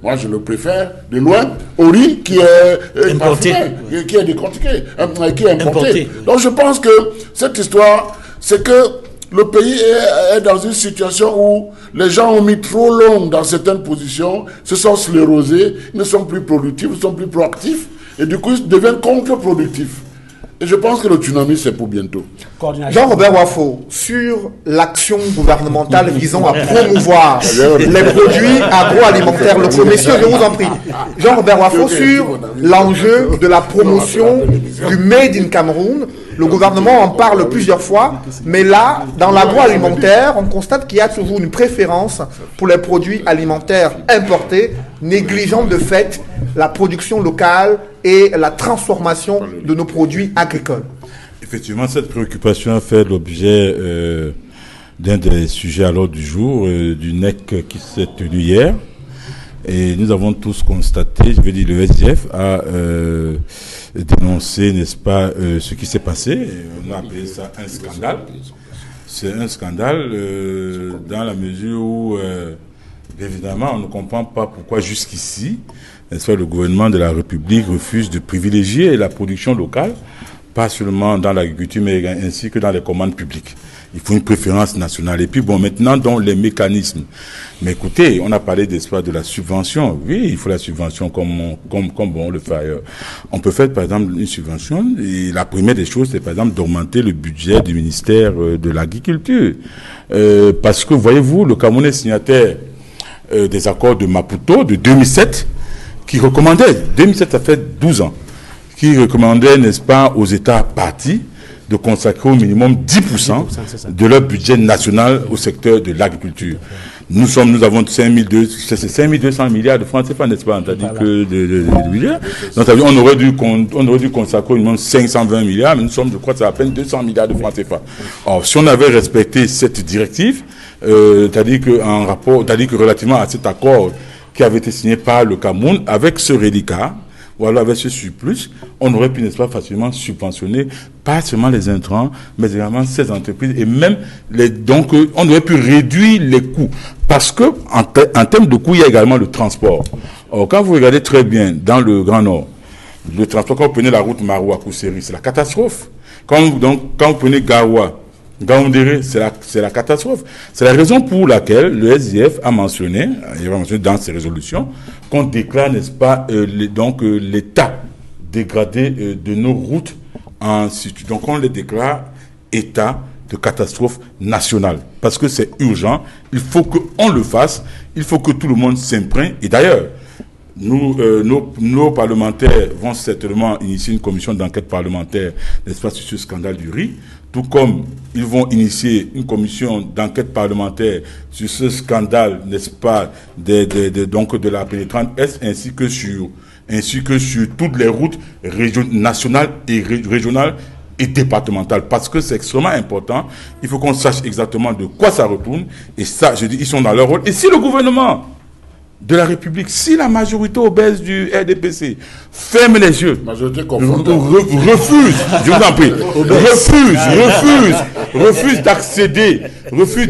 Moi, je le préfère de loin au riz qui est importé, qui est décortiqué, qui est importé. Donc, je pense que cette histoire, c'est que le pays est dans une situation où les gens ont mis trop long dans certaines positions, se sont sclérosés, ne sont plus productifs, ne sont plus proactifs, et du coup, ils deviennent contre-productifs. Et je pense que le tsunami, c'est pour bientôt. Jean-Robert Wafo, sur l'action gouvernementale visant à promouvoir les produits agroalimentaires locaux. Messieurs, je vous en prie. Jean-Robert Wafo, sur l'enjeu de la promotion du Made in Cameroun. Le gouvernement en parle plusieurs fois, mais là, dans l'agroalimentaire, on constate qu'il y a toujours une préférence pour les produits alimentaires importés, négligeant de fait la production locale et la transformation de nos produits agricoles. Effectivement, cette préoccupation a fait l'objet d'un des sujets à l'ordre du jour du NEC qui s'est tenu hier. Et nous avons tous constaté, je veux dire, le SDF a dénoncé, n'est-ce pas, ce qui s'est passé. On a appelé ça un scandale. C'est un scandale dans la mesure où, évidemment, on ne comprend pas pourquoi jusqu'ici, n'est-ce pas, le gouvernement de la République refuse de privilégier la production locale, pas seulement dans l'agriculture, mais ainsi que dans les commandes publiques. Il faut une préférence nationale. Et puis bon, maintenant, dans les mécanismes. Mais écoutez, on a parlé d'espoir de la subvention. Oui, il faut la subvention comme on le fait ailleurs. On peut faire, par exemple, une subvention. Et la première des choses, c'est par exemple d'augmenter le budget du ministère de l'Agriculture. Parce que, voyez-vous, le Cameroun est signataire des accords de Maputo de 2007, qui recommandait, 2007, ça fait 12 ans, qui recommandait, n'est-ce pas, aux États partis, de consacrer au minimum 10% de leur budget national au secteur de l'agriculture. Nous avons 5200 milliards de francs CFA, n'est-ce pas? C'est-à-dire que de budget. Donc, on aurait dû consacrer au minimum 520 milliards, mais nous sommes, je crois, c'est à peine 200 milliards de francs CFA. Or, si on avait respecté cette directive, c'est-à-dire que relativement à cet accord qui avait été signé par le Cameroun, avec ce reliquat, ou alors avec ce surplus, on aurait pu, n'est-ce pas, facilement subventionner pas seulement les intrants, mais également ces entreprises, et même donc on aurait pu réduire les coûts. Parce que en termes de coûts, il y a également le transport. Or, quand vous regardez très bien dans le Grand Nord, le transport, quand vous prenez la route Maroua-Kousseri, c'est la catastrophe. Quand vous prenez Gaoundéré, c'est la catastrophe. C'est la raison pour laquelle le SDF a mentionné dans ses résolutions qu'on déclare, n'est-ce pas, l'état dégradé de nos routes en situ. Donc on les déclare état de catastrophe nationale. Parce que c'est urgent, il faut qu'on le fasse, il faut que tout le monde s'imprègne. Et d'ailleurs, nos parlementaires vont certainement initier une commission d'enquête parlementaire, n'est-ce pas, sur ce scandale du riz, tout comme ils vont initier une commission d'enquête parlementaire sur ce scandale, n'est-ce pas, de la pénétrante Est, ainsi que sur toutes les routes nationales et régionales et départementales, parce que c'est extrêmement important. Il faut qu'on sache exactement de quoi ça retourne, et ça, je dis, ils sont dans leur rôle. Et si le gouvernement de la République, si la majorité obèse du RDPC ferme les yeux, refuse, je vous en prie, refuse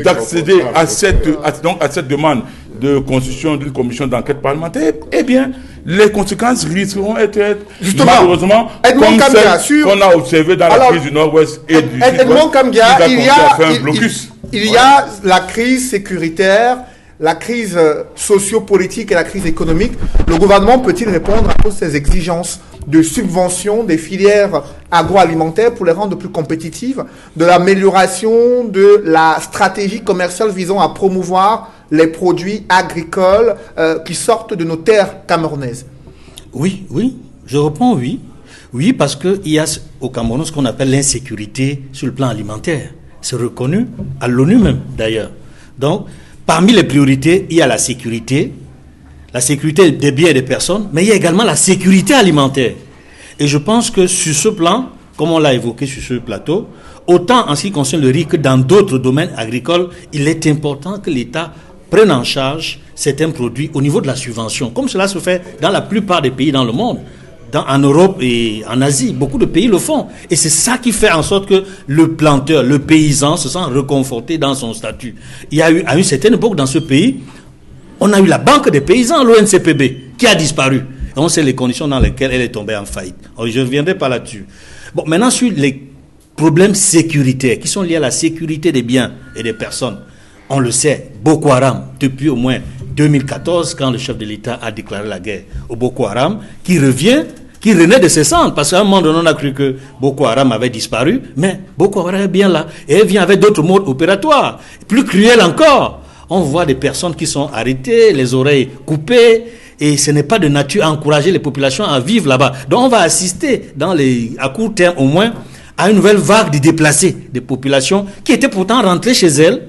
d'accéder à cette demande de constitution d'une commission d'enquête parlementaire, eh bien, les conséquences risqueront d'être Justement, malheureusement Edmond comme Kambia, celles qu'on a observé dans la crise du Nord-Ouest et du Edmond Kambia, Sud-Ouest, qui a fait un blocus. il y a la crise sécuritaire, la crise socio-politique et la crise économique. Le gouvernement peut-il répondre à toutes ces exigences de subvention des filières agroalimentaires pour les rendre plus compétitives, de l'amélioration de la stratégie commerciale visant à promouvoir les produits agricoles qui sortent de nos terres camerounaises? Oui, je reprends oui. Oui, parce qu'il y a au Cameroun ce qu'on appelle l'insécurité sur le plan alimentaire. C'est reconnu à l'ONU même d'ailleurs. Donc, parmi les priorités, il y a la sécurité des biens et des personnes, mais il y a également la sécurité alimentaire. Et je pense que sur ce plan, comme on l'a évoqué sur ce plateau, autant en ce qui concerne le riz que dans d'autres domaines agricoles, il est important que l'État prenne en charge certains produits au niveau de la subvention, comme cela se fait dans la plupart des pays dans le monde. En Europe et en Asie, beaucoup de pays le font. Et c'est ça qui fait en sorte que le planteur, le paysan se sent reconforté dans son statut. Il y a eu, à une certaine époque dans ce pays, on a eu la banque des paysans, l'ONCPB, qui a disparu. Et on sait les conditions dans lesquelles elle est tombée en faillite. Alors, je ne reviendrai pas là-dessus. Bon, maintenant, sur les problèmes sécuritaires qui sont liés à la sécurité des biens et des personnes, on le sait, Boko Haram, depuis au moins 2014, quand le chef de l'État a déclaré la guerre au Boko Haram, qui renaît de ses cendres, parce qu'à un moment donné, on a cru que Boko Haram avait disparu, mais Boko Haram est bien là, et elle vient avec d'autres modes opératoires, plus cruels encore. On voit des personnes qui sont arrêtées, les oreilles coupées, et ce n'est pas de nature à encourager les populations à vivre là-bas. Donc on va assister, à court terme au moins, à une nouvelle vague de déplacés, des populations qui étaient pourtant rentrées chez elles,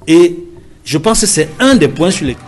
et je pense que c'est un des points sur lesquels